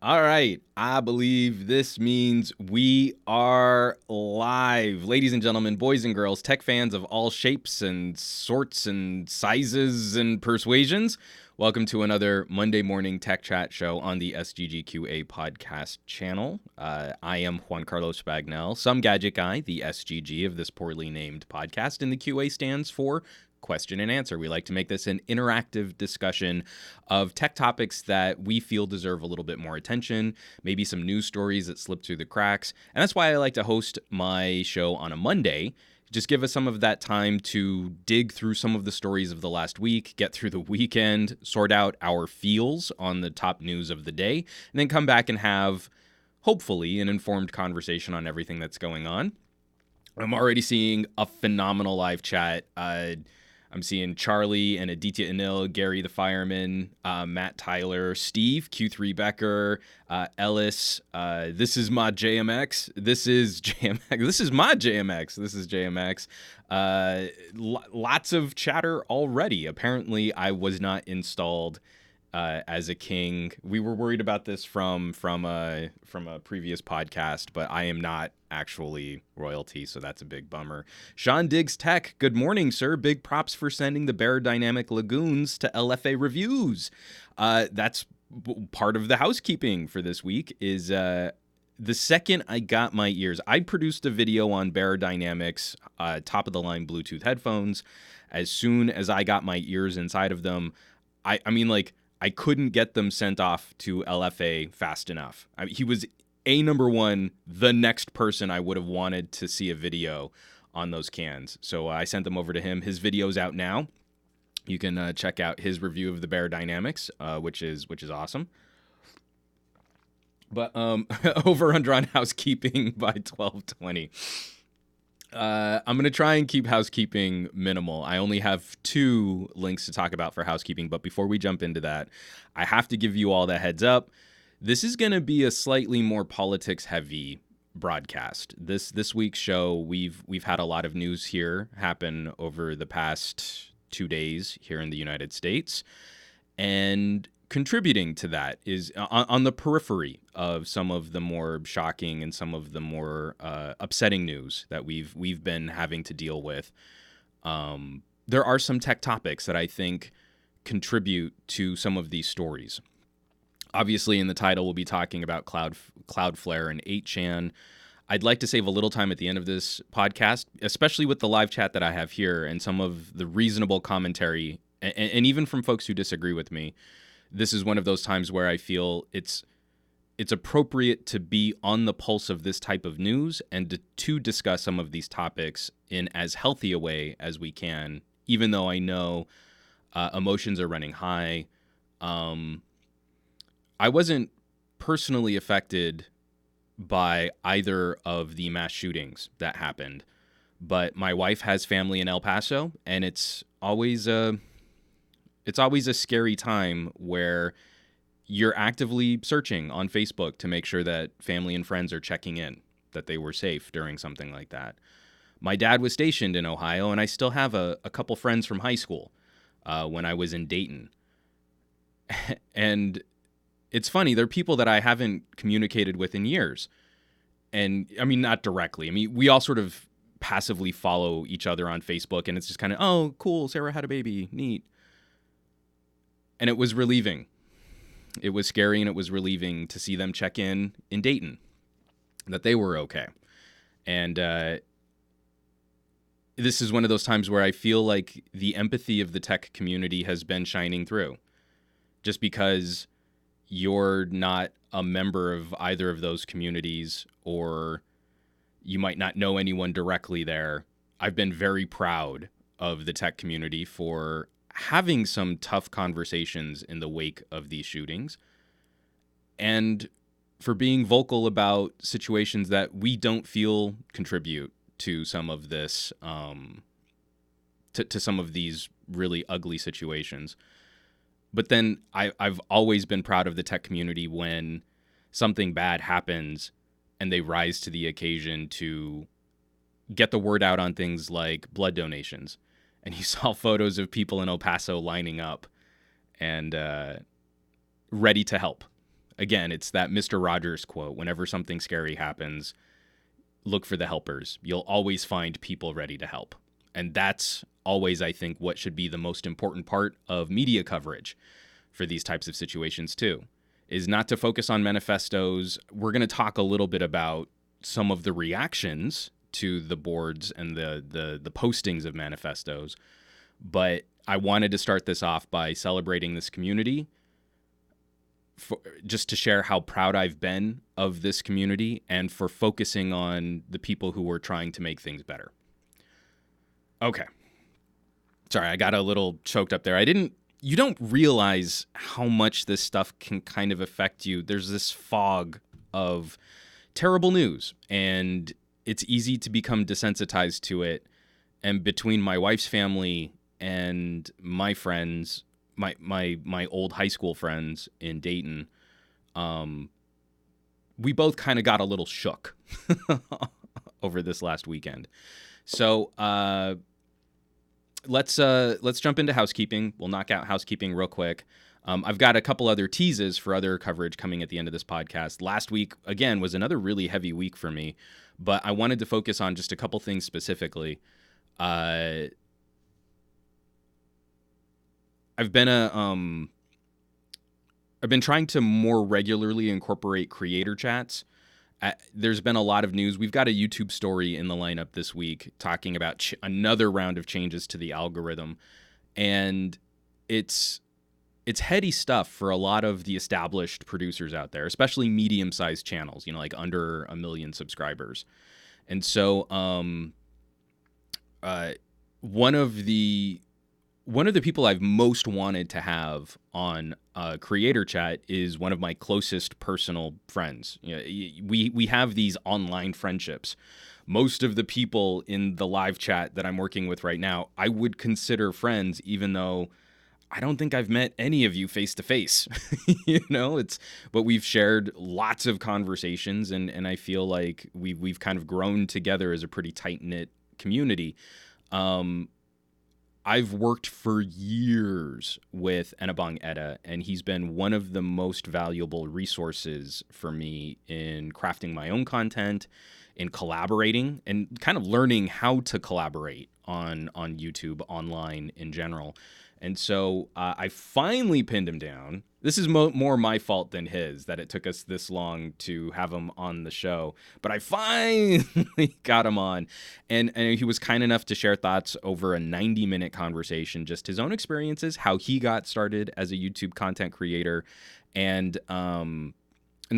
All right, I believe this means we are live. Ladies and gentlemen, boys and girls, tech fans of all shapes and sorts and sizes and persuasions, welcome to another Monday morning tech chat show on the SGGQA podcast channel. I am Juan Carlos Bagnell, some gadget guy, the SGG of this poorly named podcast, and the QA stands for question and answer. We like to make this an interactive discussion of tech topics that we feel deserve a little bit more attention, maybe some news stories that slip through the cracks. And that's why I like to host my show on a Monday. Just give us some of that time to dig through some of the stories of the last week, get through the weekend, sort out our feels on the top news of the day, and then come back and have, hopefully, an informed conversation on everything that's going on. I'm already seeing a phenomenal live chat. I'm seeing Charlie and Aditya Anil, Gary the Fireman, Matt Tyler, Steve, Q3 Becker, Ellis. This is my JMX. This is JMX. This is my JMX. This is JMX. Lots of chatter already. Apparently, I was not installed as a king. We were worried about this from a previous podcast, but I am not actually royalty, so that's a big bummer. Sean Diggs Tech, good morning, sir. Big props for sending the Bear Dynamic Lagoons to LFA Reviews. That's part of the housekeeping for this week is the second I got my ears, I produced a video on Bear Dynamics top of the line Bluetooth headphones. As soon as I got my ears inside of them, I couldn't get them sent off to LFA fast enough. He was number one, the next person I would have wanted to see a video on those cans. So I sent them over to him. His video's out now. You can check out his review of the Bear Dynamics, which is awesome. But over-under on housekeeping by 12:20. I'm going to try and keep housekeeping minimal. I only have 2 links to talk about for housekeeping, but before we jump into that, I have to give you all the heads up. This is going to be a slightly more politics-heavy broadcast. This week's show, we've had a lot of news here happen over the past 2 days here in the United States, and contributing to that is on the periphery of some of the more shocking and some of the more upsetting news that we've been having to deal with. There are some tech topics that I think contribute to some of these stories. Obviously, in the title, we'll be talking about Cloudflare and 8chan. I'd like to save a little time at the end of this podcast, especially with the live chat that I have here and some of the reasonable commentary, and even from folks who disagree with me. This is one of those times where I feel it's appropriate to be on the pulse of this type of news and to discuss some of these topics in as healthy a way as we can, even though I know emotions are running high. I wasn't personally affected by either of the mass shootings that happened, but my wife has family in El Paso, and it's always a scary time where you're actively searching on Facebook to make sure that family and friends are checking in, that they were safe during something like that. My dad was stationed in Ohio, and I still have a couple friends from high school when I was in Dayton. And it's funny, there are people that I haven't communicated with in years. And, I mean, not directly. I mean, we all sort of passively follow each other on Facebook, and it's just kind of, oh, cool, Sarah had a baby, neat. And it was relieving. It was scary, and it was relieving to see them check in Dayton, that they were okay. And this is one of those times where I feel like the empathy of the tech community has been shining through. Just because you're not a member of either of those communities, or you might not know anyone directly there, I've been very proud of the tech community for having some tough conversations in the wake of these shootings, and for being vocal about situations that we don't feel contribute to some of this, to some of these really ugly situations. But then I've always been proud of the tech community when something bad happens and they rise to the occasion to get the word out on things like blood donations. And you saw photos of people in El Paso lining up and ready to help. Again, it's that Mr. Rogers quote: whenever something scary happens, look for the helpers. You'll always find people ready to help. And that's always, I think, what should be the most important part of media coverage for these types of situations too, is not to focus on manifestos. We're going to talk a little bit about some of the reactions to the boards and the postings of manifestos. But I wanted to start this off by celebrating this community, just to share how proud I've been of this community and for focusing on the people who are trying to make things better. Okay. Sorry, I got a little choked up there. You don't realize how much this stuff can kind of affect you. There's this fog of terrible news, and it's easy to become desensitized to it. And between my wife's family and my friends, my old high school friends in Dayton, we both kind of got a little shook over this last weekend. So let's jump into housekeeping. We'll knock out housekeeping real quick. I've got a couple other teases for other coverage coming at the end of this podcast. Last week, again, was another really heavy week for me, but I wanted to focus on just a couple things specifically. I've been trying to more regularly incorporate creator chats. There's been a lot of news. We've got a YouTube story in the lineup this week talking about another round of changes to the algorithm, and it's heady stuff for a lot of the established producers out there, especially medium-sized channels, like under 1 million subscribers. And so one of the people I've most wanted to have on Creator Chat is one of my closest personal friends. We have these online friendships. Most of the people in the live chat that I'm working with right now, I would consider friends, even though I don't think I've met any of you face to face. But we've shared lots of conversations, and I feel like we've kind of grown together as a pretty tight-knit community. I've worked for years with Enabong Etta, and he's been one of the most valuable resources for me in crafting my own content, in collaborating, and kind of learning how to collaborate on YouTube, online in general. And so I finally pinned him down. This is more my fault than his, that it took us this long to have him on the show. But I finally got him on. And he was kind enough to share thoughts over a 90-minute conversation, just his own experiences, how he got started as a YouTube content creator, and then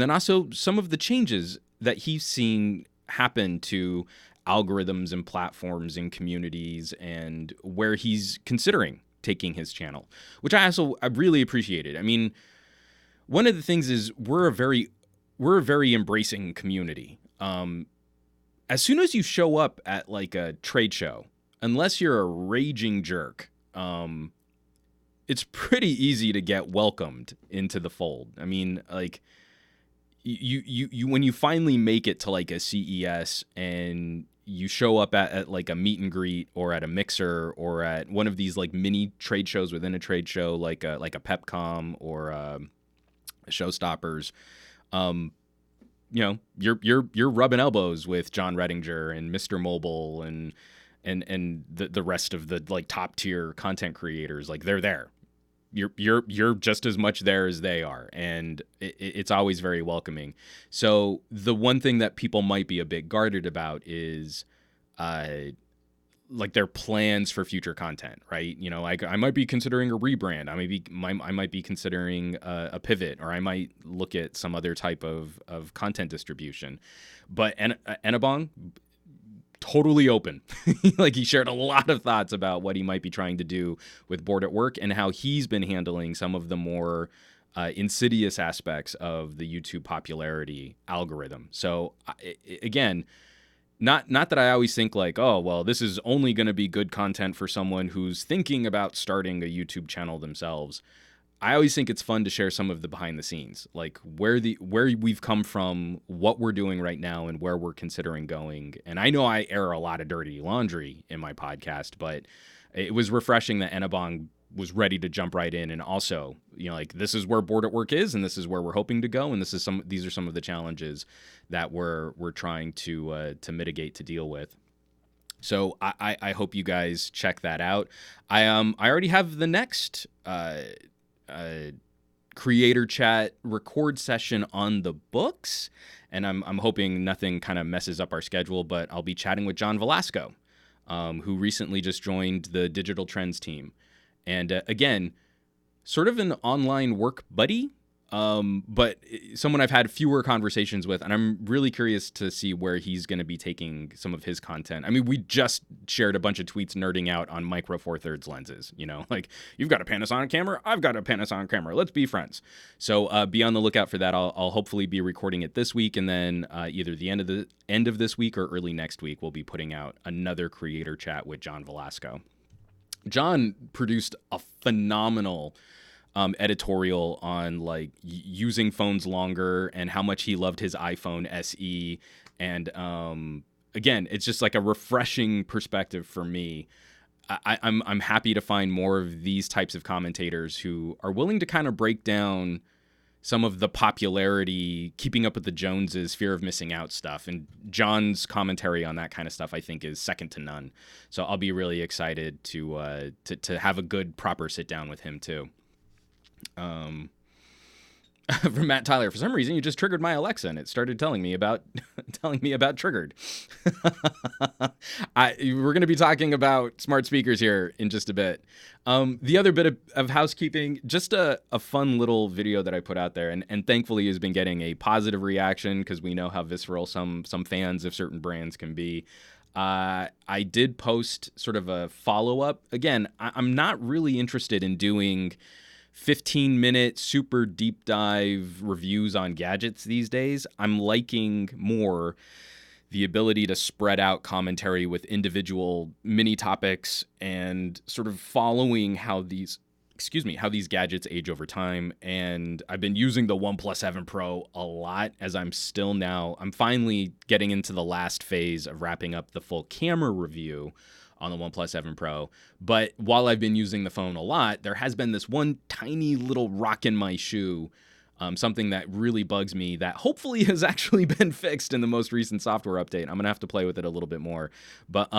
also some of the changes that he's seen happen to algorithms and platforms and communities, and where he's considering taking his channel, which I really appreciated. I mean, one of the things is we're a very embracing community. As soon as you show up at like a trade show, unless you're a raging jerk, it's pretty easy to get welcomed into the fold. I mean, like you when you finally make it to like a CES and you show up at like a meet and greet or at a mixer or at one of these like mini trade shows within a trade show, like a PepCom or a Showstoppers, you're rubbing elbows with John Redinger and Mr. Mobile and the rest of the like top tier content creators. Like they're there. You're just as much there as they are, and it's always very welcoming. So the one thing that people might be a bit guarded about is like their plans for future content, right? I might be considering a rebrand. I might be considering a pivot, or I might look at some other type of content distribution. But Enabong, totally open. Like he shared a lot of thoughts about what he might be trying to do with Board at Work and how he's been handling some of the more insidious aspects of the YouTube popularity algorithm. So again, not that I always think like, oh, well, this is only going to be good content for someone who's thinking about starting a YouTube channel themselves. I always think it's fun to share some of the behind the scenes, like where we've come from, what we're doing right now, and where we're considering going. And I know I air a lot of dirty laundry in my podcast, but it was refreshing that Enabong was ready to jump right in, and also, like, this is where Bored at Work is, and this is where we're hoping to go, and these are some of the challenges that we're trying to mitigate, to deal with. So I hope you guys check that out. I already have the next creator chat record session on the books, and I'm hoping nothing kind of messes up our schedule, but I'll be chatting with John Velasco, who recently just joined the Digital Trends team. And again, sort of an online work buddy, but someone I've had fewer conversations with, and I'm really curious to see where he's going to be taking some of his content. I mean, we just shared a bunch of tweets nerding out on Micro Four Thirds lenses, like, you've got a Panasonic camera, I've got a Panasonic camera, let's be friends. So be on the lookout for that. I'll hopefully be recording it this week, and then either the end of this week or early next week, we'll be putting out another creator chat with John Velasco. John produced a phenomenal editorial on like using phones longer and how much he loved his iPhone SE. And again, it's just like a refreshing perspective for me. I'm happy to find more of these types of commentators who are willing to kind of break down some of the popularity, keeping up with the Joneses, fear of missing out stuff. And John's commentary on that kind of stuff, I think, is second to none. So I'll be really excited to have a good, proper sit down with him too. From Matt Tyler, for some reason you just triggered my Alexa and it started telling me about Triggered. We're going to be talking about smart speakers here in just a bit. The other bit of housekeeping, just a fun little video that I put out there, and thankfully has been getting a positive reaction, because we know how visceral some fans of certain brands can be. I did post sort of a follow-up. Again, I'm not really interested in doing 15-minute super deep dive reviews on gadgets these days. I'm liking more the ability to spread out commentary with individual mini topics and sort of following how these gadgets age over time. And I've been using the OnePlus 7 Pro a lot, as I'm finally getting into the last phase of wrapping up the full camera review on the OnePlus 7 Pro. But while I've been using the phone a lot, there has been this one tiny little rock in my shoe, something that really bugs me that hopefully has actually been fixed in the most recent software update. I'm going to have to play with it a little bit more. But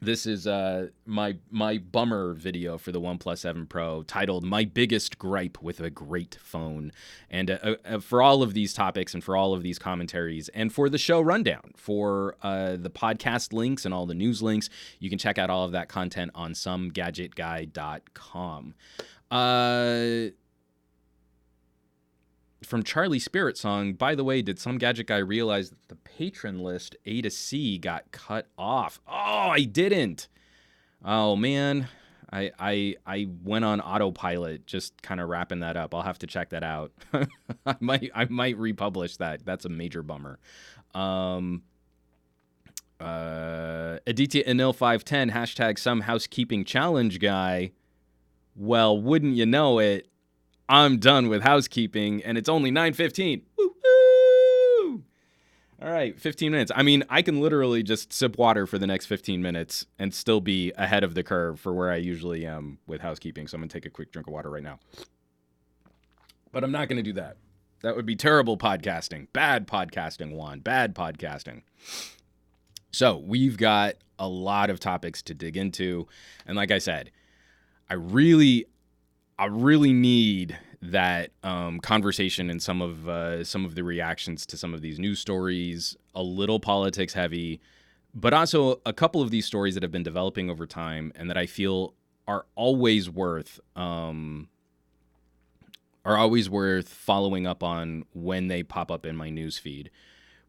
this is my bummer video for the OnePlus 7 Pro, titled "My Biggest Gripe with a Great Phone." And for all of these topics and for all of these commentaries and for the show rundown, for the podcast links and all the news links, you can check out all of that content on SomeGadgetGuy.com. From Charlie Spirit Song, by the way, did Some Gadget Guy realize that the patron list A to C got cut off? Oh, I didn't. Oh man, I went on autopilot, just kind of wrapping that up. I'll have to check that out. I might republish that. That's a major bummer. Aditya Anil 510 hashtag Some Housekeeping Challenge Guy. Well, wouldn't you know it, I'm done with housekeeping, and it's only 9:15. Woo-hoo! All right, 15 minutes. I mean, I can literally just sip water for the next 15 minutes and still be ahead of the curve for where I usually am with housekeeping. So I'm going to take a quick drink of water right now. But I'm not going to do that. That would be terrible podcasting. Bad podcasting, Juan. Bad podcasting. So we've got a lot of topics to dig into. And like I said, I really need that conversation and some of the reactions to some of these news stories, a little politics heavy, but also a couple of these stories that have been developing over time and that I feel are always worth following up on when they pop up in my news feed.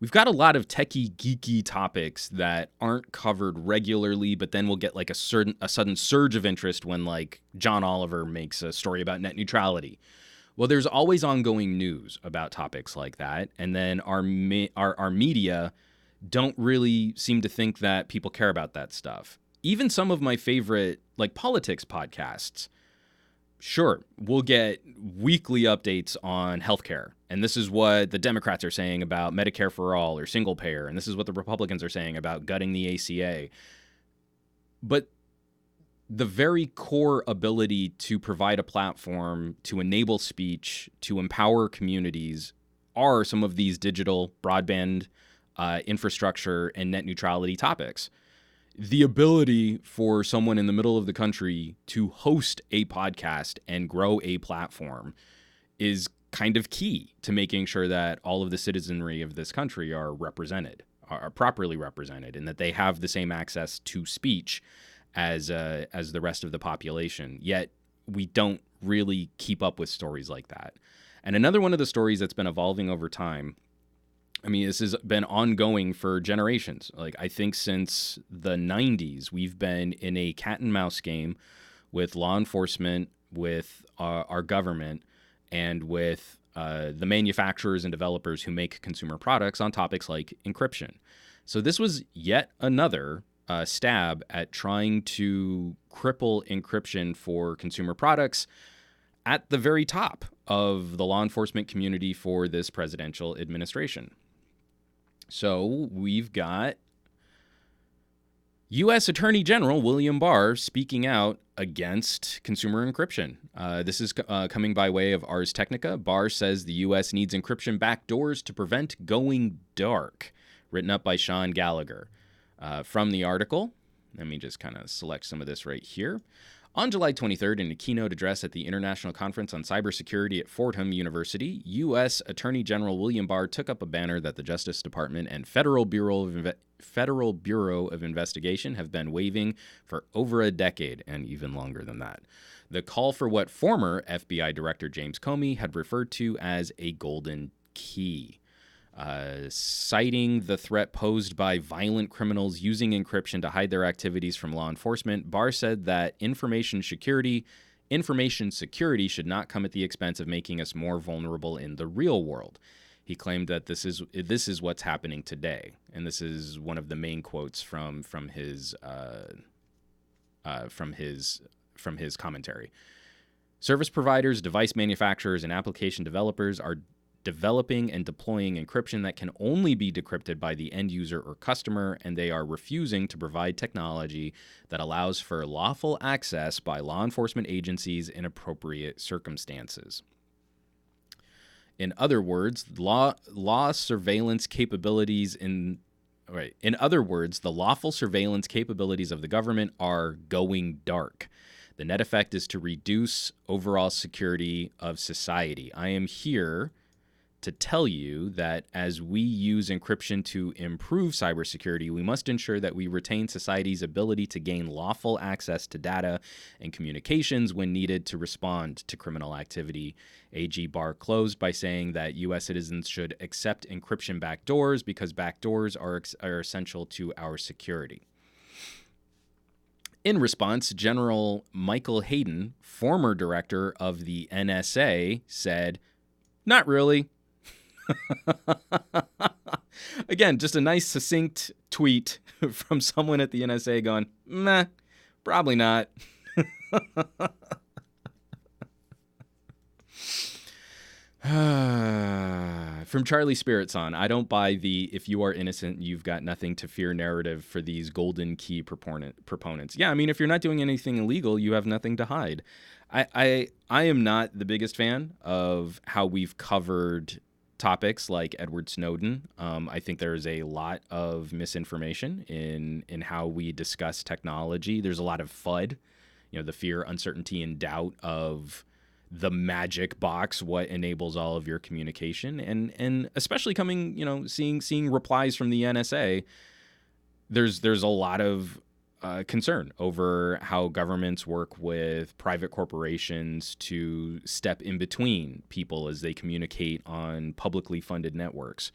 We've got a lot of techie, geeky topics that aren't covered regularly, but then we'll get like a sudden surge of interest when like John Oliver makes a story about net neutrality. Well, there's always ongoing news about topics like that, and then our media don't really seem to think that people care about that stuff. Even some of my favorite like politics podcasts, sure, we'll get weekly updates on healthcare. And this is what the Democrats are saying about Medicare for all or single payer. And this is what the Republicans are saying about gutting the ACA. But the very core ability to provide a platform, to enable speech, to empower communities are some of these digital broadband infrastructure and net neutrality topics. The ability for someone in the middle of the country to host a podcast and grow a platform is kind of key to making sure that all of the citizenry of this country are represented, are properly represented, and that they have the same access to speech as the rest of the population. Yet we don't really keep up with stories like that. And another one of the stories that's been evolving over time, I mean, this has been ongoing for generations. Like, I think since the 90s, we've been in a cat and mouse game with law enforcement, with our government, and with the manufacturers and developers who make consumer products on topics like encryption. So this was yet another stab at trying to cripple encryption for consumer products at the very top of the law enforcement community for this presidential administration. So we've got U.S. Attorney General William Barr speaking out against consumer encryption. This is coming by way of Ars Technica. Barr says the U.S. needs encryption backdoors to prevent going dark, written up by Sean Gallagher. From the article, let me just kind of select some of this right here. On July 23rd, in a keynote address at the International Conference on Cybersecurity at Fordham University, U.S. Attorney General William Barr took up a banner that the Justice Department and Federal Bureau of Investigation have been waving for over a decade, and even longer than that. The call for what former FBI Director James Comey had referred to as a golden key. Citing the threat posed by violent criminals using encryption to hide their activities from law enforcement, Barr said that information security should not come at the expense of making us more vulnerable in the real world. He claimed that this is what's happening today, and this is one of the main quotes from his commentary. Service providers, device manufacturers, and application developers are developing and deploying encryption that can only be decrypted by the end user or customer, and they are refusing to provide technology that allows for lawful access by law enforcement agencies in appropriate circumstances. In other words, the lawful surveillance capabilities of the government are going dark. The net effect is to reduce overall security of society. I am here to tell you that as we use encryption to improve cybersecurity, we must ensure that we retain society's ability to gain lawful access to data and communications when needed to respond to criminal activity. AG Barr closed by saying that U.S. citizens should accept encryption backdoors because backdoors are essential to our security. In response, General Michael Hayden, former director of the NSA, said, "Not really." Again, just a nice succinct tweet from someone at the NSA going, meh, probably not. From Charlie Spiritson, I don't buy the "if you are innocent, you've got nothing to fear" narrative for these golden key proponents. Yeah, I mean, if you're not doing anything illegal, you have nothing to hide. I am not the biggest fan of how we've covered topics like Edward Snowden. I think there's a lot of misinformation in how we discuss technology. There's a lot of FUD, the fear, uncertainty, and doubt of the magic box, what enables all of your communication, and especially coming, seeing replies from the NSA. There's a lot of concern over how governments work with private corporations to step in between people as they communicate on publicly funded networks.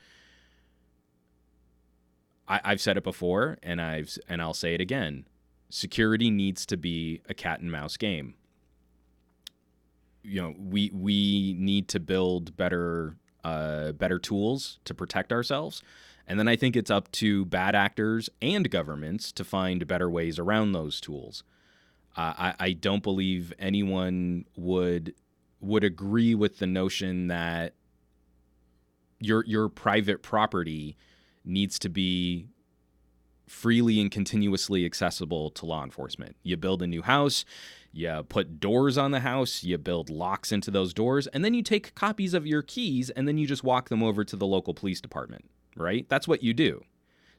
I've said it before, and I'll say it again. Security needs to be a cat and mouse game. We need to build better tools to protect ourselves. And then I think it's up to bad actors and governments to find better ways around those tools. I don't believe anyone would agree with the notion that your private property needs to be freely and continuously accessible to law enforcement. You build a new house, you put doors on the house, you build locks into those doors, and then you take copies of your keys and then you just walk them over to the local police department, right? That's what you do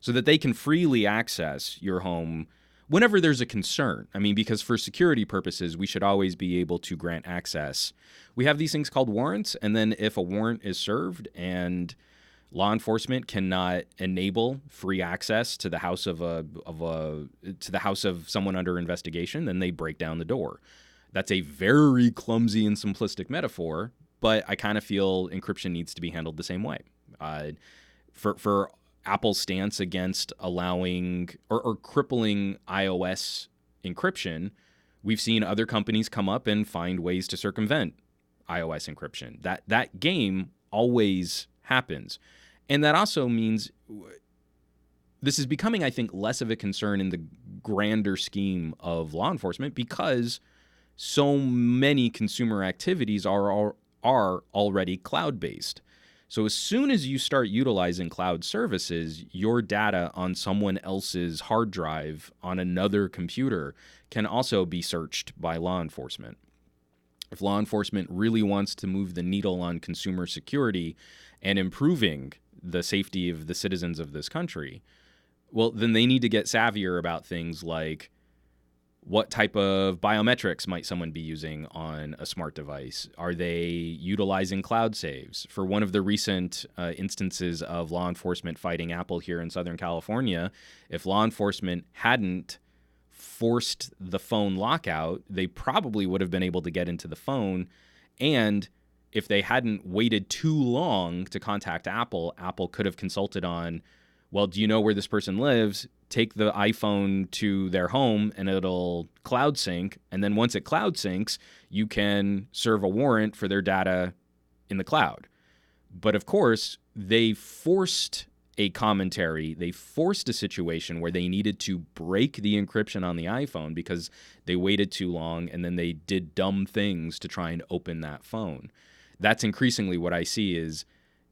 so that they can freely access your home whenever there's a concern. I mean, because for security purposes, we should always be able to grant access. We have these things called warrants, and then if a warrant is served and law enforcement cannot enable free access to the house of someone under investigation, then they break down the door. That's a very clumsy and simplistic metaphor, but I kind of feel encryption needs to be handled the same way. For Apple's stance against allowing or crippling iOS encryption, we've seen other companies come up and find ways to circumvent iOS encryption. That game always happens. And that also means this is becoming, I think, less of a concern in the grander scheme of law enforcement because so many consumer activities are already cloud-based. So as soon as you start utilizing cloud services, your data on someone else's hard drive on another computer can also be searched by law enforcement. If law enforcement really wants to move the needle on consumer security and improving the safety of the citizens of this country, well, then they need to get savvier about things like what type of biometrics might someone be using on a smart device? Are they utilizing cloud saves? For one of the recent instances of law enforcement fighting Apple here in Southern California, if law enforcement hadn't forced the phone lockout, they probably would have been able to get into the phone. And if they hadn't waited too long to contact Apple, Apple could have consulted on, well, do you know where this person lives? Take the iPhone to their home and it'll cloud sync. And then once it cloud syncs, you can serve a warrant for their data in the cloud. But of course, they forced a commentary. They forced a situation where they needed to break the encryption on the iPhone because they waited too long and then they did dumb things to try and open that phone. That's increasingly what I see is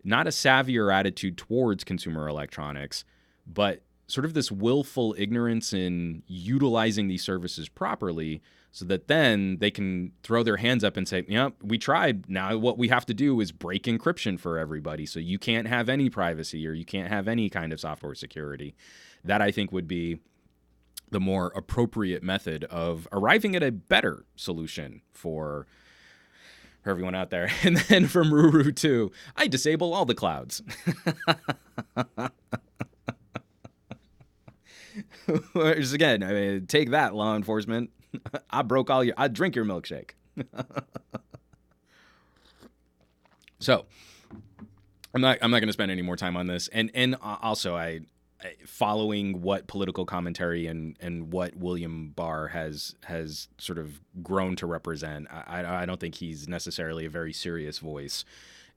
not a savvier attitude towards consumer electronics, but sort of this willful ignorance in utilizing these services properly so that then they can throw their hands up and say, yep, we tried. Now what we have to do is break encryption for everybody. So you can't have any privacy or you can't have any kind of software security. That I think would be the more appropriate method of arriving at a better solution for everyone out there. And then from Ruru 2, I disable all the clouds. Whereas again, I mean, take that, law enforcement. I drink your milkshake. So I'm not going to spend any more time on this. And also following what political commentary and what William Barr has sort of grown to represent, I don't think he's necessarily a very serious voice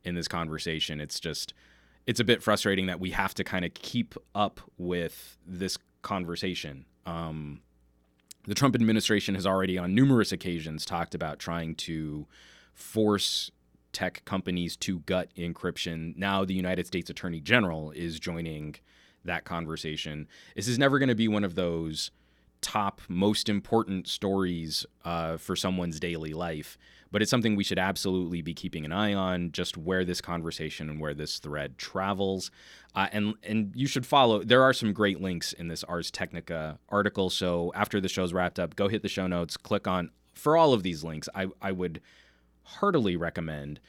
in this conversation. It's a bit frustrating that we have to kind of keep up with this conversation. The Trump administration has already on numerous occasions talked about trying to force tech companies to gut encryption. Now the United States Attorney General is joining that conversation. This is never going to be one of those top, most important stories for someone's daily life, but it's something we should absolutely be keeping an eye on, just where this conversation and where this thread travels. And you should follow. There are some great links in this Ars Technica article, so after the show's wrapped up, go hit the show notes, click on, for all of these links, I would heartily recommend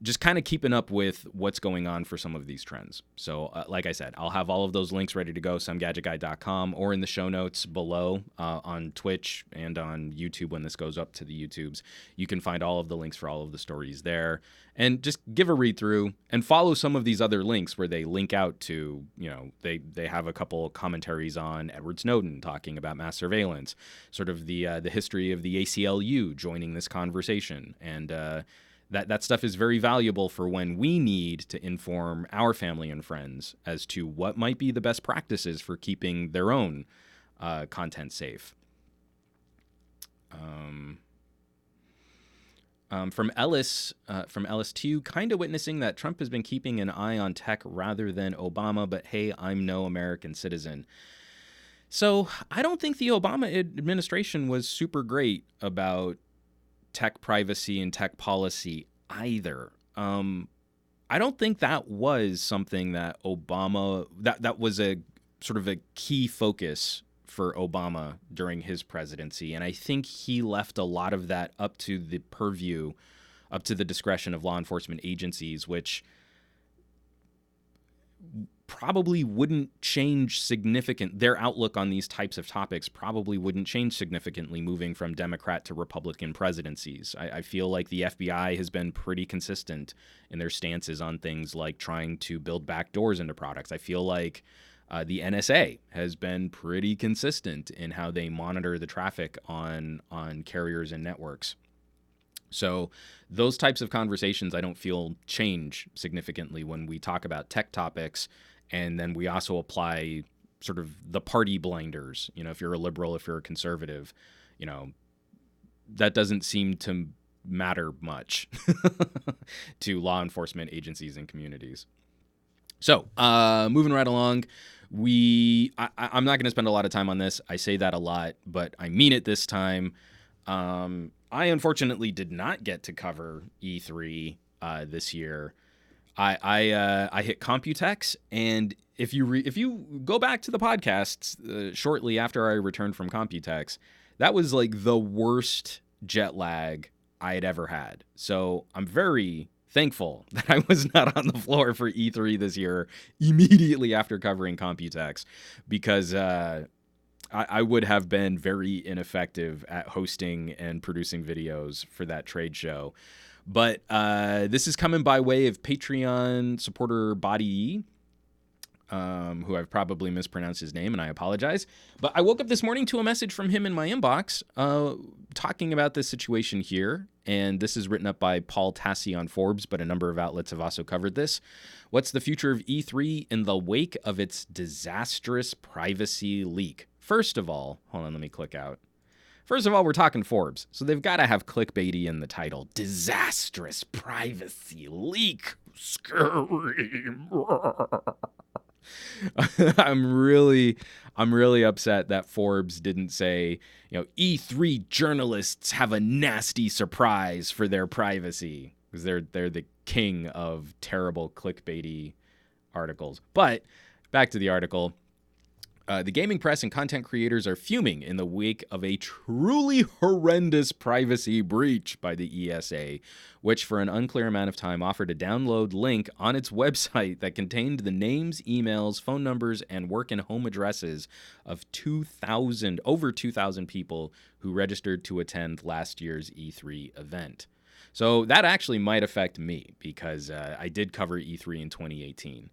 just kind of keeping up with what's going on for some of these trends. So like I said, I'll have all of those links ready to go, SomeGadgetGuy.com, or in the show notes below on Twitch and on YouTube when this goes up to the YouTubes. You can find all of the links for all of the stories there. And just give a read through and follow some of these other links where they link out to, they have a couple commentaries on Edward Snowden talking about mass surveillance, sort of the history of the ACLU joining this conversation. And that stuff is very valuable for when we need to inform our family and friends as to what might be the best practices for keeping their own content safe. From Ellis 2, kind of witnessing that Trump has been keeping an eye on tech rather than Obama, but hey, I'm no American citizen. So I don't think the Obama administration was super great about tech privacy and tech policy either. I don't think that was something that that was a sort of a key focus for Obama during his presidency. And I think he left a lot of that up to the discretion of law enforcement agencies, which probably wouldn't change their outlook on these types of topics probably wouldn't change significantly moving from Democrat to Republican presidencies. I feel like the FBI has been pretty consistent in their stances on things like trying to build back doors into products. I feel like the NSA has been pretty consistent in how they monitor the traffic on carriers and networks. So those types of conversations I don't feel change significantly when we talk about tech topics. And then we also apply sort of the party blinders. If you're a liberal, if you're a conservative, that doesn't seem to matter much to law enforcement agencies and communities. So moving right along, I'm not going to spend a lot of time on this. I say that a lot, but I mean it this time. I unfortunately did not get to cover E3 this year. I hit Computex, and if you go back to the podcasts shortly after I returned from Computex, that was like the worst jet lag I had ever had. So I'm very thankful that I was not on the floor for E3 this year immediately after covering Computex, because I would have been very ineffective at hosting and producing videos for that trade show. But this is coming by way of Patreon supporter Body, who I've probably mispronounced his name, and I apologize. But I woke up this morning to a message from him in my inbox talking about this situation here. And this is written up by Paul Tassi on Forbes, but a number of outlets have also covered this. What's the future of E3 in the wake of its disastrous privacy leak? First of all, hold on, let me click out. First of all, we're talking Forbes, so they've got to have clickbaity in the title. Disastrous privacy leak. Scream. I'm really upset that Forbes didn't say, E3 journalists have a nasty surprise for their privacy, because they're the king of terrible clickbaity articles. But back to the article. The gaming press and content creators are fuming in the wake of a truly horrendous privacy breach by the ESA, which for an unclear amount of time offered a download link on its website that contained the names, emails, phone numbers, and work and home addresses of over 2,000 people who registered to attend last year's E3 event. So that actually might affect me, because I did cover E3 in 2018.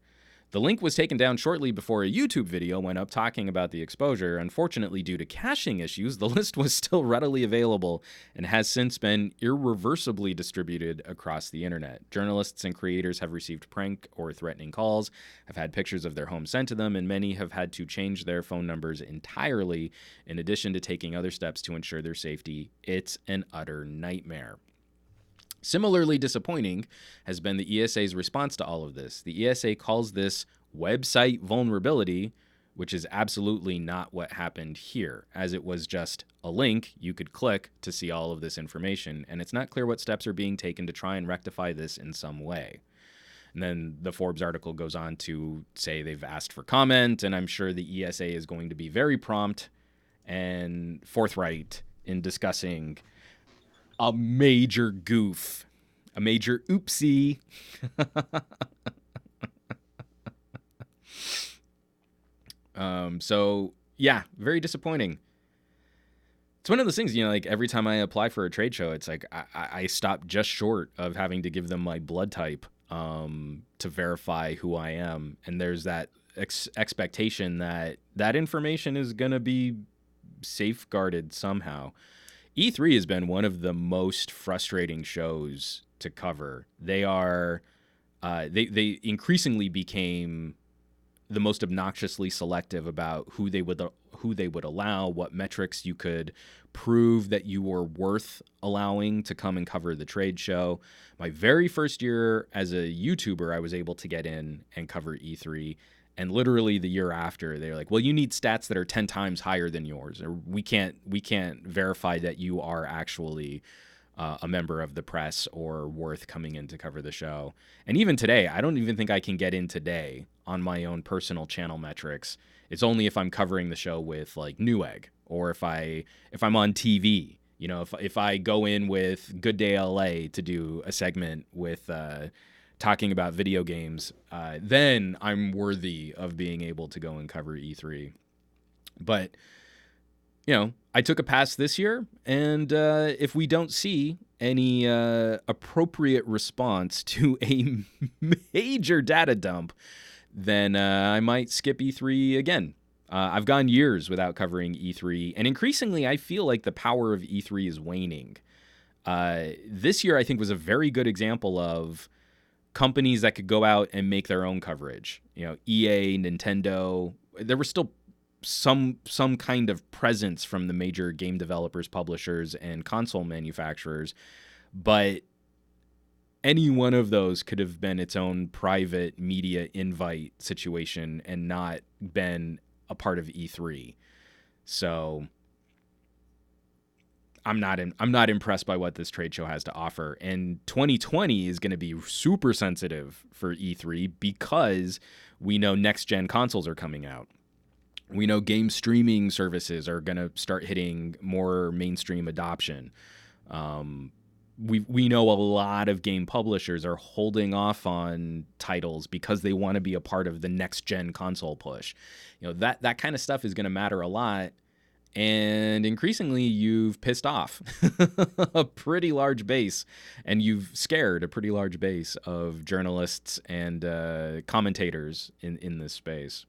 The link was taken down shortly before a YouTube video went up talking about the exposure. Unfortunately, due to caching issues, the list was still readily available and has since been irreversibly distributed across the internet. Journalists and creators have received prank or threatening calls, have had pictures of their home sent to them, and many have had to change their phone numbers entirely, in addition to taking other steps to ensure their safety. It's an utter nightmare. Similarly disappointing has been the ESA's response to all of this. The ESA calls this website vulnerability, which is absolutely not what happened here, as it was just a link you could click to see all of this information, and it's not clear what steps are being taken to try and rectify this in some way. And then the Forbes article goes on to say they've asked for comment, and I'm sure the ESA is going to be very prompt and forthright in discussing a major goof, a major oopsie. So yeah, very disappointing. It's one of those things, like every time I apply for a trade show, it's like I stop just short of having to give them my blood type to verify who I am. And there's that expectation that information is going to be safeguarded somehow. E3 has been one of the most frustrating shows to cover. They increasingly became the most obnoxiously selective about who they would allow, what metrics you could prove that you were worth allowing to come and cover the trade show. My very first year as a YouTuber, I was able to get in and cover E3, And literally the year after, they're like, well, you need stats that are 10 times higher than yours, or we can't verify that you are actually a member of the press or worth coming in to cover the show. And even today, I don't even think I can get in today on my own personal channel metrics. It's only if I'm covering the show with like Newegg, or if I'm on TV. You know, if I go in with Good Day LA to do a segment with talking about video games, then I'm worthy of being able to go and cover E3. But, you know, I took a pass this year, and if we don't see any appropriate response to a major data dump, then I might skip E3 again. I've gone years without covering E3, and increasingly I feel like the power of E3 is waning. This year I think was a very good example of companies that could go out and make their own coverage. You know, EA, Nintendo, there was still some kind of presence from the major game developers, publishers, and console manufacturers, but any one of those could have been its own private media invite situation and not been a part of E3. So I'm not impressed by what this trade show has to offer. And 2020 is going to be super sensitive for E3 because we know next gen consoles are coming out. We know game streaming services are going to start hitting more mainstream adoption. We know a lot of game publishers are holding off on titles because they want to be a part of the next gen console push. You know, that kind of stuff is going to matter a lot. And increasingly, you've pissed off a pretty large base, and you've scared a pretty large base of journalists and commentators in this space.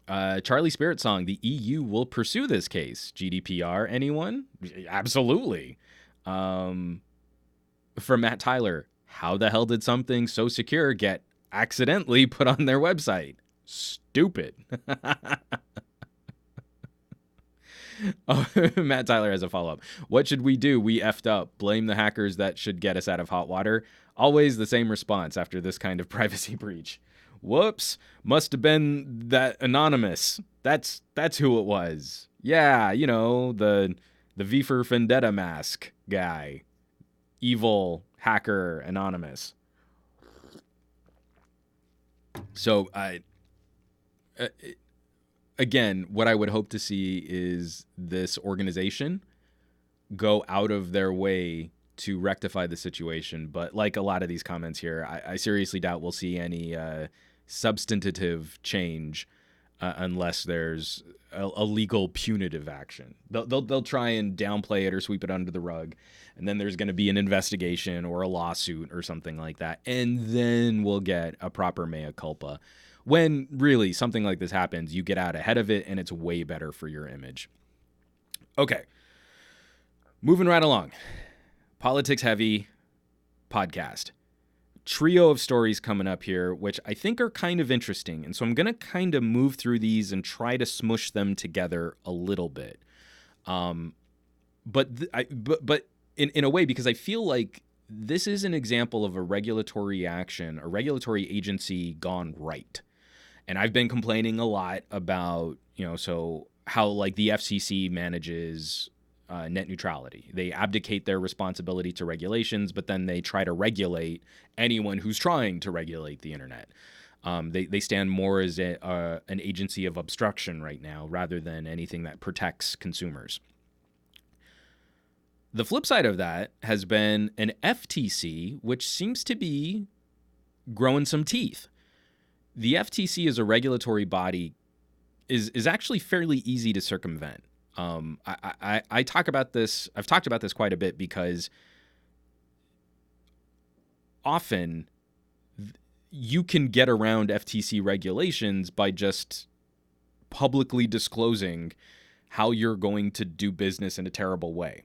Charlie Spirit Song, the EU will pursue this case. GDPR, anyone? Absolutely. From Matt Tyler, how the hell did something so secure get accidentally put on their website? Stupid. Oh, Matt Tyler has a follow-up. What should we do? We effed up. Blame the hackers that should get us out of hot water. Always the same response after this kind of privacy breach. Whoops. Must have been that anonymous. That's who it was. Yeah, you know, the V for Vendetta mask guy. Evil hacker anonymous. So again, what I would hope to see is this organization go out of their way to rectify the situation. But like a lot of these comments here, I seriously doubt we'll see any substantive change unless there's a legal punitive action. They'll try and downplay it or sweep it under the rug. And then there's going to be an investigation or a lawsuit or something like that. And then we'll get a proper mea culpa. When really something like this happens, you get out ahead of it and it's way better for your image. Okay. Moving right along. Politics heavy podcast. Trio of stories coming up here, which I think are kind of interesting. And so I'm going to kind of move through these and try to smush them together a little bit. But in a way, because I feel like this is an example of a regulatory action, a regulatory agency gone right. And I've been complaining a lot about, so how like the FCC manages net neutrality. They abdicate their responsibility to regulations, but then they try to regulate anyone who's trying to regulate the internet. They stand more as an agency of obstruction right now rather than anything that protects consumers. The flip side of that has been an FTC, which seems to be growing some teeth. The FTC as a regulatory body is actually fairly easy to circumvent. I talk about this. I've talked about this quite a bit because often you can get around FTC regulations by just publicly disclosing how you're going to do business in a terrible way.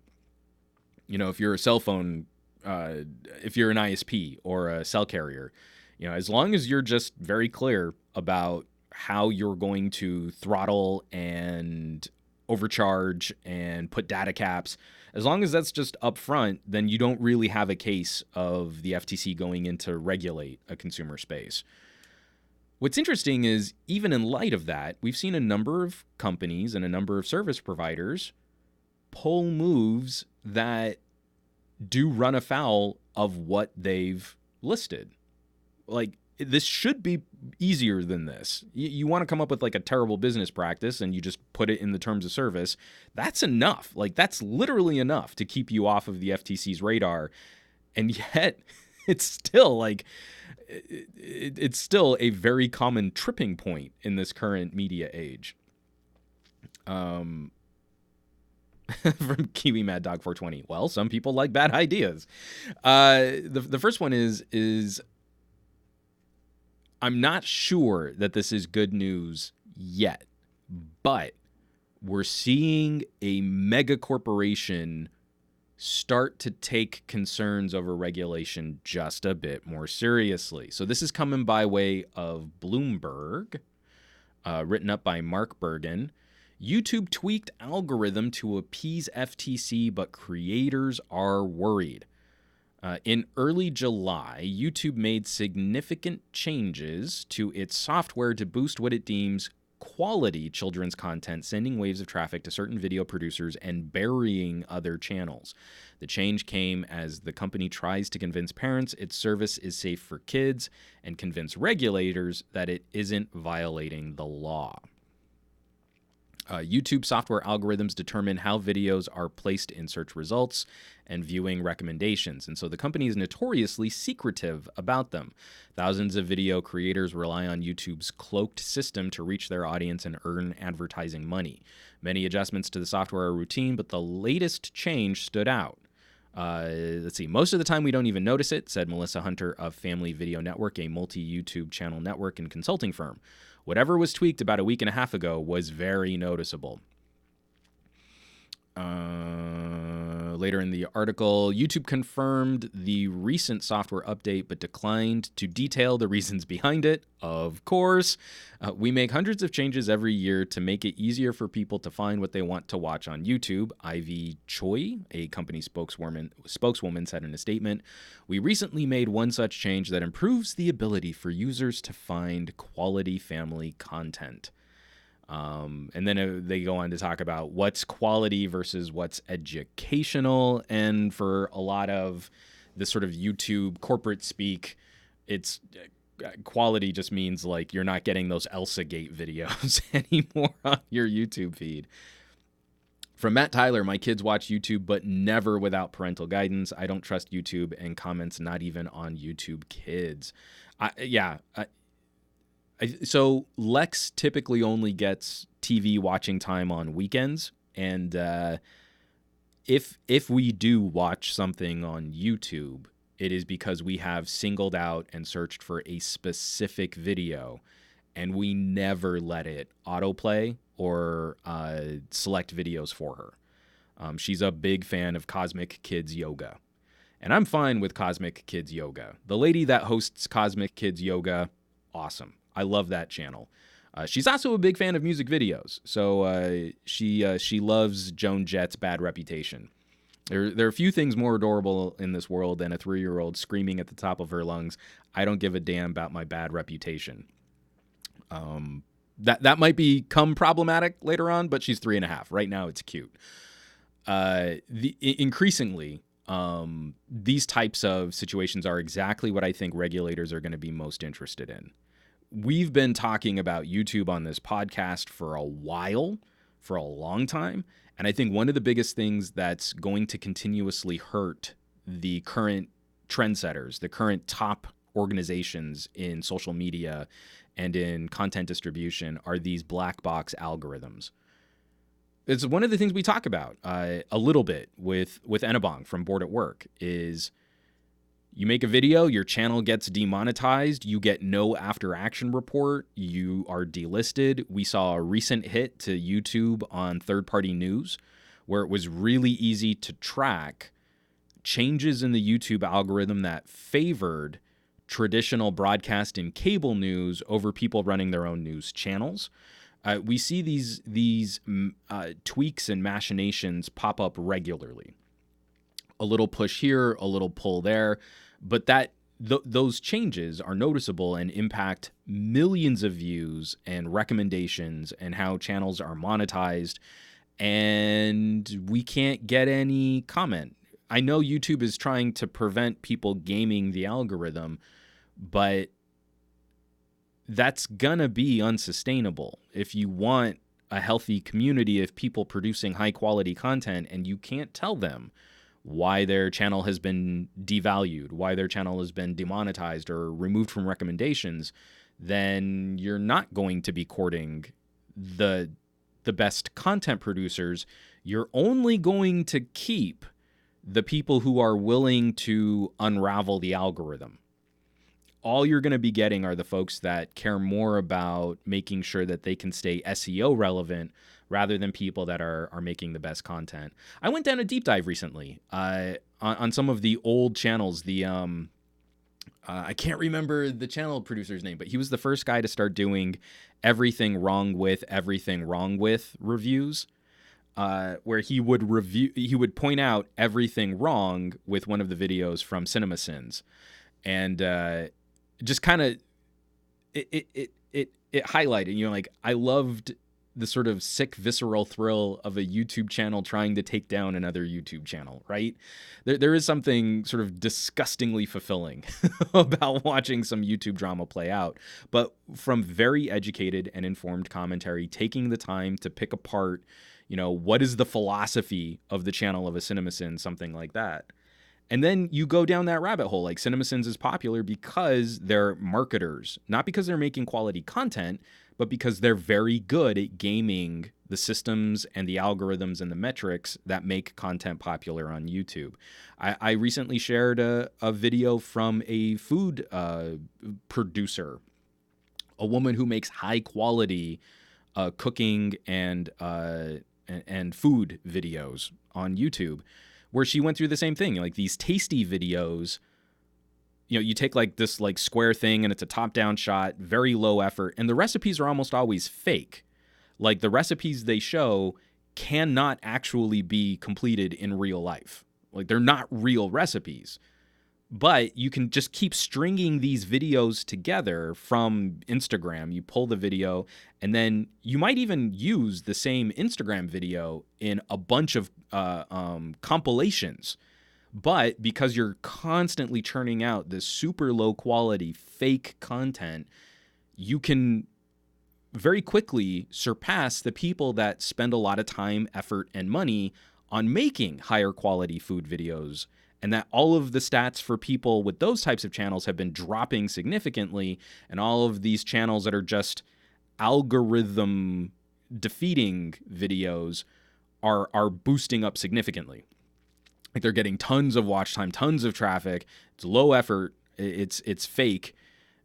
If you're a cell phone, if you're an ISP or a cell carrier, as long as you're just very clear about how you're going to throttle and overcharge and put data caps, as long as that's just upfront, then you don't really have a case of the FTC going in to regulate a consumer space. What's interesting is, even in light of that, we've seen a number of companies and a number of service providers pull moves that do run afoul of what they've listed. Like, this should be easier than this. You want to come up with like a terrible business practice and you just put it in the terms of service. That's enough. Like, that's literally enough to keep you off of the FTC's radar. And yet it's still like, it's still a very common tripping point in this current media age. From Kiwi Mad Dog 420. Well, some people like bad ideas. The first one is I'm not sure that this is good news yet, but we're seeing a mega corporation start to take concerns over regulation just a bit more seriously. So this is coming by way of Bloomberg, written up by Mark Bergen. YouTube tweaked algorithm to appease FTC, but creators are worried. In early July, YouTube made significant changes to its software to boost what it deems quality children's content, sending waves of traffic to certain video producers and burying other channels. The change came as the company tries to convince parents its service is safe for kids and convince regulators that it isn't violating the law. YouTube software algorithms determine how videos are placed in search results and viewing recommendations, and so the company is notoriously secretive about them. Thousands of video creators rely on YouTube's cloaked system to reach their audience and earn advertising money. Many adjustments to the software are routine, but the latest change stood out. Let's see. Most of the time we don't even notice it, said Melissa Hunter of Family Video Network, a multi-YouTube channel network and consulting firm. Whatever was tweaked about a week and a half ago was very noticeable. Later in the article, YouTube confirmed the recent software update, but declined to detail the reasons behind it. Of course, we make hundreds of changes every year to make it easier for people to find what they want to watch on YouTube, Ivy Choi, a company spokeswoman, said in a statement. We recently made one such change that improves the ability for users to find quality family content. And then they go on to talk about what's quality versus what's educational. And for a lot of this sort of YouTube corporate speak, it's quality just means like you're not getting those Elsa Gate videos anymore on your YouTube feed. From Matt Tyler, my kids watch YouTube, but never without parental guidance. I don't trust YouTube and comments not even on YouTube Kids. So Lex typically only gets TV watching time on weekends, and if we do watch something on YouTube, it is because we have singled out and searched for a specific video, and we never let it autoplay or select videos for her. She's a big fan of Cosmic Kids Yoga, and I'm fine with Cosmic Kids Yoga. The lady that hosts Cosmic Kids Yoga, awesome. I love that channel. She's also a big fan of music videos, so she loves Joan Jett's Bad Reputation. There are a few things more adorable in this world than a 3-year-old screaming at the top of her lungs, "I don't give a damn about my bad reputation." That might become problematic later on, but she's 3.5. Right now, it's cute. Increasingly, these types of situations are exactly what I think regulators are going to be most interested in. We've been talking about YouTube on this podcast for a while, for a long time. And I think one of the biggest things that's going to continuously hurt the current trendsetters, the current top organizations in social media and in content distribution, are these black box algorithms. It's one of the things we talk about a little bit with Enabong from Board at Work is you make a video, your channel gets demonetized, you get no after action report, you are delisted. We saw a recent hit to YouTube on third-party news where it was really easy to track changes in the YouTube algorithm that favored traditional broadcast and cable news over people running their own news channels. We see these tweaks and machinations pop up regularly. A little push here, a little pull there, but that those changes are noticeable and impact millions of views and recommendations and how channels are monetized, and we can't get any comment. I know YouTube is trying to prevent people gaming the algorithm, but that's gonna be unsustainable. If you want a healthy community of people producing high quality content and you can't tell them why their channel has been devalued, why their channel has been demonetized or removed from recommendations, then you're not going to be courting the best content producers. You're only going to keep the people who are willing to unravel the algorithm. All you're going to be getting are the folks that care more about making sure that they can stay SEO relevant rather than people that are making the best content. I went down a deep dive recently on some of the old channels. I can't remember the channel producer's name, but he was the first guy to start doing everything wrong with reviews, where he would point out everything wrong with one of the videos from CinemaSins, and just kind of it highlighted, like, I loved the sort of sick visceral thrill of a YouTube channel trying to take down another YouTube channel, right? There is something sort of disgustingly fulfilling about watching some YouTube drama play out, but from very educated and informed commentary, taking the time to pick apart, what is the philosophy of the channel of a CinemaSins, something like that. And then you go down that rabbit hole. Like, CinemaSins is popular because they're marketers, not because they're making quality content, but because they're very good at gaming the systems and the algorithms and the metrics that make content popular on YouTube. I recently shared a video from a food producer, a woman who makes high quality cooking and food videos on YouTube, where she went through the same thing. Like, these tasty videos, you take like this like square thing and it's a top-down shot, very low effort, and the recipes are almost always fake. Like, the recipes they show cannot actually be completed in real life. Like, they're not real recipes. But you can just keep stringing these videos together from Instagram. You pull the video, and then you might even use the same Instagram video in a bunch of compilations. But because you're constantly churning out this super low quality fake content, you can very quickly surpass the people that spend a lot of time, effort, and money on making higher quality food videos. And that all of the stats for people with those types of channels have been dropping significantly, and all of these channels that are just algorithm defeating videos are boosting up significantly. Like, they're getting tons of watch time, tons of traffic. It's low effort. It's fake.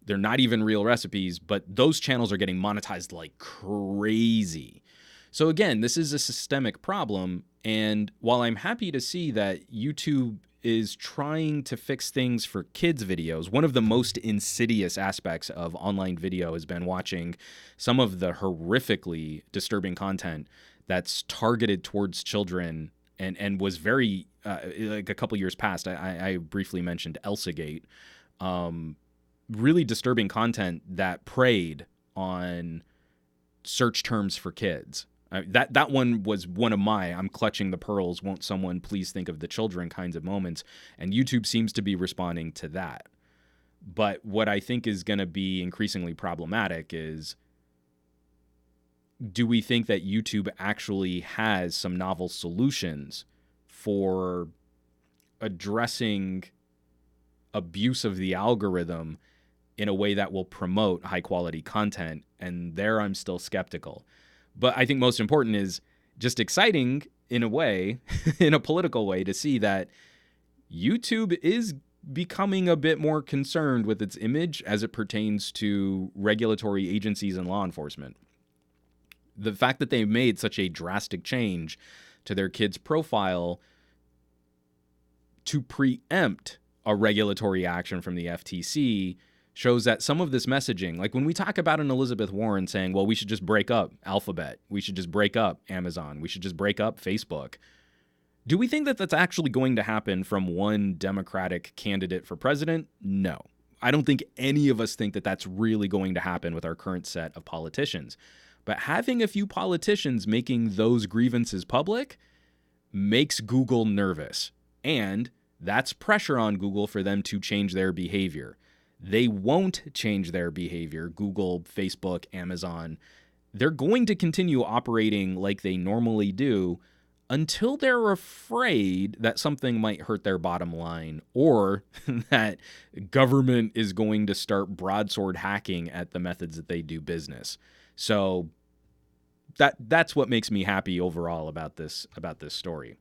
They're not even real recipes, but those channels are getting monetized like crazy. So again, this is a systemic problem. And while I'm happy to see that YouTube is trying to fix things for kids' videos, one of the most insidious aspects of online video has been watching some of the horrifically disturbing content that's targeted towards children and was very, like a couple years past, I briefly mentioned ElsaGate, really disturbing content that preyed on search terms for kids. That one was one of my I'm clutching the pearls, won't someone please think of the children kinds of moments, and YouTube seems to be responding to that. But what I think is going to be increasingly problematic is, do we think that YouTube actually has some novel solutions for addressing abuse of the algorithm in a way that will promote high quality content? And there I'm still skeptical. But I think most important is just exciting in a way, in a political way, to see that YouTube is becoming a bit more concerned with its image as it pertains to regulatory agencies and law enforcement. The fact that they made such a drastic change to their kids' profile to preempt a regulatory action from the FTC shows that some of this messaging, like when we talk about an Elizabeth Warren saying, well, we should just break up Alphabet, we should just break up Amazon, we should just break up Facebook, Do we think that that's actually going to happen from one Democratic candidate for president? No. I don't think any of us think that that's really going to happen with our current set of politicians. But having a few politicians making those grievances public makes Google nervous. And that's pressure on Google for them to change their behavior. They won't change their behavior. Google, Facebook, Amazon. They're going to continue operating like they normally do until they're afraid that something might hurt their bottom line, or that government is going to start broadsword hacking at the methods that they do business. So that's what makes me happy overall about this story.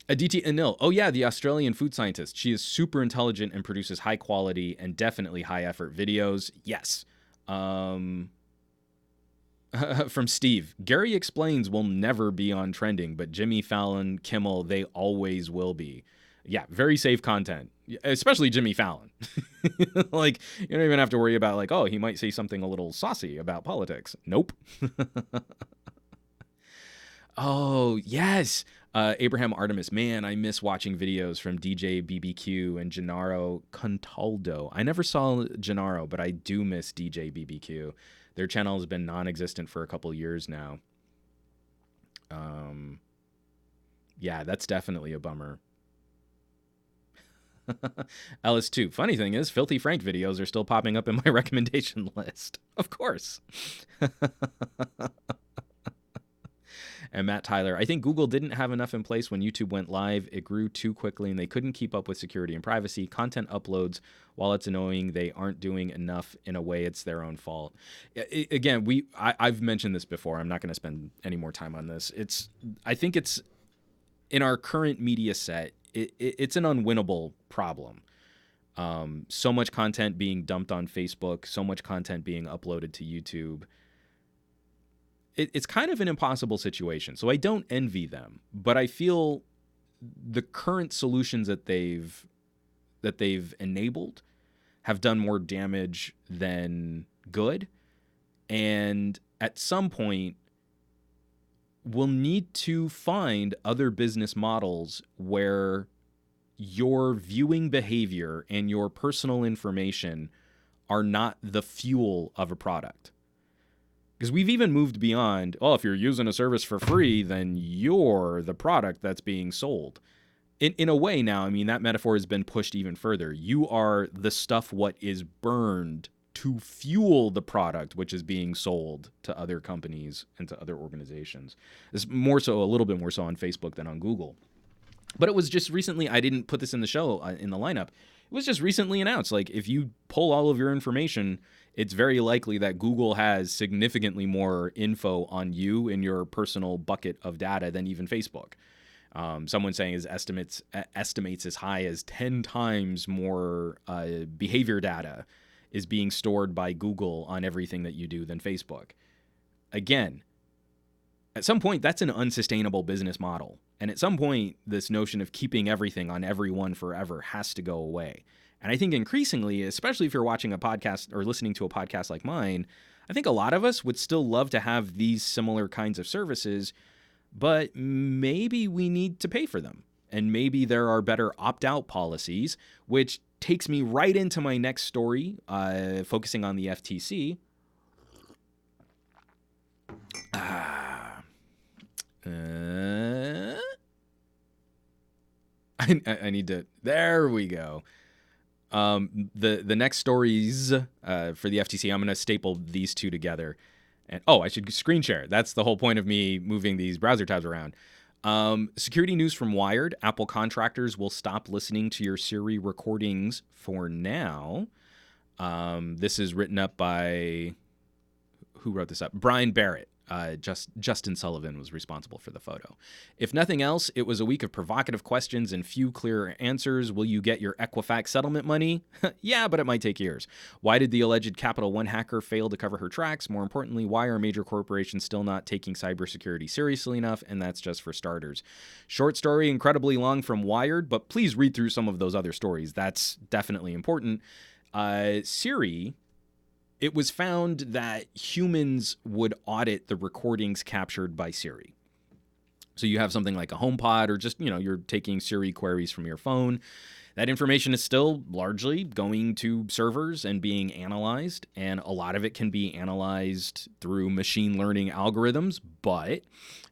Aditi Anil. Oh yeah, the Australian food scientist. She is super intelligent and produces high quality and definitely high effort videos. Yes. From Steve, Gary Explains will never be on trending, but Jimmy Fallon, Kimmel, they always will be. Yeah, very safe content, especially Jimmy Fallon. Like, you don't even have to worry about, like, oh, he might say something a little saucy about politics. Nope. Oh, yes. Abraham Artemis. Man, I miss watching videos from DJ BBQ and Gennaro Contaldo. I never saw Gennaro, but I do miss DJ BBQ. Their channel has been non-existent for a couple years now. Yeah, that's definitely a bummer. Ellis2. Funny thing is, Filthy Frank videos are still popping up in my recommendation list. Of course. And Matt Tyler, I think Google didn't have enough in place when YouTube went live. It grew too quickly and they couldn't keep up with security and privacy. Content uploads, while it's annoying, they aren't doing enough. In a way, it's their own fault. Again, I've mentioned this before. I'm not going to spend any more time on this. I think it's in our current media set, it's an unwinnable problem. So much content being dumped on Facebook, so much content being uploaded to YouTube. It's kind of an impossible situation. So I don't envy them, but I feel the current solutions that they've enabled have done more damage than good. And at some point, we'll need to find other business models where your viewing behavior and your personal information are not the fuel of a product. Because we've even moved beyond, oh, if you're using a service for free, then you're the product that's being sold. In a way now, I mean, that metaphor has been pushed even further. You are the stuff what is burned to fuel the product which is being sold to other companies and to other organizations. It's more so, a little bit more so on Facebook than on Google. But it was just recently, I didn't put this in the show, in the lineup. It was just recently announced, like, if you pull all of your information, it's very likely that Google has significantly more info on you in your personal bucket of data than even Facebook. Someone saying his estimates as high as 10 times more behavior data is being stored by Google on everything that you do than Facebook. Again, at some point, that's an unsustainable business model. And at some point, this notion of keeping everything on everyone forever has to go away. And I think increasingly, especially if you're watching a podcast or listening to a podcast like mine, I think a lot of us would still love to have these similar kinds of services, but maybe we need to pay for them. And maybe there are better opt-out policies, which takes me right into my next story, focusing on the FTC. I need to, there we go. The next stories for the FTC, I'm going to staple these two together. And I should screen share. That's the whole point of me moving these browser tabs around. Security news from Wired. Apple contractors will stop listening to your Siri recordings for now. This is written up by, who wrote this up? Brian Barrett. Justin Sullivan was responsible for the photo. If nothing else, it was a week of provocative questions and few clear answers. Will you get your Equifax settlement money? Yeah, but it might take years. Why did the alleged Capital One hacker fail to cover her tracks? More importantly, why are major corporations still not taking cybersecurity seriously enough? And that's just for starters. Short story, incredibly long from Wired, but please read through some of those other stories. That's definitely important. Siri it was found that humans would audit the recordings captured by Siri. So you have something like a HomePod, or just, you're taking Siri queries from your phone. That information is still largely going to servers and being analyzed, and a lot of it can be analyzed through machine learning algorithms, but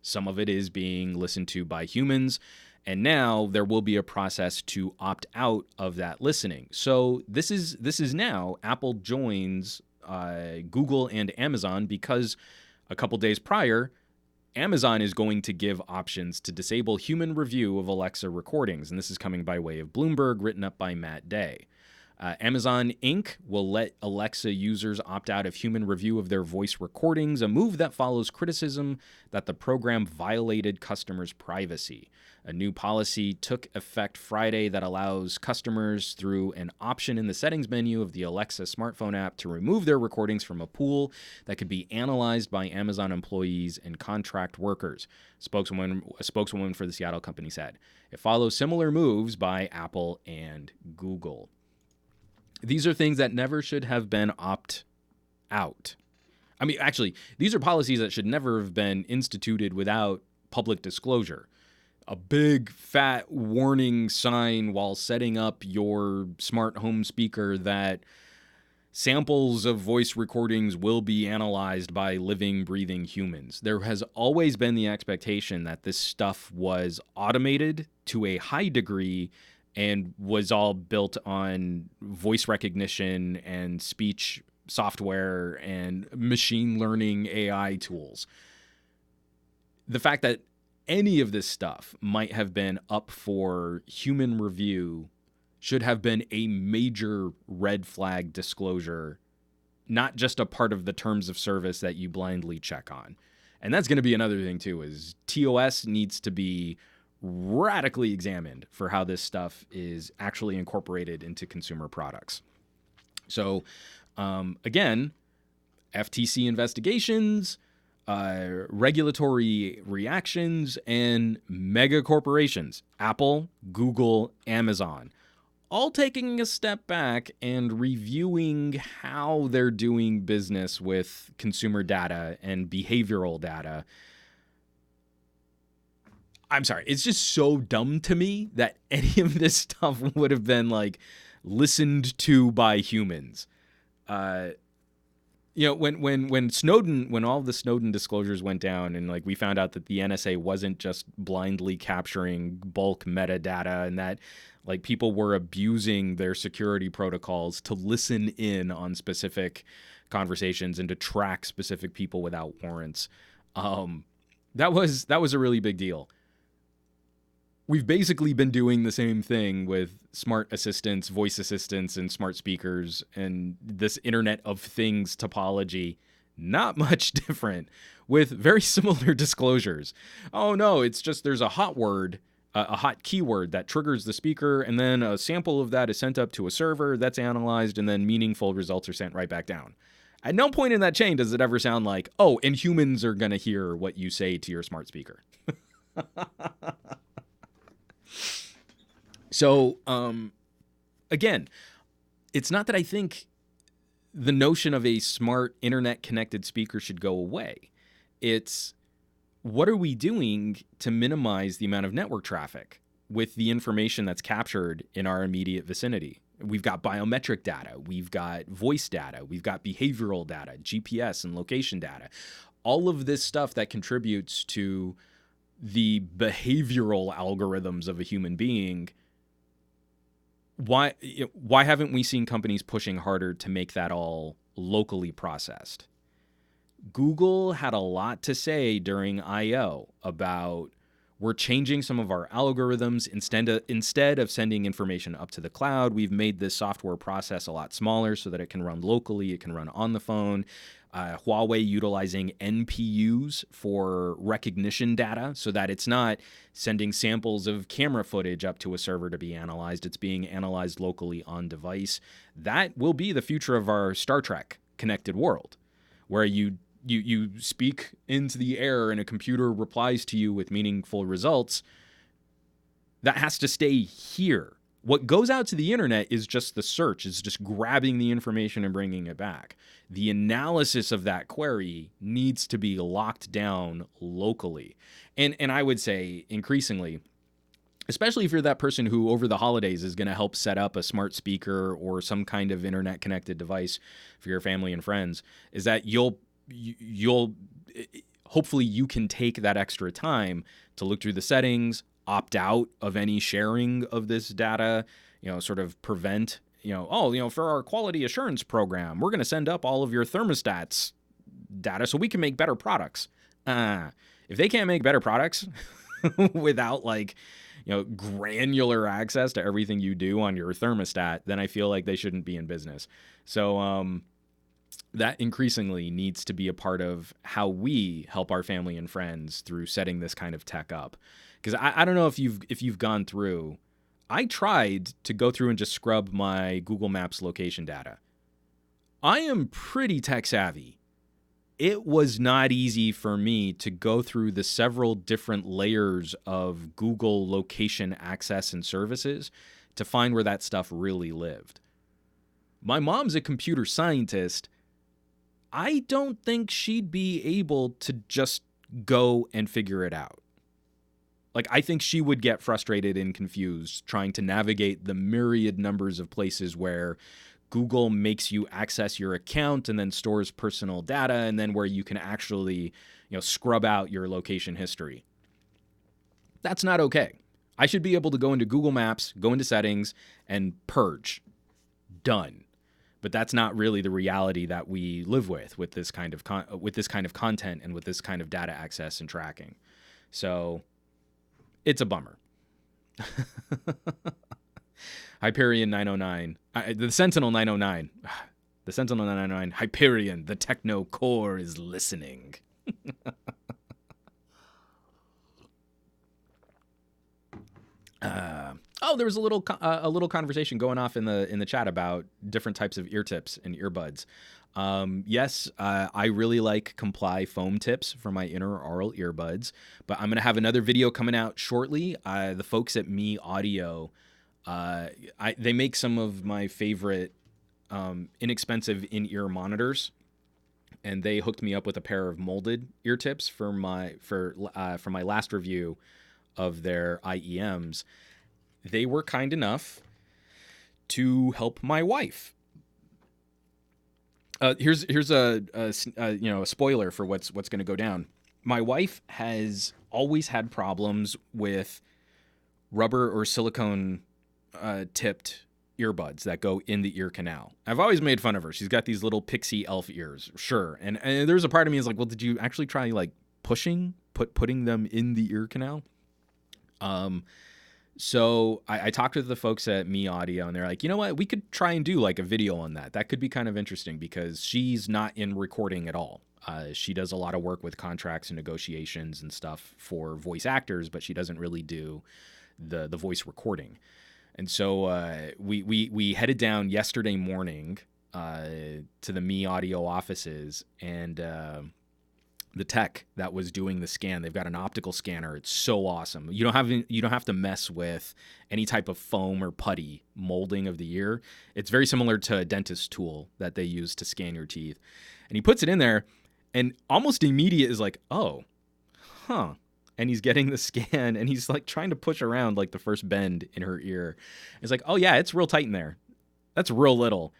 some of it is being listened to by humans. And now there will be a process to opt out of that listening. So this is now Apple joins Google and Amazon, because a couple days prior, Amazon is going to give options to disable human review of Alexa recordings, and this is coming by way of Bloomberg, written up by Matt Day. Amazon Inc. will let Alexa users opt out of human review of their voice recordings, a move that follows criticism that the program violated customers' privacy. A new policy took effect Friday that allows customers, through an option in the settings menu of the Alexa smartphone app, to remove their recordings from a pool that could be analyzed by Amazon employees and contract workers. A spokeswoman for the Seattle company said. It follows similar moves by Apple and Google. These are things that never should have been opt out. I mean, actually, these are policies that should never have been instituted without public disclosure. A big fat warning sign while setting up your smart home speaker that samples of voice recordings will be analyzed by living, breathing humans. There has always been the expectation that this stuff was automated to a high degree and was all built on voice recognition and speech software and machine learning AI tools. The fact that any of this stuff might have been up for human review should have been a major red flag disclosure, not just a part of the terms of service that you blindly check on. And that's going to be another thing too, is TOS needs to be radically examined for how this stuff is actually incorporated into consumer products. So again, FTC investigations, regulatory reactions, and mega corporations, Apple, Google, Amazon, all taking a step back and reviewing how they're doing business with consumer data and behavioral data. I'm sorry, it's just so dumb to me that any of this stuff would have been like listened to by humans. When Snowden, when all the Snowden disclosures went down, and like we found out that the NSA wasn't just blindly capturing bulk metadata, and that like people were abusing their security protocols to listen in on specific conversations and to track specific people without warrants, that was a really big deal. We've basically been doing the same thing with smart assistants, voice assistants, and smart speakers, and this Internet of Things topology. Not much different, with very similar disclosures. Oh no, it's just there's a hot word, a hot keyword that triggers the speaker, and then a sample of that is sent up to a server that's analyzed, and then meaningful results are sent right back down. At no point in that chain does it ever sound like, oh, and humans are going to hear what you say to your smart speaker. So, again, it's not that I think the notion of a smart internet-connected speaker should go away. It's what are we doing to minimize the amount of network traffic with the information that's captured in our immediate vicinity? We've got biometric data, we've got voice data, we've got behavioral data, GPS and location data. All of this stuff that contributes to the behavioral algorithms of a human being. Why haven't we seen companies pushing harder to make that all locally processed? Google had a lot to say during I/O about we're changing some of our algorithms. Instead of sending information up to the cloud, we've made this software process a lot smaller so that it can run locally, it can run on the phone. Huawei utilizing NPUs for recognition data so that it's not sending samples of camera footage up to a server to be analyzed. It's being analyzed locally on device. That will be the future of our Star Trek connected world, where you speak into the air and a computer replies to you with meaningful results. That has to stay here What goes out to the internet is just the search, is just grabbing the information and bringing it back. The analysis of that query needs to be locked down locally. And I would say increasingly, especially if you're that person who over the holidays is going to help set up a smart speaker or some kind of internet connected device for your family and friends, is that you'll hopefully you can take that extra time to look through the settings, opt out of any sharing of this data, sort of prevent, for our quality assurance program, we're going to send up all of your thermostats data so we can make better products. If they can't make better products without granular access to everything you do on your thermostat, then I feel like they shouldn't be in business. So that increasingly needs to be a part of how we help our family and friends through setting this kind of tech up. Because I don't know if you've gone through. I tried to go through and just scrub my Google Maps location data. I am pretty tech savvy. It was not easy for me to go through the several different layers of Google location access and services to find where that stuff really lived. My mom's a computer scientist. I don't think she'd be able to just go and figure it out. I think she would get frustrated and confused trying to navigate the myriad numbers of places where Google makes you access your account and then stores personal data, and then where you can actually, scrub out your location history. That's not okay. I should be able to go into Google Maps, go into settings, and purge. Done. But that's not really the reality that we live with this kind of content and with this kind of data access and tracking. So it's a bummer. Hyperion 909. The Sentinel 909. The Sentinel 909. Hyperion, the techno core is listening. There was a little conversation going off in the chat about different types of ear tips and earbuds. Yes, I really like Comply foam tips for my intraoral earbuds, but I'm going to have another video coming out shortly. The folks at Me Audio, they make some of my favorite inexpensive in-ear monitors, and they hooked me up with a pair of molded ear tips for my last review of their IEMs. They were kind enough to help my wife. Here's a spoiler for what's going to go down. My wife has always had problems with rubber or silicone tipped earbuds that go in the ear canal. I've always made fun of her. She's got these little pixie elf ears, sure. And there's a part of me is like, well, did you actually try putting them in the ear canal? So I talked to the folks at Me Audio, and they're like, you know what? We could try and do a video on that. That could be kind of interesting because she's not in recording at all. She does a lot of work with contracts and negotiations and stuff for voice actors, but she doesn't really do the voice recording. And so we headed down yesterday morning to the Me Audio offices, and the tech that was doing the scan, they've got an optical scanner. It's so awesome. You don't have to mess with any type of foam or putty molding of the ear. It's very similar to a dentist tool that they use to scan your teeth. And he puts it in there, and almost immediate is like, oh, huh. And he's getting the scan, and he's trying to push around the first bend in her ear. It's like, oh yeah, it's real tight in there. That's real little.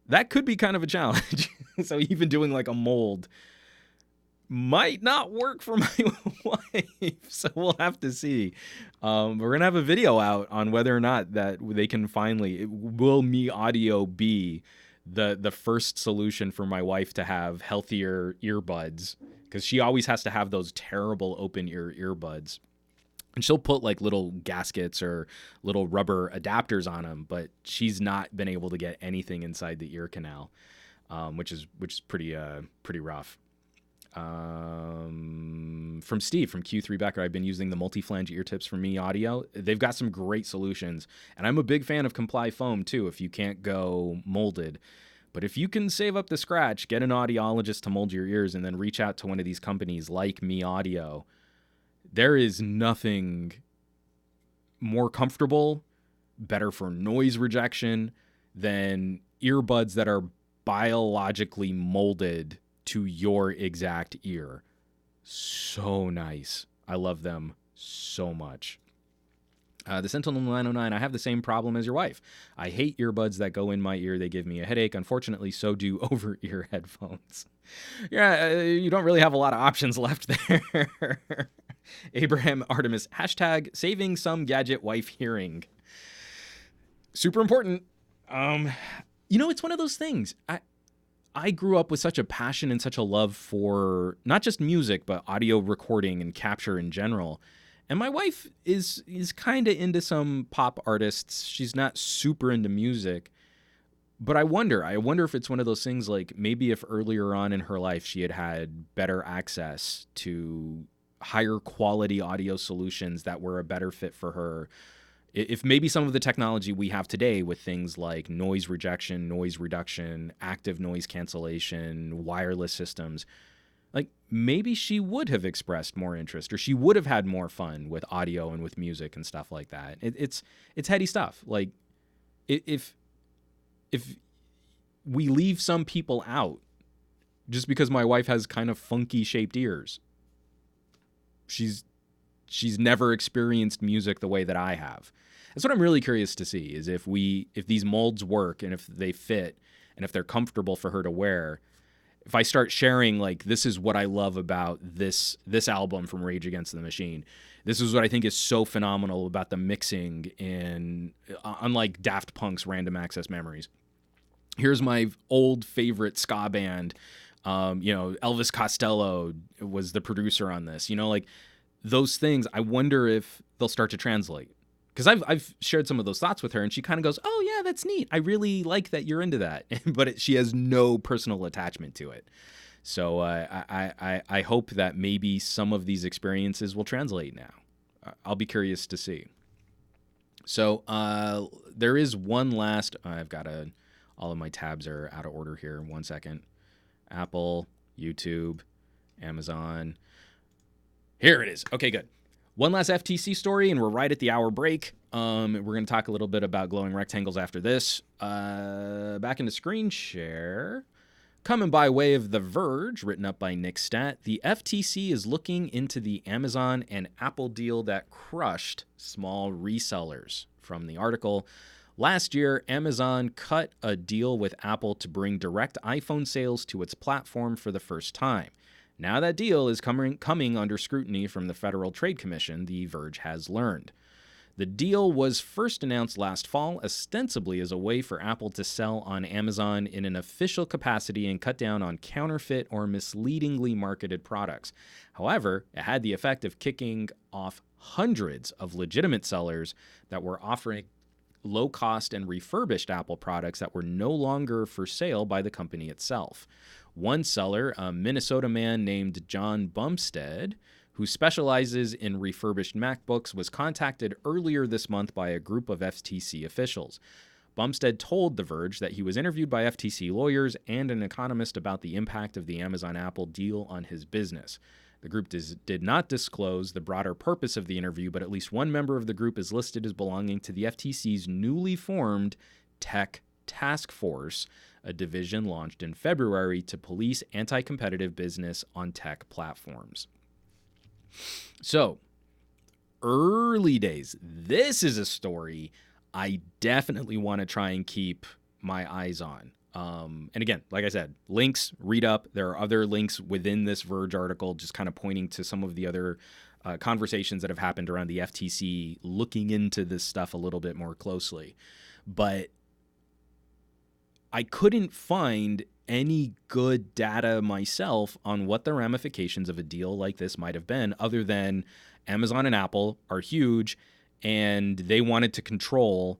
That could be kind of a challenge. So even doing a mold might not work for my wife, so we'll have to see. We're gonna have a video out on whether or not that they can will Me Audio be the first solution for my wife to have healthier earbuds, because she always has to have those terrible open ear earbuds, and she'll put little gaskets or little rubber adapters on them, but she's not been able to get anything inside the ear canal, which is pretty rough. From Steve from Q3 Becker, I've been using the multi-flange ear tips from Me Audio. They've got some great solutions, and I'm a big fan of Comply foam too if you can't go molded. But if you can save up the scratch, get an audiologist to mold your ears, and then reach out to one of these companies like Me Audio, there is nothing more comfortable better for noise rejection than earbuds that are biologically molded to your exact ear. So nice. I love them so much. The Sentinel 909, I have the same problem as your wife. I hate earbuds that go in my ear. They give me a headache. Unfortunately, so do over-ear headphones. Yeah, you don't really have a lot of options left there. Abraham Artemis, hashtag saving some gadget wife hearing. Super important. It's one of those things. I grew up with such a passion and such a love for not just music, but audio recording and capture in general. And my wife is kind of into some pop artists. She's not super into music. But I wonder if it's one of those things like maybe if earlier on in her life she had better access to higher quality audio solutions that were a better fit for her. If maybe some of the technology we have today with things like noise rejection, noise reduction, active noise cancellation, wireless systems, like maybe she would have expressed more interest or she would have had more fun with audio and with music and stuff like that. It's heady stuff. Like if we leave some people out just because my wife has kind of funky shaped ears, she's never experienced music the way that I have. That's what I'm really curious to see is if these molds work and if they fit and if they're comfortable for her to wear. If I start sharing like this is what I love about this album from Rage Against the Machine. This is what I think is so phenomenal about the mixing in unlike Daft Punk's Random Access Memories. Here's my old favorite ska band. Elvis Costello was the producer on this. Like those things, I wonder if they'll start to translate. Because I've shared some of those thoughts with her, and she kind of goes, "Oh yeah, that's neat. I really like that you're into that." But she has no personal attachment to it. So I hope that maybe some of these experiences will translate now. I'll be curious to see. So there is one last. All of my tabs are out of order here. 1 second. Apple, YouTube, Amazon. Here it is. Okay, good. One last FTC story, and we're right at the hour break. We're going to talk a little bit about glowing rectangles after this. Back into screen share. Coming by way of The Verge, written up by Nick Stat, the FTC is looking into the Amazon and Apple deal that crushed small resellers. From the article, last year, Amazon cut a deal with Apple to bring direct iPhone sales to its platform for the first time. Now that deal is coming under scrutiny from the Federal Trade Commission, The Verge has learned. The deal was first announced last fall, ostensibly as a way for Apple to sell on Amazon in an official capacity and cut down on counterfeit or misleadingly marketed products. However, it had the effect of kicking off hundreds of legitimate sellers that were offering low-cost and refurbished Apple products that were no longer for sale by the company itself. One seller, a Minnesota man named John Bumstead, who specializes in refurbished MacBooks, was contacted earlier this month by a group of FTC officials. Bumstead told The Verge that he was interviewed by FTC lawyers and an economist about the impact of the Amazon-Apple deal on his business. The group did not disclose the broader purpose of the interview, but at least one member of the group is listed as belonging to the FTC's newly formed Tech Task Force, a division launched in February to police anti-competitive business on tech platforms. So, early days. This is a story I definitely want to try and keep my eyes on. And again, like I said, links, read up. There are other links within this Verge article just kind of pointing to some of the other conversations that have happened around the FTC looking into this stuff a little bit more closely. But I couldn't find any good data myself on what the ramifications of a deal like this might have been, other than Amazon and Apple are huge and they wanted to control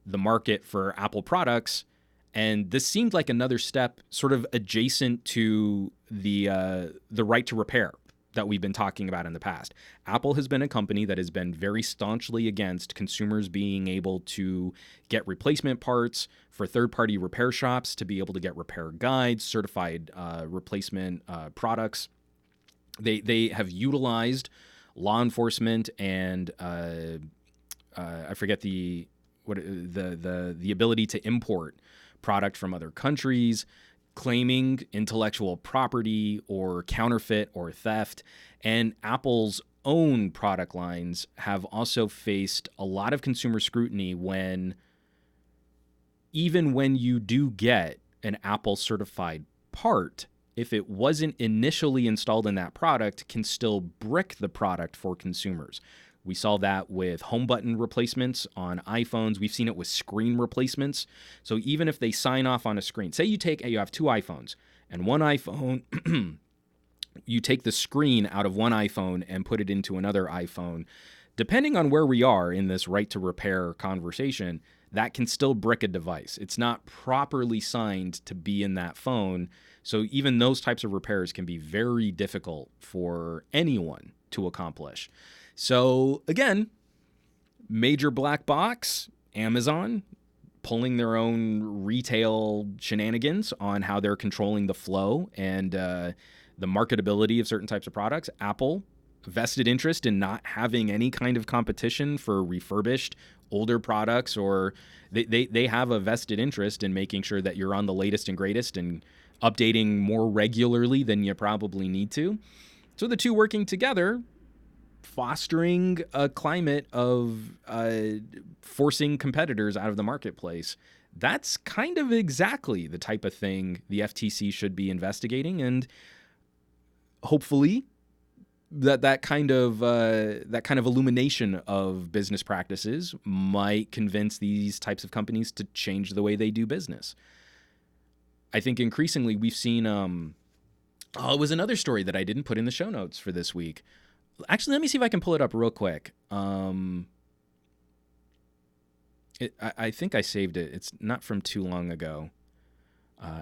the market for Apple products. And this seemed like another step sort of adjacent to the right to repair that we've been talking about in the past. Apple has been a company that has been very staunchly against consumers being able to get replacement parts, for third-party repair shops to be able to get repair guides, certified replacement products. They have utilized law enforcement and I forget the ability to import product from other countries, claiming intellectual property or counterfeit or theft. And Apple's own product lines have also faced a lot of consumer scrutiny even when you do get an Apple certified part, if it wasn't initially installed in that product, can still brick the product for consumers. We saw that with home button replacements on iPhones. We've seen it with screen replacements. So even if they sign off on a screen, say you have two iPhones, and one iPhone, you take the screen out of one iPhone and put it into another iPhone. Depending on where we are in this right to repair conversation, that can still brick a device. It's not properly signed to be in that phone. So even those types of repairs can be very difficult for anyone to accomplish. So again, major black box, Amazon, pulling their own retail shenanigans on how they're controlling the flow and the marketability of certain types of products. Apple, vested interest in not having any kind of competition for refurbished older products, or they have a vested interest in making sure that you're on the latest and greatest and updating more regularly than you probably need to. So the two working together, fostering a climate of forcing competitors out of the marketplace. That's kind of exactly the type of thing the FTC should be investigating, and hopefully that kind of illumination of business practices might convince these types of companies to change the way they do business. I think increasingly we've seen it was another story that I didn't put in the show notes for this week. Actually, let me see if I can pull it up real quick. I think I saved it. It's not from too long ago.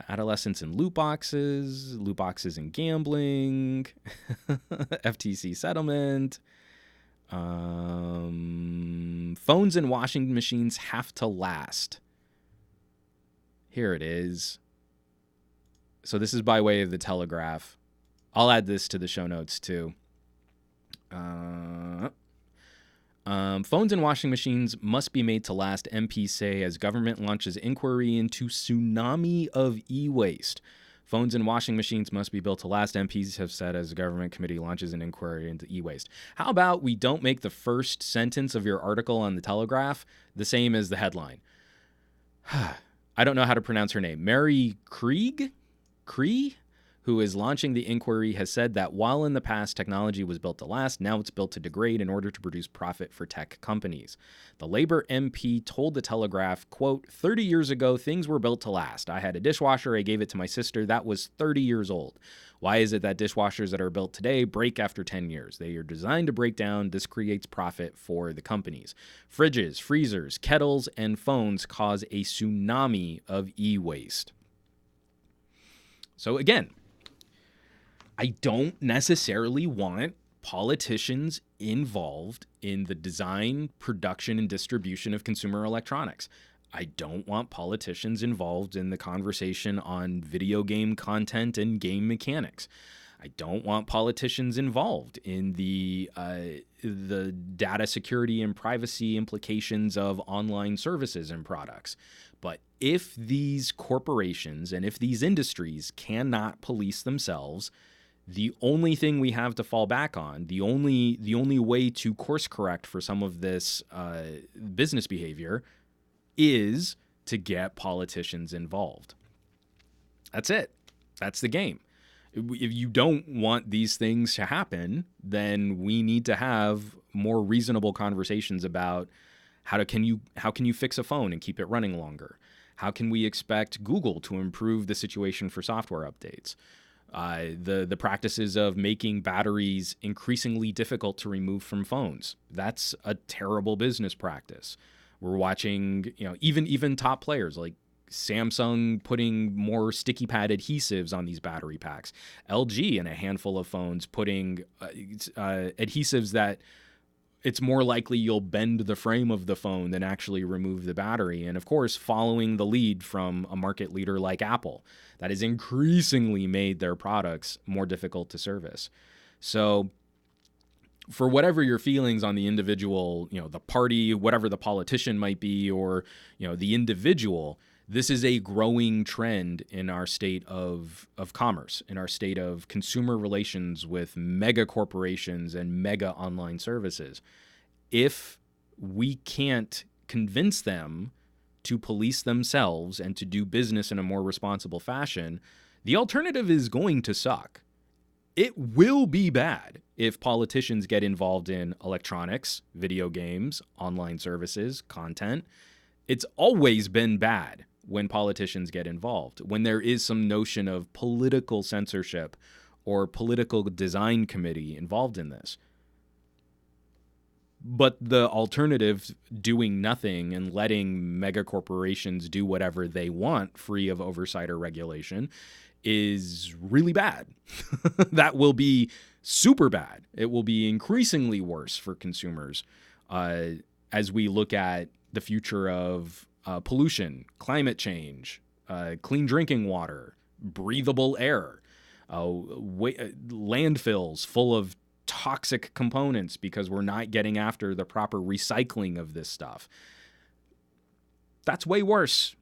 Adolescents and loot boxes and gambling, FTC settlement, phones and washing machines have to last. Here it is. So this is by way of the Telegraph. I'll add this to the show notes too. Phones and washing machines must be made to last, MPs say, as government launches inquiry into tsunami of e-waste. Phones and washing machines must be built to last, MPs have said, as the government committee launches an inquiry into e-waste. How about we don't make the first sentence of your article on the Telegraph the same as the headline? I don't know how to pronounce her name. Mary Krieg, who is launching the inquiry, has said that while in the past technology was built to last, now it's built to degrade in order to produce profit for tech companies. The Labor MP told the Telegraph, quote, 30 years ago, things were built to last. I had a dishwasher. I gave it to my sister. That was 30 years old. Why is it that dishwashers that are built today break after 10 years? They are designed to break down. This creates profit for the companies. Fridges, freezers, kettles, and phones cause a tsunami of e-waste. So again, I don't necessarily want politicians involved in the design, production, and distribution of consumer electronics. I don't want politicians involved in the conversation on video game content and game mechanics. I don't want politicians involved in the data security and privacy implications of online services and products. But if these corporations and if these industries cannot police themselves, the only thing we have to fall back on, the only way to course correct for some of this business behavior is to get politicians involved. That's it. That's the game. If you don't want these things to happen, then we need to have more reasonable conversations about how can you fix a phone and keep it running longer? How can we expect Google to improve the situation for software updates? The practices of making batteries increasingly difficult to remove from phones. That's a terrible business practice. We're watching, even top players like Samsung putting more sticky pad adhesives on these battery packs. LG and a handful of phones putting adhesives that it's more likely you'll bend the frame of the phone than actually remove the battery. And of course, following the lead from a market leader like Apple, that has increasingly made their products more difficult to service. So for whatever your feelings on the individual, the party, whatever the politician might be, or, the individual, this is a growing trend in our state of commerce, in our state of consumer relations with mega corporations and mega online services. If we can't convince them to police themselves and to do business in a more responsible fashion, the alternative is going to suck. It will be bad if politicians get involved in electronics, video games, online services, content. It's always been bad when politicians get involved, when there is some notion of political censorship or political design committee involved in this. But the alternative, doing nothing and letting mega corporations do whatever they want, free of oversight or regulation, is really bad. That will be super bad. It will be increasingly worse for consumers as we look at the future of pollution, climate change, clean drinking water, breathable air, landfills full of toxic components because we're not getting after the proper recycling of this stuff. That's way worse.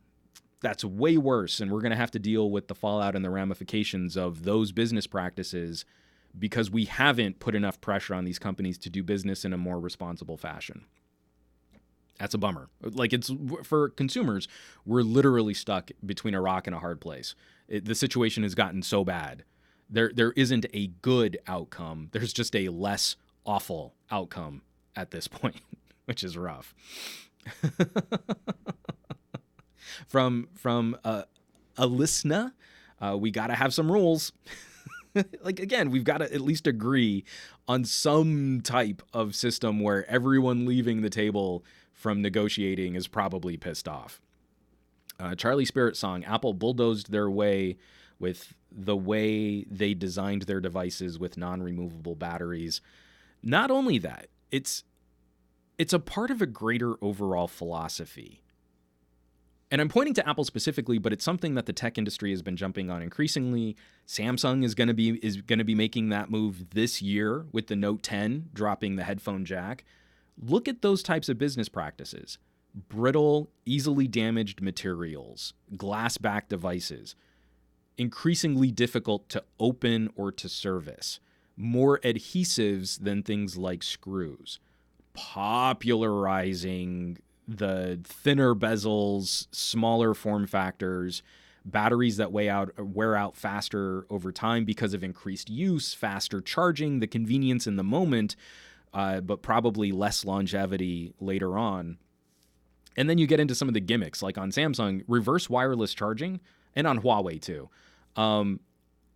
That's way worse, and we're going to have to deal with the fallout and the ramifications of those business practices because we haven't put enough pressure on these companies to do business in a more responsible fashion. That's a bummer. Like, it's for consumers, we're literally stuck between a rock and a hard place. The situation has gotten so bad. There isn't a good outcome. There's just a less awful outcome at this point, which is rough. From a listener, we got to have some rules. Like, again, we've got to at least agree on some type of system where everyone leaving the table from negotiating is probably pissed off. Charlie Spirit song, Apple bulldozed their way with the way they designed their devices with non-removable batteries. Not only that, it's a part of a greater overall philosophy. And I'm pointing to Apple specifically, but it's something that the tech industry has been jumping on increasingly. Samsung is going to be making that move this year with the Note 10 dropping the headphone jack. Look at those types of business practices. Brittle, easily damaged materials, glass-backed devices, increasingly difficult to open or to service, more adhesives than things like screws, popularizing the thinner bezels, smaller form factors, batteries that wear out faster over time because of increased use, faster charging, the convenience in the moment, but probably less longevity later on. And then you get into some of the gimmicks, like on Samsung, reverse wireless charging, and on Huawei too,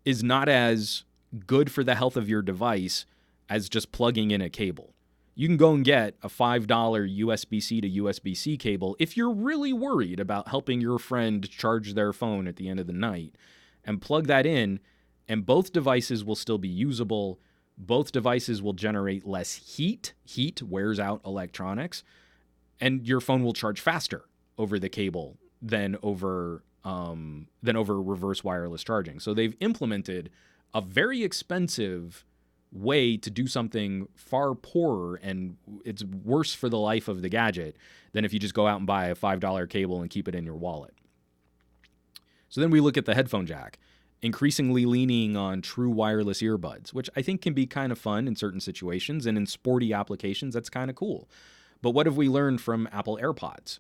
is not as good for the health of your device as just plugging in a cable. You can go and get a $5 USB-C to USB-C cable if you're really worried about helping your friend charge their phone at the end of the night, and plug that in, and both devices will still be usable. Both devices will generate less heat. Heat wears out electronics, and your phone will charge faster over the cable than over reverse wireless charging. So they've implemented a very expensive way to do something far poorer, and it's worse for the life of the gadget than if you just go out and buy a $5 cable and keep it in your wallet. So then we look at the headphone jack, increasingly leaning on true wireless earbuds, which I think can be kind of fun in certain situations, and in sporty applications, that's kind of cool. But what have we learned from Apple AirPods?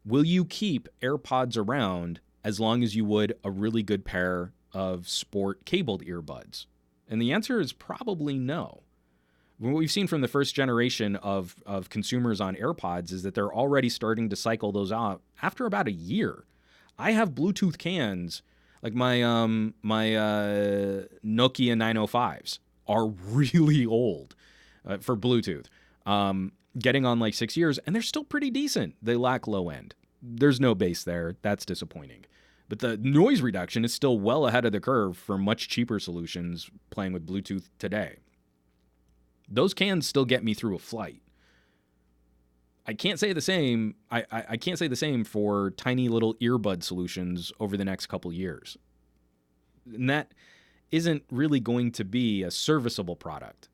Will you keep AirPods around as long as you would a really good pair of sport cabled earbuds? And the answer is probably no. What we've seen from the first generation of consumers on AirPods is that they're already starting to cycle those out after about a year. I have Bluetooth cans, like my Nokia 905s are really old for Bluetooth, getting on like 6 years, and they're still pretty decent. They lack low end. There's no bass there. That's disappointing. But the noise reduction is still well ahead of the curve for much cheaper solutions playing with Bluetooth today. Those cans still get me through a flight. I can't say the same. I can't say the same for tiny little earbud solutions over the next couple years. And that isn't really going to be a serviceable product.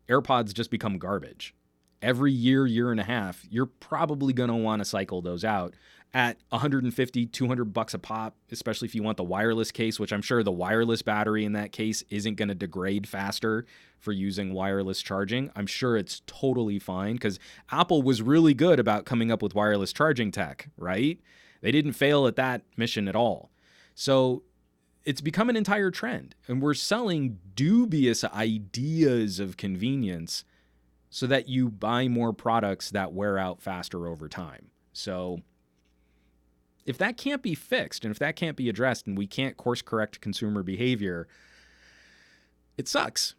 AirPods just become garbage. Every year, year and a half, you're probably going to want to cycle those out at $150, $200 a pop, especially if you want the wireless case, which I'm sure the wireless battery in that case isn't going to degrade faster for using wireless charging. I'm sure it's totally fine because Apple was really good about coming up with wireless charging tech, right? They didn't fail at that mission at all. So it's become an entire trend, and we're selling dubious ideas of convenience so that you buy more products that wear out faster over time. So if that can't be fixed and if that can't be addressed and we can't course correct consumer behavior, it sucks.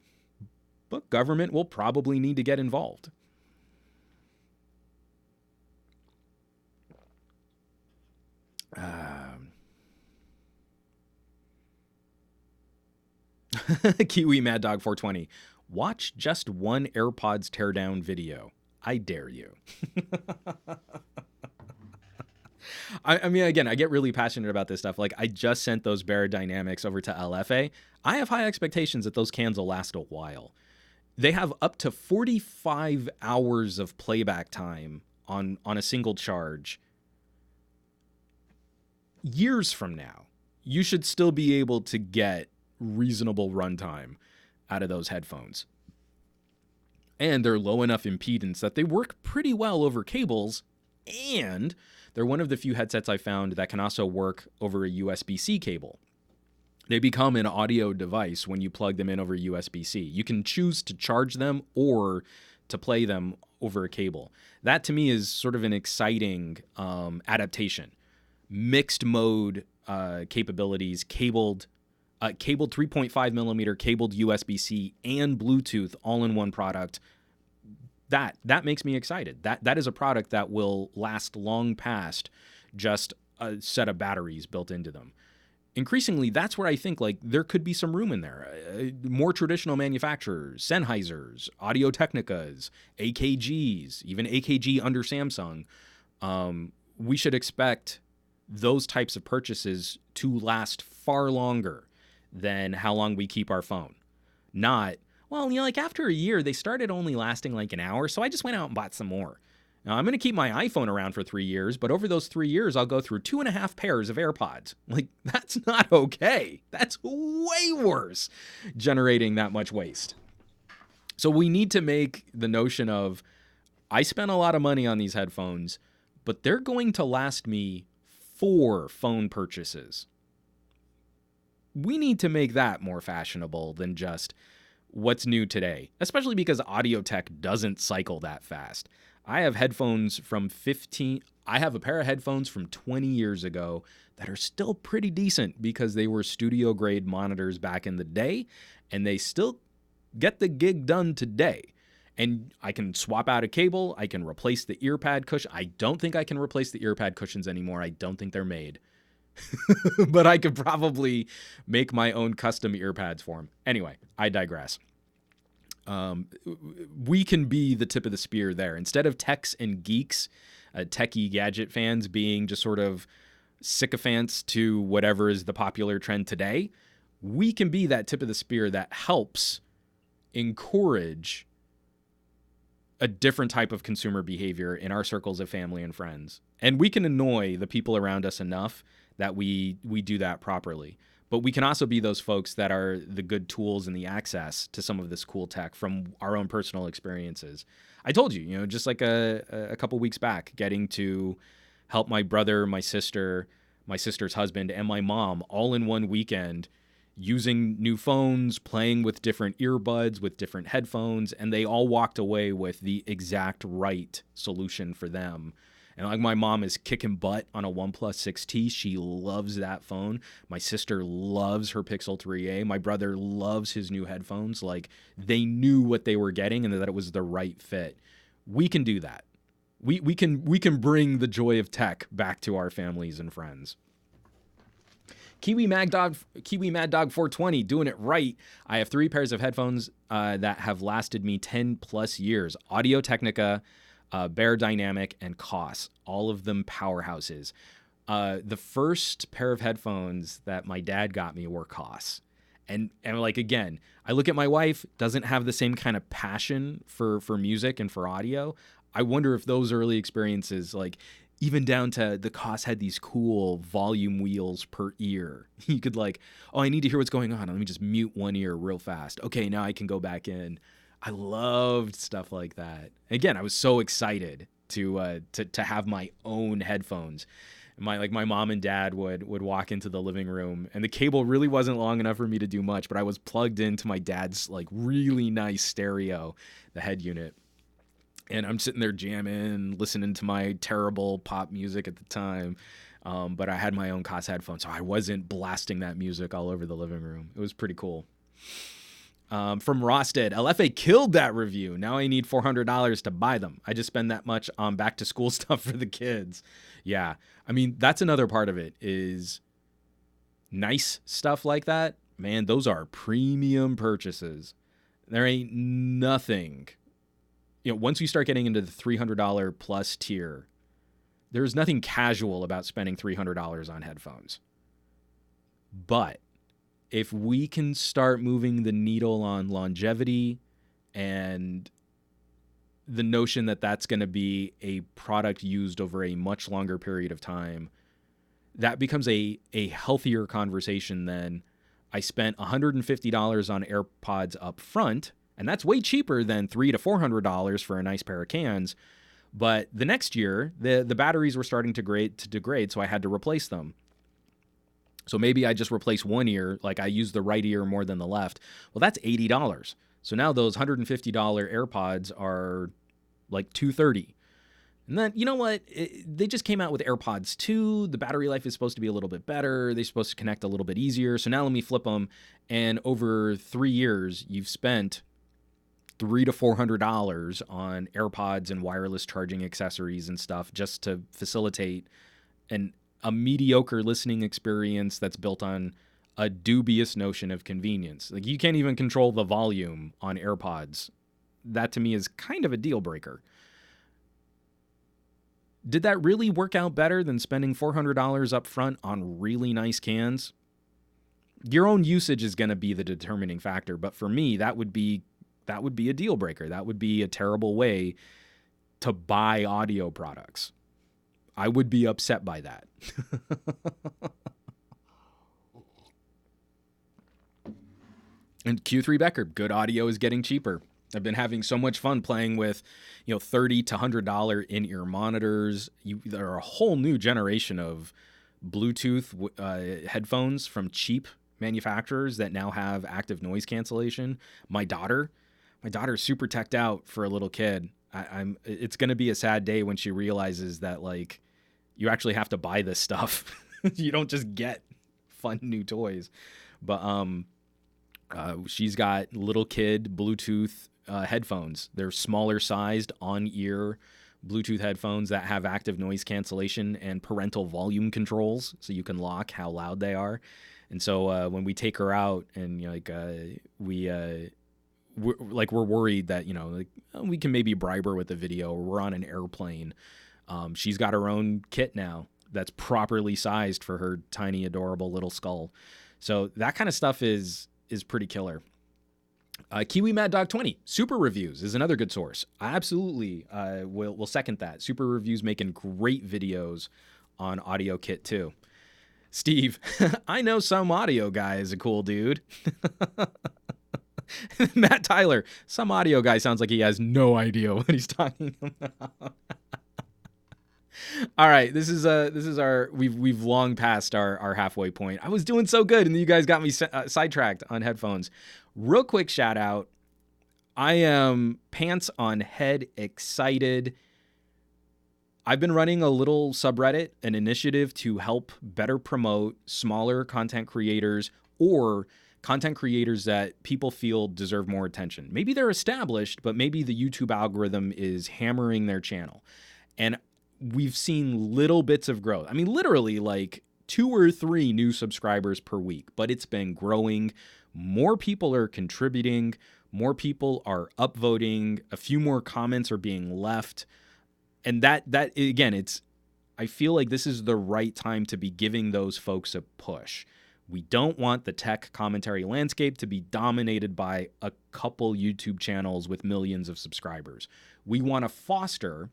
But government will probably need to get involved. Kiwi Mad Dog 420. Watch just one AirPods teardown video. I dare you. I mean, again, I get really passionate about this stuff. Like, I just sent those Bear Dynamics over to LFA. I have high expectations that those cans will last a while. They have up to 45 hours of playback time on a single charge. Years from now, you should still be able to get reasonable runtime out of those headphones. And they're low enough impedance that they work pretty well over cables, and they're one of the few headsets I found that can also work over a USB-C cable. They become an audio device when you plug them in over USB-C. You can choose to charge them or to play them over a cable. That to me is sort of an exciting adaptation. Mixed mode capabilities, cabled 3.5 millimeter cabled USB-C and Bluetooth all in one product. That makes me excited. That is a product that will last long past just a set of batteries built into them. Increasingly, that's where I think like there could be some room in there. More traditional manufacturers, Sennheisers, Audio-Technicas, AKGs, even AKG under Samsung. We should expect those types of purchases to last far longer than how long we keep our phone. Not, well, like after a year, they started only lasting like an hour, so I just went out and bought some more. Now, I'm going to keep my iPhone around for 3 years, but over those 3 years, I'll go through 2.5 pairs of AirPods. Like, that's not okay. That's way worse, generating that much waste. So we need to make the notion of, I spent a lot of money on these headphones, but they're going to last me 4 phone purchases. We need to make that more fashionable than just what's new today, especially because audio tech doesn't cycle that fast. I have headphones from I have a pair of headphones from 20 years ago that are still pretty decent because they were studio grade monitors back in the day, and they still get the gig done today. And I can swap out a cable. I can replace the ear pad cushion. I don't think I can replace the ear pad cushions anymore. I don't think they're made. But I could probably make my own custom ear pads for them. Anyway, I digress. We can be the tip of the spear there. Instead of techs and geeks, techie gadget fans being just sort of sycophants to whatever is the popular trend today, we can be that tip of the spear that helps encourage a different type of consumer behavior in our circles of family and friends. And we can annoy the people around us enough that we do that properly. But we can also be those folks that are the good tools and the access to some of this cool tech from our own personal experiences. I told you, just like a couple weeks back, getting to help my brother, my sister's husband, and my mom all in one weekend using new phones, playing with different earbuds, with different headphones, and they all walked away with the exact right solution for them. And like my mom is kicking butt on a OnePlus 6T. She loves that phone. My sister loves her Pixel 3a. My brother loves his new headphones. Like, they knew what they were getting and that it was the right fit. We can do that. We can bring the joy of tech back to our families and friends. Kiwi Mad Dog 420, doing it right. I have 3 pairs of headphones that have lasted me 10 plus years. Audio-Technica, Bear Dynamic, and Koss, all of them powerhouses. The first pair of headphones that my dad got me were Koss, And like, again, I look at my wife, doesn't have the same kind of passion for music and for audio. I wonder if those early experiences, like even down to the Koss had these cool volume wheels per ear. You could like, oh, I need to hear what's going on. Let me just mute one ear real fast. Okay, now I can go back in. I loved stuff like that. Again, I was so excited to have my own headphones. My mom and dad would walk into the living room, and the cable really wasn't long enough for me to do much, but I was plugged into my dad's like really nice stereo, the head unit. And I'm sitting there jamming, listening to my terrible pop music at the time. But I had my own Koss headphones, so I wasn't blasting that music all over the living room. It was pretty cool. From Rosted, LFA killed that review. Now I need $400 to buy them. I just spend that much on back to school stuff for the kids. Yeah. I mean, that's another part of it is nice stuff like that. Man, those are premium purchases. There ain't nothing. You know, once we start getting into the $300 plus tier, there's nothing casual about spending $300 on headphones. But if we can start moving the needle on longevity and the notion that that's going to be a product used over a much longer period of time, that becomes a healthier conversation than I spent $150 on AirPods up front, and that's way cheaper than $300 to $400 for a nice pair of cans. But the next year, the batteries were starting to degrade, so I had to replace them. So maybe I just replace one ear, like I use the right ear more than the left. Well, that's $80. So now those $150 AirPods are like $230. And then, you know what? They just came out with AirPods 2. The battery life is supposed to be a little bit better. They're supposed to connect a little bit easier. So now let me flip them. And over 3 years, you've spent $300 to $400 on AirPods and wireless charging accessories and stuff just to facilitate a mediocre listening experience that's built on a dubious notion of convenience. Like, you can't even control the volume on AirPods. That to me is kind of a deal breaker. Did that really work out better than spending $400 up front on really nice cans? Your own usage is going to be the determining factor, but for me, that would be a deal breaker. That would be a terrible way to buy audio products. I would be upset by that. And Q3 Becker, good audio is getting cheaper. I've been having so much fun playing with, $30 to $100 in-ear monitors. There are a whole new generation of Bluetooth headphones from cheap manufacturers that now have active noise cancellation. My daughter's super teched out for a little kid. It's going to be a sad day when she realizes that, like, you actually have to buy this stuff. You don't just get fun new toys. But she's got little kid Bluetooth headphones. They're smaller sized on-ear Bluetooth headphones that have active noise cancellation and parental volume controls, so you can lock how loud they are. And so when we take her out and we're worried that we can maybe bribe her with a video, or we're on an airplane. She's got her own kit now that's properly sized for her tiny, adorable little skull. So that kind of stuff is pretty killer. Kiwi Mad Dog 20 Super Reviews is another good source. I absolutely will second that. Super Reviews making great videos on Audio Kit too. Steve, I know Some Audio Guy is a cool dude. Matt Tyler, Some Audio Guy sounds like he has no idea what he's talking about. All right, this is our we've long passed our halfway point. I was doing so good, and you guys got me sidetracked on headphones. Real quick shout out. I am pants on head excited. I've been running a little subreddit, an initiative to help better promote smaller content creators or content creators that people feel deserve more attention. Maybe they're established, but maybe the YouTube algorithm is hammering their channel. And we've seen little bits of growth. I mean, literally like 2 or 3 new subscribers per week, but it's been growing. More people are contributing. More people are upvoting. A few more comments are being left. And that again, I feel like this is the right time to be giving those folks a push. We don't want the tech commentary landscape to be dominated by a couple YouTube channels with millions of subscribers. We want to foster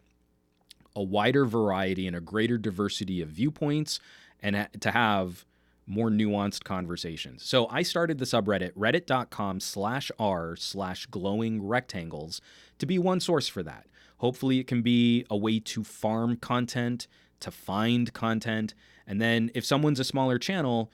a wider variety and a greater diversity of viewpoints and to have more nuanced conversations. So I started the subreddit reddit.com/r/glowing rectangles to be one source for that. Hopefully it can be a way to farm content, to find content, and then if someone's a smaller channel,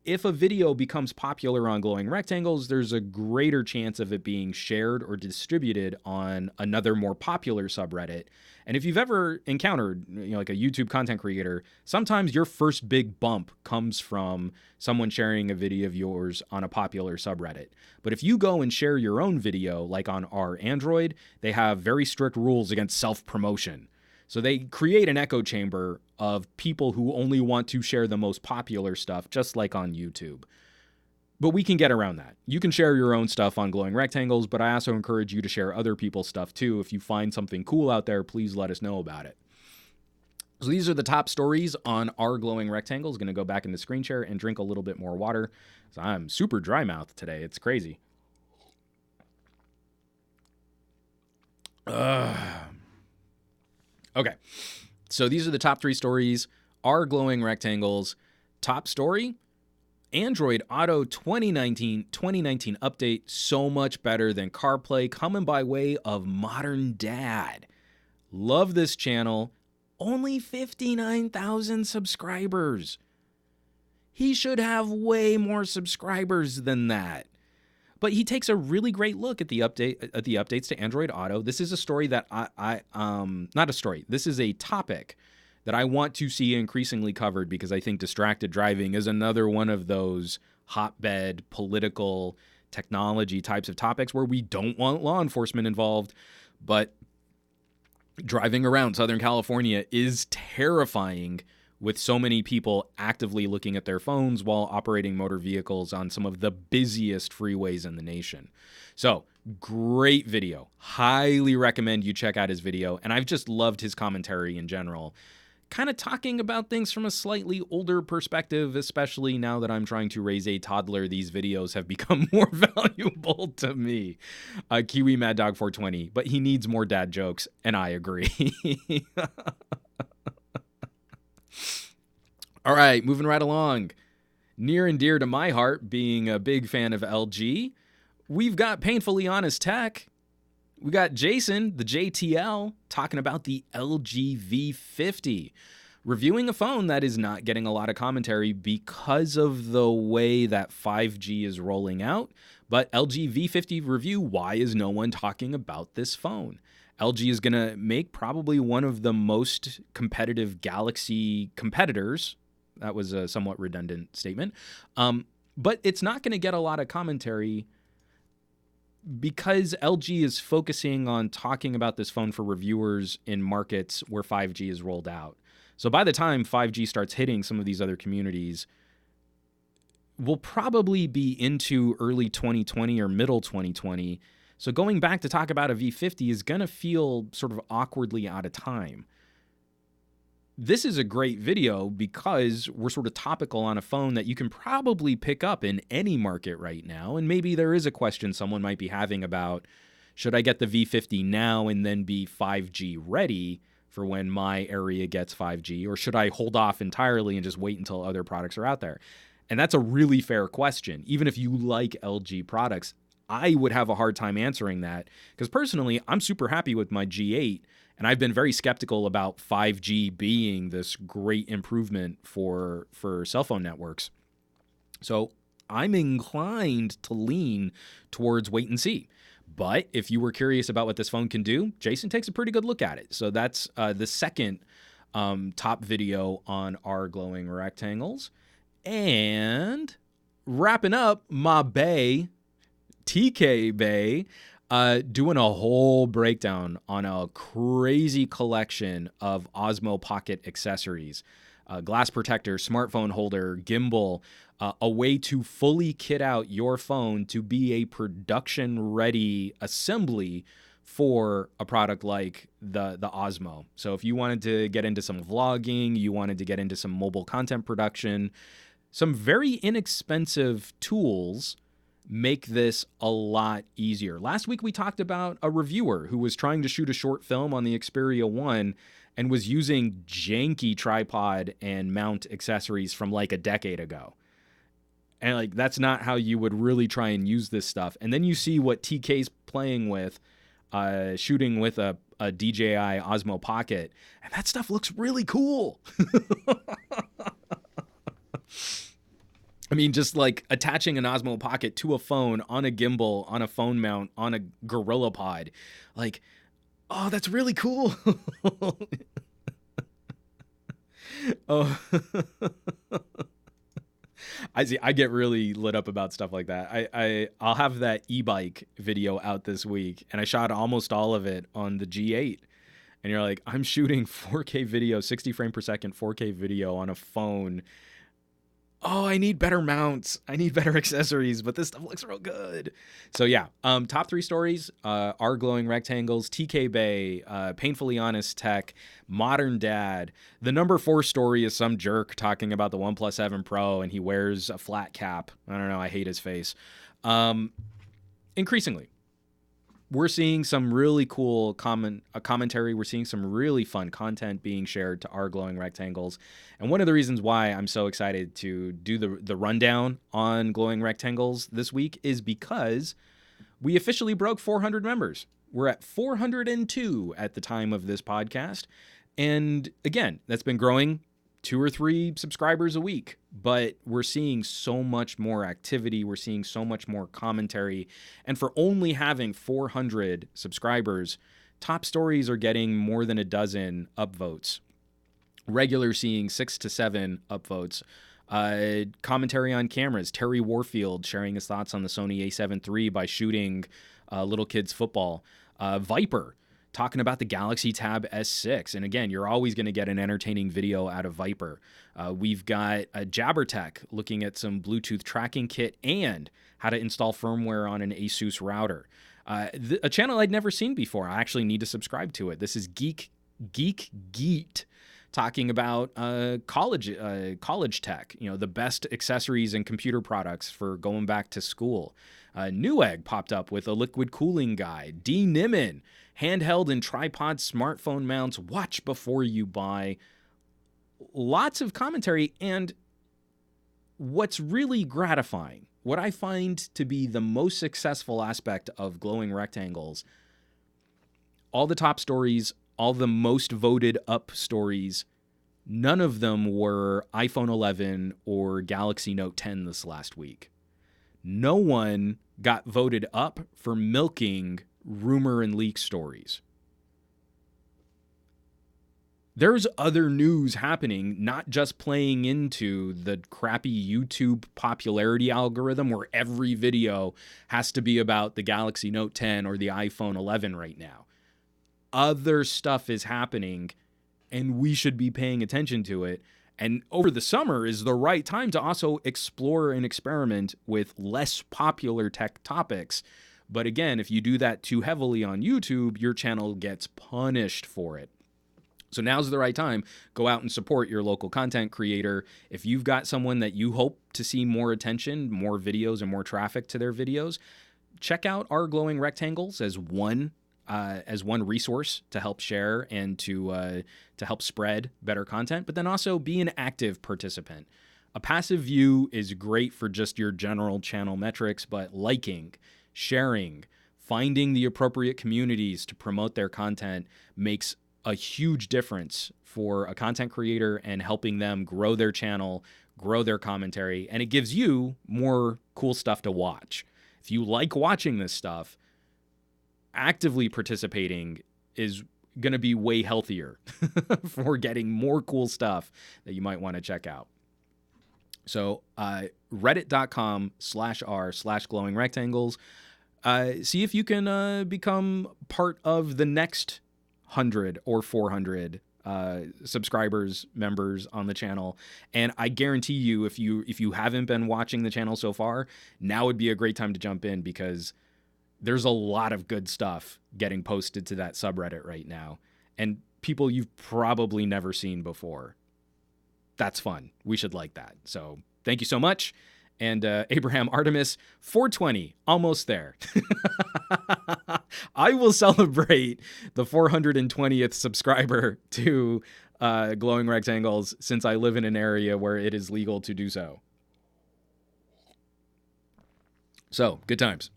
if a video becomes popular on Glowing Rectangles, there's a greater chance of it being shared or distributed on another more popular subreddit. And if you've ever encountered, like a YouTube content creator, sometimes your first big bump comes from someone sharing a video of yours on a popular subreddit. But if you go and share your own video, like on our Android, they have very strict rules against self-promotion. So they create an echo chamber of people who only want to share the most popular stuff, just like on YouTube. But we can get around that. You can share your own stuff on Glowing Rectangles, but I also encourage you to share other people's stuff too. If you find something cool out there, please let us know about it. So these are the top stories on our Glowing Rectangles. Going to go back into screen share and drink a little bit more water. So I'm super dry mouthed today. It's crazy. Okay, so these are the top 3 stories, our Glowing Rectangles. Top story, Android Auto 2019 update, so much better than CarPlay, coming by way of Modern Dad. Love this channel, only 59,000 subscribers. He should have way more subscribers than that. But he takes a really great look at the updates to Android Auto. This is a story that not a story. This is a topic that I want to see increasingly covered because I think distracted driving is another one of those hotbed political technology types of topics where we don't want law enforcement involved, but driving around Southern California is terrifying with so many people actively looking at their phones while operating motor vehicles on some of the busiest freeways in the nation. So, great video. Highly recommend you check out his video. And I've just loved his commentary in general. Kind of talking about things from a slightly older perspective, especially now that I'm trying to raise a toddler. These videos have become more valuable to me. Kiwi Mad Dog 420, but he needs more dad jokes, and I agree. All right, moving right along. Near and dear to my heart, being a big fan of LG, we've got Painfully Honest Tech. We got Jason, the JTL, talking about the LG V50, reviewing a phone that is not getting a lot of commentary because of the way that 5G is rolling out. But LG V50 review, why is no one talking about this phone? LG is going to make probably one of the most competitive Galaxy competitors. That was a somewhat redundant statement. But it's not going to get a lot of commentary because LG is focusing on talking about this phone for reviewers in markets where 5G is rolled out. So by the time 5G starts hitting some of these other communities, we'll probably be into early 2020 or middle 2020. So going back to talk about a V50 is going to feel sort of awkwardly out of time. This is a great video because we're sort of topical on a phone that you can probably pick up in any market right now. And maybe there is a question someone might be having about, should I get the V50 now and then be 5G ready for when my area gets 5G? Or should I hold off entirely and just wait until other products are out there? And that's a really fair question. Even if you like LG products, I would have a hard time answering that because personally, I'm super happy with my G8. And I've been very skeptical about 5G being this great improvement for cell phone networks. So I'm inclined to lean towards wait and see. But if you were curious about what this phone can do, Jason takes a pretty good look at it. So that's the second top video on our Glowing Rectangles. And wrapping up, my bae, TK Bay, doing a whole breakdown on a crazy collection of Osmo Pocket accessories. Glass protector, smartphone holder, gimbal, a way to fully kit out your phone to be a production-ready assembly for a product like the Osmo. So if you wanted to get into some vlogging, you wanted to get into some mobile content production, some very inexpensive tools make this a lot easier. Last week we talked about a reviewer who was trying to shoot a short film on the Xperia 1 and was using janky tripod and mount accessories from like a decade ago. And like, that's not how you would really try and use this stuff. And then you see what TK's playing with, shooting with a DJI Osmo Pocket, and that stuff looks really cool. I mean, just like attaching an Osmo Pocket to a phone on a gimbal, on a phone mount, on a Gorilla Pod. Like, oh, that's really cool. Oh, I get really lit up about stuff like that. I'll have that e-bike video out this week, and I shot almost all of it on the G8. And you're like, I'm shooting 4K video, 60 frame per second, 4K video on a phone. Oh, I need better mounts. I need better accessories, but this stuff looks real good. So yeah, top 3 stories are glowing rectangles, TK Bay, Painfully Honest Tech, Modern Dad. The number 4 story is some jerk talking about the OnePlus 7 Pro, and he wears a flat cap. I don't know. I hate his face. Increasingly, we're seeing some really cool commentary. We're seeing some really fun content being shared to our glowing rectangles. And one of the reasons why I'm so excited to do the rundown on glowing rectangles this week is because we officially broke 400 members. We're at 402 at the time of this podcast. And again, that's been growing 2 or 3 subscribers a week, but we're seeing so much more activity. We're seeing so much more commentary. And for only having 400 subscribers, top stories are getting more than a dozen upvotes. Regular seeing 6 to 7 upvotes. Commentary on cameras. Terry Warfield sharing his thoughts on the Sony a7 III by shooting little kids football. Viper talking about the Galaxy Tab S6. And again, you're always going to get an entertaining video out of Viper. We've got Jabbertech looking at some Bluetooth tracking kit and how to install firmware on an Asus router. A channel I'd never seen before. I actually need to subscribe to it. This is Geek Geet talking about college tech, the best accessories and computer products for going back to school. Newegg popped up with a liquid cooling guide. D. Nimmin, handheld and tripod smartphone mounts. Watch before you buy. Lots of commentary, and what's really gratifying, what I find to be the most successful aspect of glowing rectangles, all the top stories, all the most voted up stories, none of them were iPhone 11 or Galaxy Note 10 this last week. No one got voted up for milking rumor and leak stories. There's other news happening, not just playing into the crappy YouTube popularity algorithm where every video has to be about the Galaxy Note 10 or the iPhone 11 right now. Other stuff is happening, and we should be paying attention to it. And over the summer is the right time to also explore and experiment with less popular tech topics. But again, if you do that too heavily on YouTube, your channel gets punished for it. So now's the right time. Go out and support your local content creator. If you've got someone that you hope to see more attention, more videos, and more traffic to their videos, check out our glowing rectangles as one resource to help share and to help spread better content, but then also be an active participant. A passive view is great for just your general channel metrics, but liking, sharing, finding the appropriate communities to promote their content makes a huge difference for a content creator and helping them grow their channel, grow their commentary, and it gives you more cool stuff to watch. If you like watching this stuff, actively participating is going to be way healthier for getting more cool stuff that you might want to check out. So reddit.com/r/glowing rectangles. See if you can become part of the next 100 or 400 subscribers, members on the channel. And I guarantee you, if you haven't been watching the channel so far, now would be a great time to jump in, because there's a lot of good stuff getting posted to that subreddit right now, and people you've probably never seen before. That's fun. We should like that. So Thank you so much. And Abraham Artemis, 420, almost there. I will celebrate the 420th subscriber to Glowing Rectangles since I live in an area where it is legal to do so. So, good times.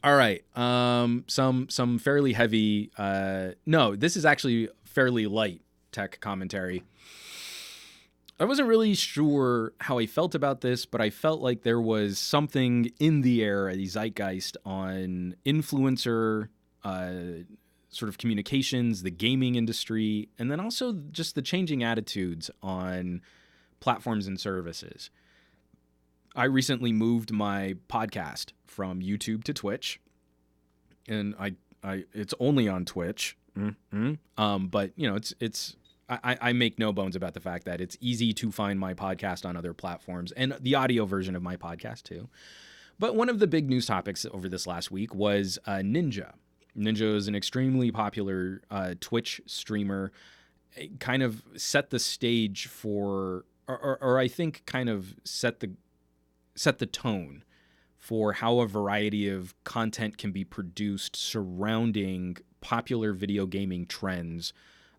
All right. Some fairly heavy. No, this is actually fairly light tech commentary. I wasn't really sure how I felt about this, but I felt like there was something in the air, the zeitgeist on influencer sort of communications, the gaming industry, and then also just the changing attitudes on platforms and services. I recently moved my podcast from YouTube to Twitch, and it's only on Twitch. But you know, I make no bones about the fact that it's easy to find my podcast on other platforms and the audio version of my podcast too. But one of the big news topics over this last week was Ninja. Ninja is an extremely popular Twitch streamer. It kind of set the stage for, or I think kind of set the tone for how a variety of content can be produced surrounding popular video gaming trends,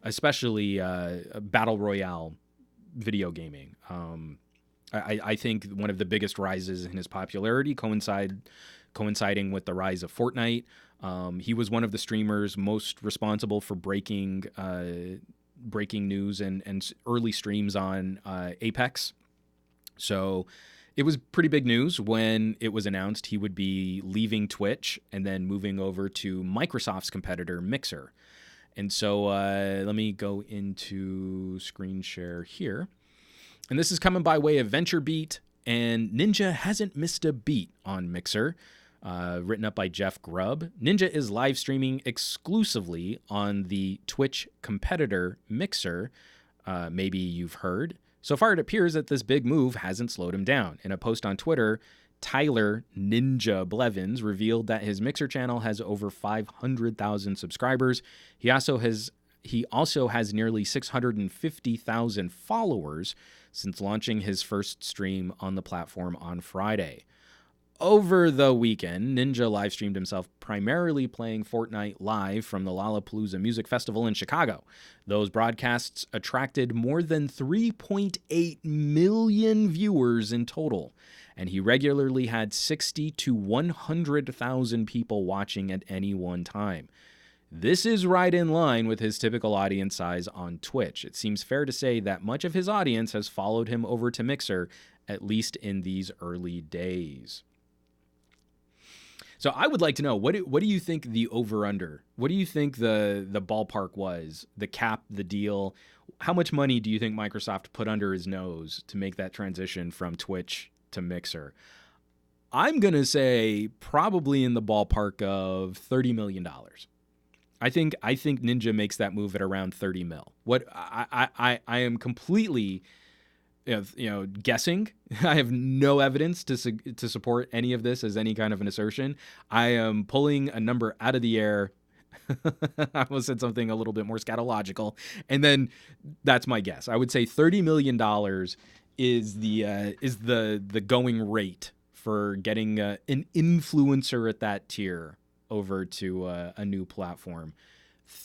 especially battle royale video gaming. I think one of the biggest rises in his popularity coinciding with the rise of Fortnite. He was one of the streamers most responsible for breaking news and early streams on Apex. So it was pretty big news when it was announced he would be leaving Twitch and then moving over to Microsoft's competitor Mixer. And so let me go into screen share here. And this is coming by way of VentureBeat, and Ninja hasn't missed a beat on Mixer. Written up by Jeff Grubb. Ninja is live streaming exclusively on the Twitch competitor Mixer. Maybe you've heard. So far, it appears that this big move hasn't slowed him down. In a post on Twitter, Tyler Ninja Blevins revealed that his Mixer channel has over 500,000 subscribers. He also has nearly 650,000 followers since launching his first stream on the platform on Friday. Over the weekend, Ninja live streamed himself primarily playing Fortnite live from the Lollapalooza Music Festival in Chicago. Those broadcasts attracted more than 3.8 million viewers in total, and he regularly had 60 to 100,000 people watching at any one time. This is right in line with his typical audience size on Twitch. It seems fair to say that much of his audience has followed him over to Mixer, at least in these early days. So I would like to know, what do you think the over-under? What do you think the ballpark was, the cap, the deal? How much money do you think Microsoft put under his nose to make that transition from Twitch to Mixer? I'm going to say probably in the ballpark of $30 million. I think Ninja makes that move at around 30 mil. What I am completely guessing. I have no evidence to support any of this as any kind of an assertion. I am pulling a number out of the air. I almost said something a little bit more scatological, and then that's my guess. I would say $30 million is the going rate for getting an influencer at that tier over to a new platform.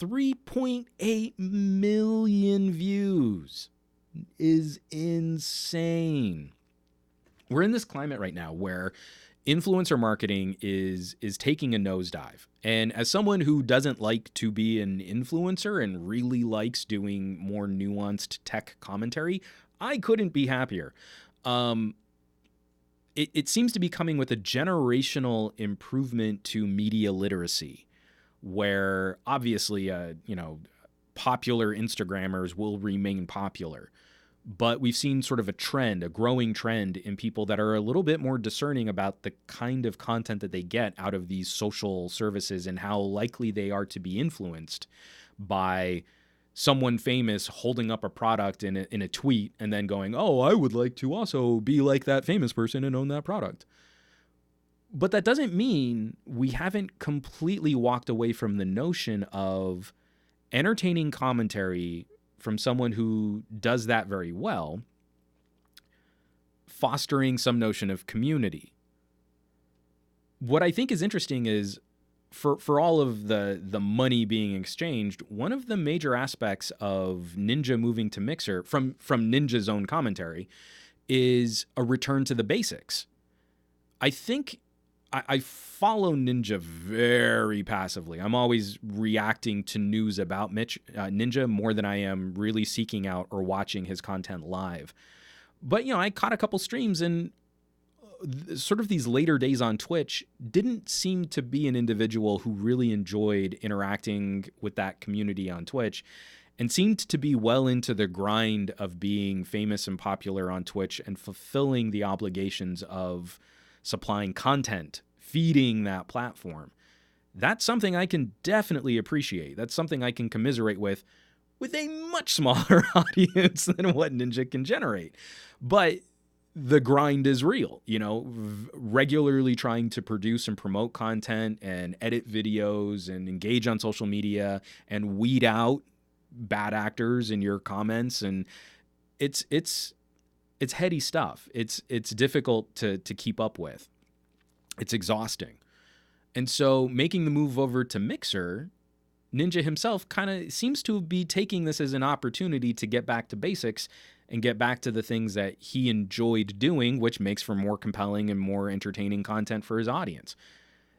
3.8 million views is insane. We're in this climate right now where influencer marketing is taking a nosedive. And as someone who doesn't like to be an influencer and really likes doing more nuanced tech commentary, I couldn't be happier. It seems to be coming with a generational improvement to media literacy, where obviously, popular Instagrammers will remain popular. But we've seen sort of a growing trend in people that are a little bit more discerning about the kind of content that they get out of these social services and how likely they are to be influenced by someone famous holding up a product in a tweet and then going, oh, I would like to also be like that famous person and own that product. But that doesn't mean we haven't completely walked away from the notion of entertaining commentary from someone who does that very well, fostering some notion of community. What I think is interesting is for all of the money being exchanged, one of the major aspects of Ninja moving to Mixer from Ninja's own commentary is a return to the basics. I think I follow Ninja very passively. I'm always reacting to news about Ninja more than I am really seeking out or watching his content live. But, I caught a couple streams, and sort of these later days on Twitch didn't seem to be an individual who really enjoyed interacting with that community on Twitch, and seemed to be well into the grind of being famous and popular on Twitch and fulfilling the obligations of supplying content, feeding that platform. That's something I can definitely appreciate. That's something I can commiserate with a much smaller audience than what Ninja can generate. But the grind is real, regularly trying to produce and promote content and edit videos and engage on social media and weed out bad actors in your comments. And it's heady stuff. It's difficult to keep up with. It's exhausting. And so making the move over to Mixer, Ninja himself kind of seems to be taking this as an opportunity to get back to basics and get back to the things that he enjoyed doing, which makes for more compelling and more entertaining content for his audience.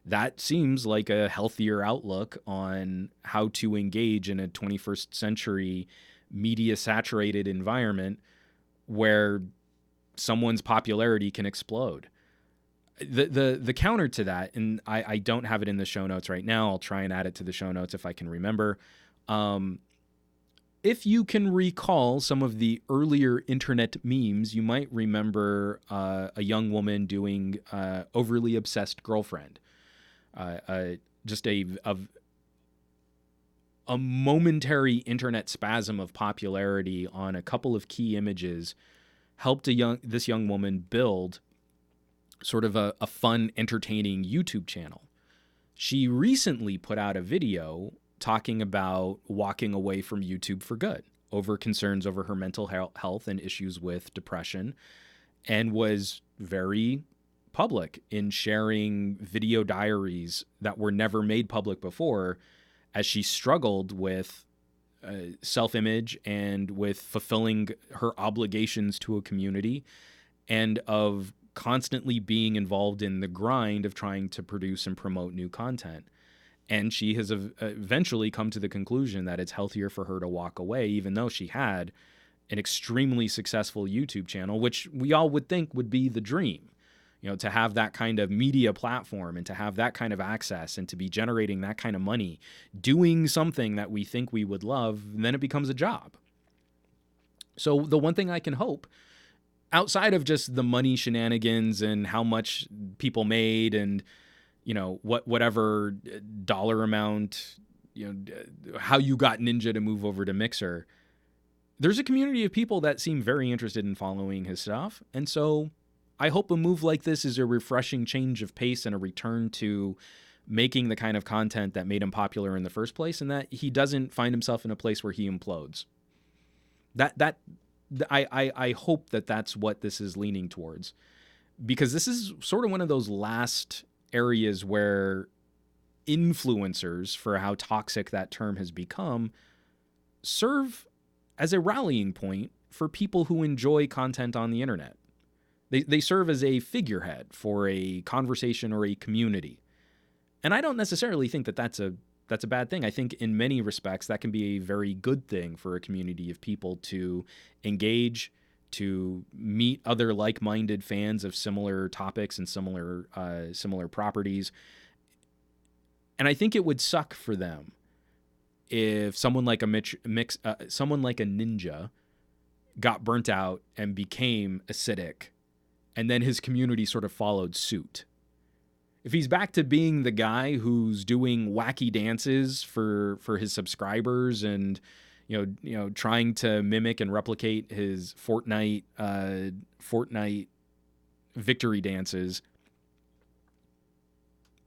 That seems like a healthier outlook on how to engage in a 21st century media-saturated environment where someone's popularity can explode. The counter to that, and I don't have it in the show notes right now. I'll try and add it to the show notes if I can remember. If you can recall some of the earlier internet memes, you might remember a young woman doing overly obsessed girlfriend. Just a momentary internet spasm of popularity on a couple of key images helped this young woman build sort of a fun, entertaining YouTube channel. She recently put out a video talking about walking away from YouTube for good over concerns over her mental health and issues with depression, and was very public in sharing video diaries that were never made public before as she struggled with self-image and with fulfilling her obligations to a community, and of constantly being involved in the grind of trying to produce and promote new content. And she has eventually come to the conclusion that it's healthier for her to walk away, even though she had an extremely successful YouTube channel, which we all would think would be the dream, to have that kind of media platform and to have that kind of access and to be generating that kind of money, doing something that we think we would love, and then it becomes a job. So the one thing I can hope, outside of just the money shenanigans and how much people made and, whatever dollar amount, how you got Ninja to move over to Mixer, there's a community of people that seem very interested in following his stuff. And so I hope a move like this is a refreshing change of pace and a return to making the kind of content that made him popular in the first place, and that he doesn't find himself in a place where he implodes. I hope that that's what this is leaning towards, because this is sort of one of those last areas where influencers, for how toxic that term has become, serve as a rallying point for people who enjoy content on the internet. They serve as a figurehead for a conversation or a community. And I don't necessarily think that that's a bad thing. I think in many respects that can be a very good thing for a community of people to engage, to meet other like-minded fans of similar topics and similar properties. And I think it would suck for them if someone like someone like a Ninja got burnt out and became acidic, and then his community sort of followed suit. If he's back to being the guy who's doing wacky dances for his subscribers and trying to mimic and replicate his Fortnite victory dances,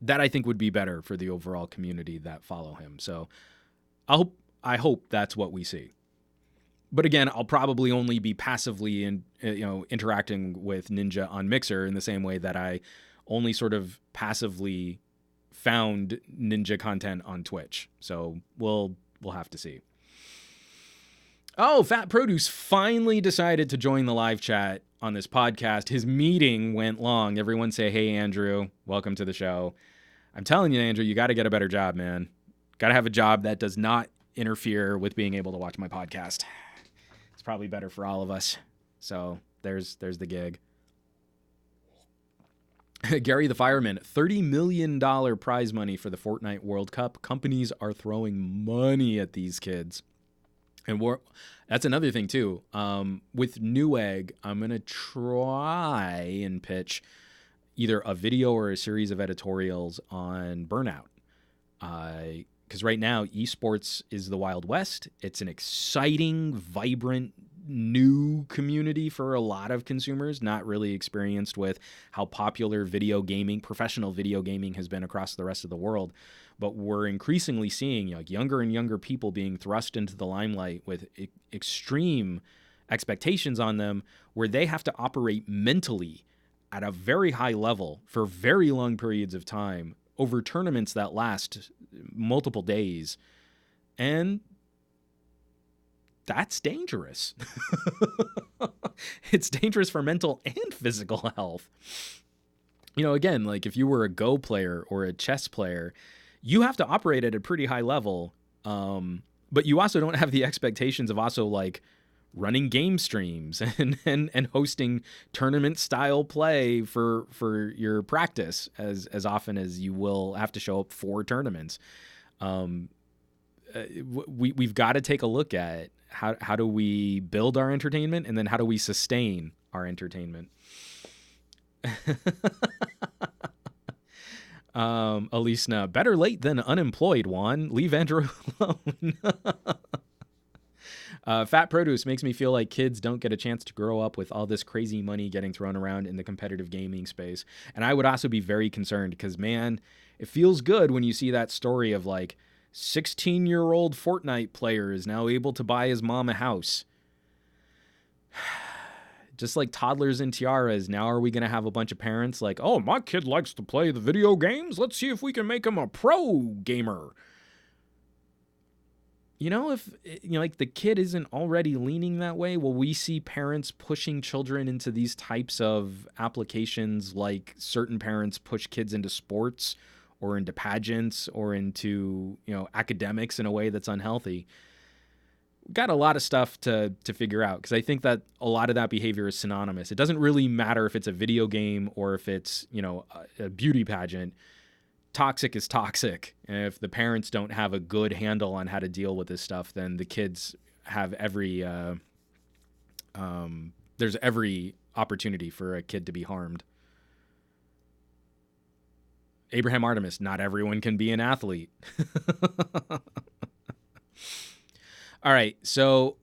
that I think would be better for the overall community that follow him. So I hope that's what we see. But again, I'll probably only be passively interacting with Ninja on Mixer in the same way that I only sort of passively found Ninja content on Twitch. So we'll have to see. Oh, Fat Produce finally decided to join the live chat on this podcast. His meeting went long. Everyone say, hey, Andrew, welcome to the show. I'm telling you, Andrew, you got to get a better job, man. Got to have a job that does not interfere with being able to watch my podcast. It's probably better for all of us. So there's the gig. Gary the Fireman, $30 million prize money for the Fortnite World Cup. Companies are throwing money at these kids. And that's another thing, too. With Newegg, I'm going to try and pitch either a video or a series of editorials on burnout. Because right now, esports is the Wild West. It's an exciting, vibrant, new community for a lot of consumers, not really experienced with how popular professional video gaming has been across the rest of the world. But we're increasingly seeing younger and younger people being thrust into the limelight with extreme expectations on them, where they have to operate mentally at a very high level for very long periods of time over tournaments that last multiple days. And that's dangerous. It's dangerous for mental and physical health. Again, like if you were a Go player or a chess player, you have to operate at a pretty high level. But you also don't have the expectations of also like running game streams and hosting tournament style play for your practice as often as you will have to show up for tournaments. We've got to take a look at how do we build our entertainment, and then how do we sustain our entertainment. Alisna, better late than unemployed, Juan. Leave Andrew alone. Fat Produce makes me feel like kids don't get a chance to grow up with all this crazy money getting thrown around in the competitive gaming space. And I would also be very concerned because, man, it feels good when you see that story of like 16-year-old Fortnite player is now able to buy his mom a house. Just like toddlers and tiaras, now are we going to have a bunch of parents like, oh, my kid likes to play the video games. Let's see if we can make him a pro gamer. If like the kid isn't already leaning that way, will we see parents pushing children into these types of applications like certain parents push kids into sports or into pageants or into, academics in a way that's unhealthy? We've got a lot of stuff to figure out, because I think that a lot of that behavior is synonymous. It doesn't really matter if it's a video game or if it's, a beauty pageant. Toxic is toxic. And if the parents don't have a good handle on how to deal with this stuff, then the kids have there's every opportunity for a kid to be harmed. Abraham Artemis, not everyone can be an athlete. All right, so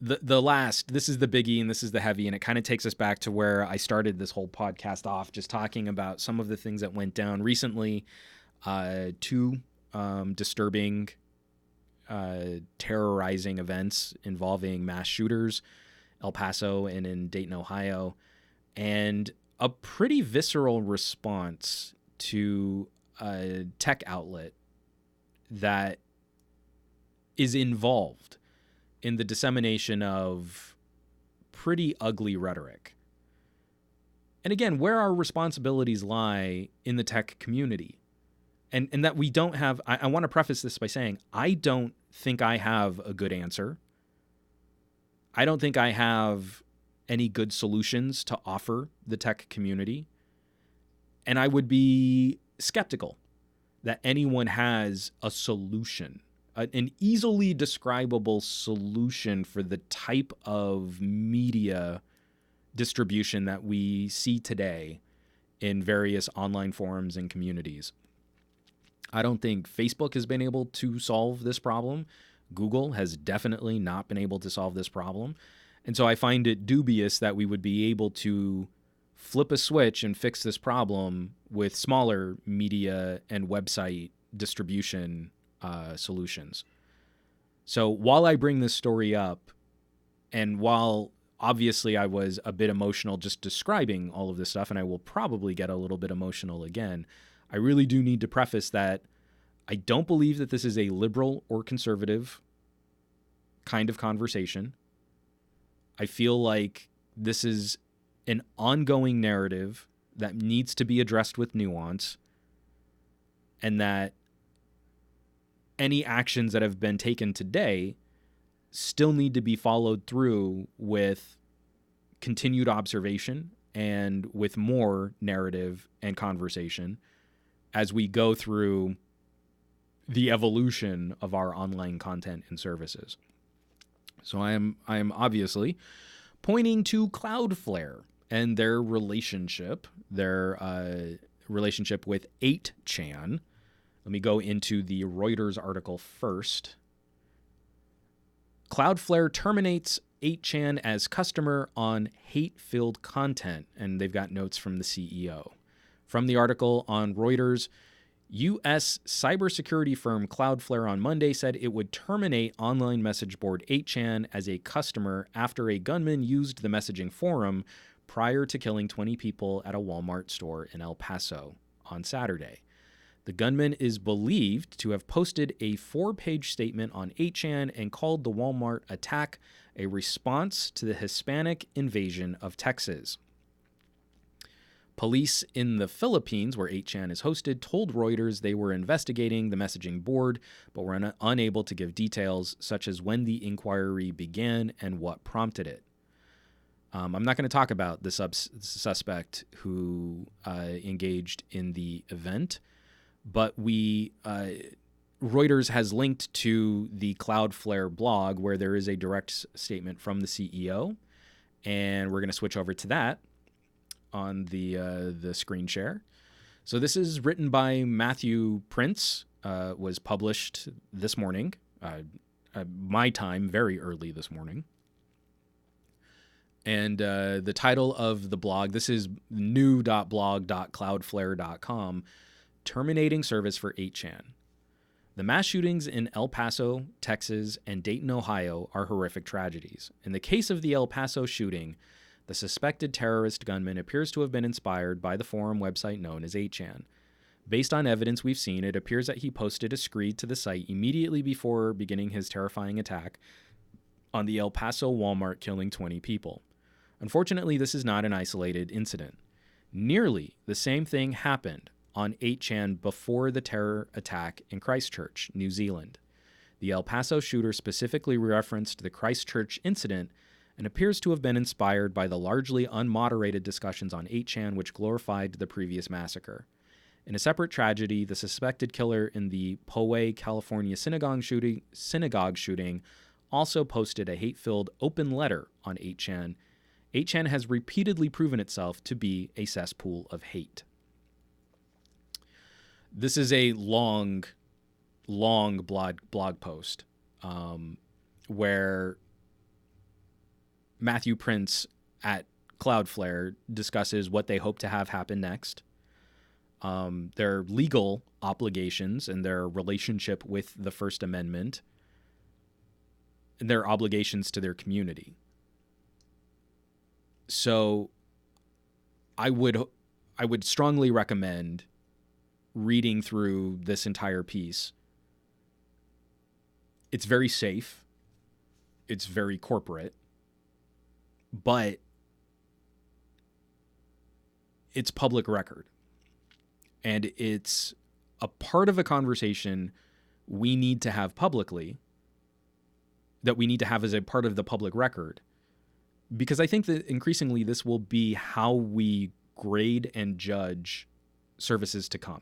this is the biggie and this is the heavy, and it kind of takes us back to where I started this whole podcast off, just talking about some of the things that went down recently. Two disturbing, terrorizing events involving mass shooters, El Paso and in Dayton, Ohio, and a pretty visceral response to a tech outlet that is involved in the dissemination of pretty ugly rhetoric. And again, where our responsibilities lie in the tech community. And that we don't have, I want to preface this by saying, I don't think I have a good answer. I don't think I have any good solutions to offer the tech community. And I would be skeptical that anyone has a solution, an easily describable solution for the type of media distribution that we see today in various online forums and communities. I don't think Facebook has been able to solve this problem. Google has definitely not been able to solve this problem. And so I find it dubious that we would be able to flip a switch and fix this problem with smaller media and website distribution solutions. So while I bring this story up, and while obviously I was a bit emotional just describing all of this stuff, and I will probably get a little bit emotional again, I really do need to preface that I don't believe that this is a liberal or conservative kind of conversation. I feel like this is an ongoing narrative that needs to be addressed with nuance, and that any actions that have been taken today still need to be followed through with continued observation and with more narrative and conversation as we go through the evolution of our online content and services. So I am obviously pointing to Cloudflare and their relationship with 8chan. Let me go into the Reuters article first. Cloudflare terminates 8chan as customer on hate-filled content, and they've got notes from the CEO. From the article on Reuters, U.S. cybersecurity firm Cloudflare on Monday said it would terminate online message board 8chan as a customer after a gunman used the messaging forum prior to killing 20 people at a Walmart store in El Paso on Saturday. The gunman is believed to have posted a 4-page statement on 8chan and called the Walmart attack a response to the Hispanic invasion of Texas. Police in the Philippines, where 8chan is hosted, told Reuters they were investigating the messaging board, but were unable to give details, such as when the inquiry began and what prompted it. I'm not going to talk about the suspect who engaged in the event, but Reuters has linked to the Cloudflare blog where there is a direct statement from the CEO, and we're going to switch over to that on the screen share. So this is written by Matthew Prince, was published this morning, my time, very early this morning. And the title of the blog, this is new.blog.cloudflare.com, terminating service for 8chan. The mass shootings in El Paso, Texas, and Dayton, Ohio are horrific tragedies. In the case of the El Paso shooting, the suspected terrorist gunman appears to have been inspired by the forum website known as 8chan. Based on evidence we've seen, it appears that he posted a screed to the site immediately before beginning his terrifying attack on the El Paso Walmart, killing 20 people. Unfortunately, this is not an isolated incident. Nearly the same thing happened on 8chan before the terror attack in Christchurch, New Zealand. The El Paso shooter specifically referenced the Christchurch incident and appears to have been inspired by the largely unmoderated discussions on 8chan which glorified the previous massacre. In a separate tragedy, the suspected killer in the Poway, California synagogue shooting also posted a hate-filled open letter on 8chan. 8chan has repeatedly proven itself to be a cesspool of hate. This is a long blog post where Matthew Prince at Cloudflare discusses what they hope to have happen next, their legal obligations and their relationship with the First Amendment, and their obligations to their community. So I would strongly recommend reading through this entire piece. It's very safe. It's very corporate. But it's public record. And it's a part of a conversation we need to have publicly, that we need to have as a part of the public record. Because I think that increasingly this will be how we grade and judge services to come.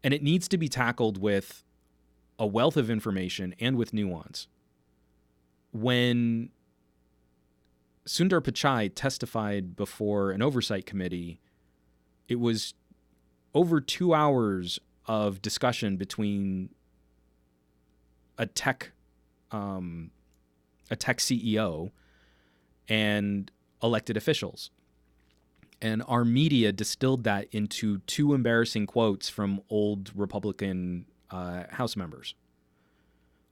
And it needs to be tackled with a wealth of information and with nuance. When Sundar Pichai testified before an oversight committee, it was over 2 hours of discussion between a tech CEO and elected officials. And our media distilled that into 2 embarrassing quotes from old Republican House members.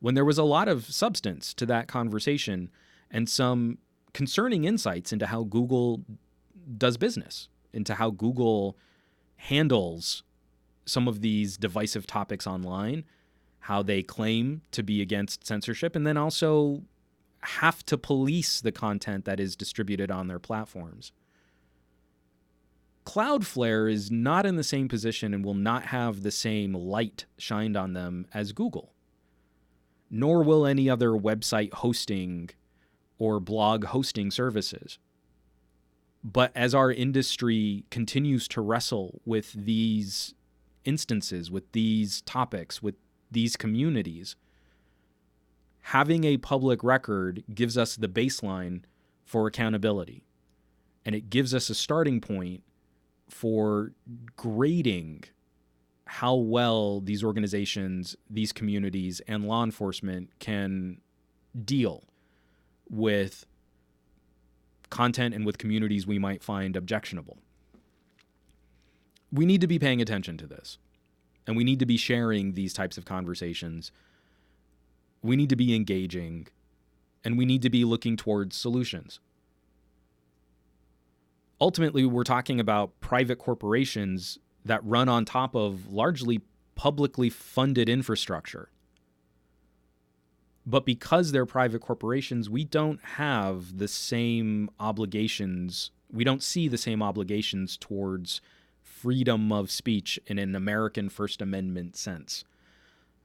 when there was a lot of substance to that conversation and some concerning insights into how Google does business, into how Google handles some of these divisive topics online, how they claim to be against censorship, and then also have to police the content that is distributed on their platforms. Cloudflare is not in the same position and will not have the same light shined on them as Google, nor will any other website hosting or blog hosting services. But as our industry continues to wrestle with these instances, with these topics, with these communities, having a public record gives us the baseline for accountability. And it gives us a starting point for grading how well these organizations, these communities, and law enforcement can deal with content and with communities we might find objectionable. We need to be paying attention to this, and we need to be sharing these types of conversations. We need to be engaging, and we need to be looking towards solutions. Ultimately, we're talking about private corporations that run on top of largely publicly funded infrastructure. But because they're private corporations, we don't have the same obligations. We don't see the same obligations towards freedom of speech in an American First Amendment sense,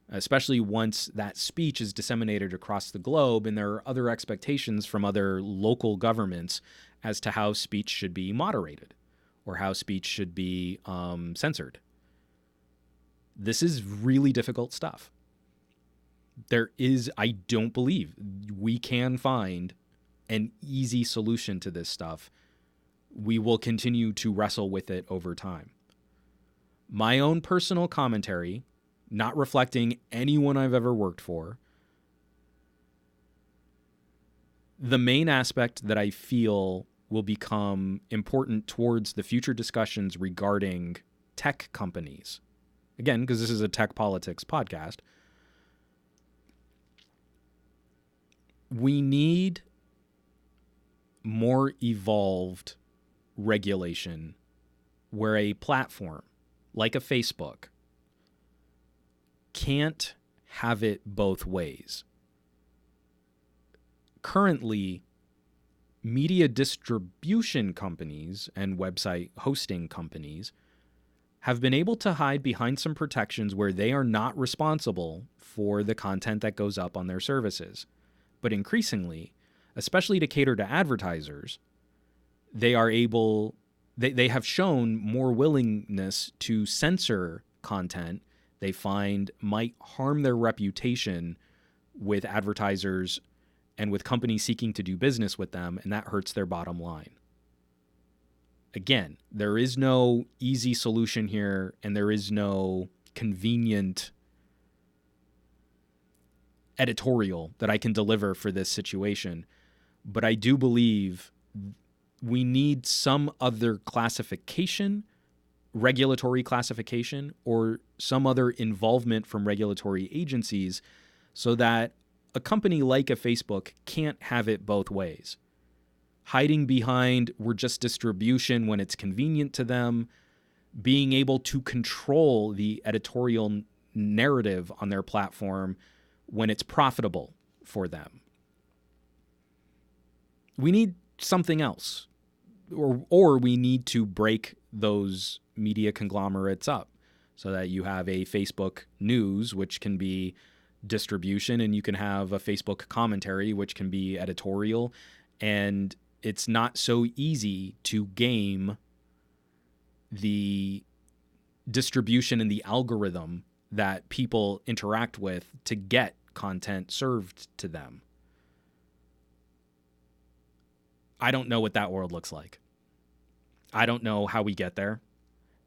especially once that speech is disseminated across the globe and there are other expectations from other local governments as to how speech should be moderated or how speech should be censored. This is really difficult stuff. I don't believe we can find an easy solution to this stuff. We will continue to wrestle with it over time. My own personal commentary, not reflecting anyone I've ever worked for, the main aspect that I feel will become important towards the future discussions regarding tech companies, again, because this is a tech politics podcast, we need more evolved regulation where a platform like a Facebook can't have it both ways. Currently, media distribution companies and website hosting companies have been able to hide behind some protections where they are not responsible for the content that goes up on their services. But increasingly, especially to cater to advertisers, they have shown more willingness to censor content they find might harm their reputation with advertisers and with companies seeking to do business with them, and that hurts their bottom line. Again, there is no easy solution here, and there is no convenient editorial that I can deliver for this situation. But I do believe we need some other classification, regulatory classification, or some other involvement from regulatory agencies so that a company like a Facebook can't have it both ways. Hiding behind we're just distribution when it's convenient to them, being able to control the editorial narrative on their platform when it's profitable for them. We need something else, or we need to break those media conglomerates up so that you have a Facebook news, which can be distribution, and you can have a Facebook commentary, which can be editorial, and it's not so easy to game the distribution and the algorithm that people interact with to get content served to them. I don't know what that world looks like. I don't know how we get there,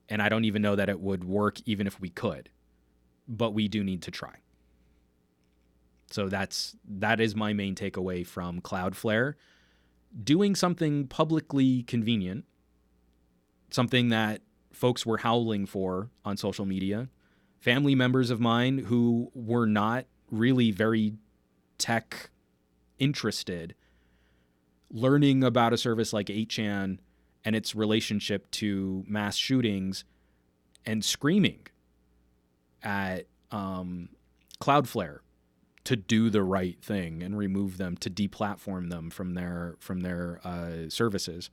and I don't even know that it would work even if we could, but we do need to try. So that is my main takeaway from Cloudflare. Doing something publicly convenient, something that folks were howling for on social media, family members of mine who were not really very tech interested, learning about a service like 8chan and its relationship to mass shootings and screaming at Cloudflare to do the right thing and remove them, to deplatform them from their services.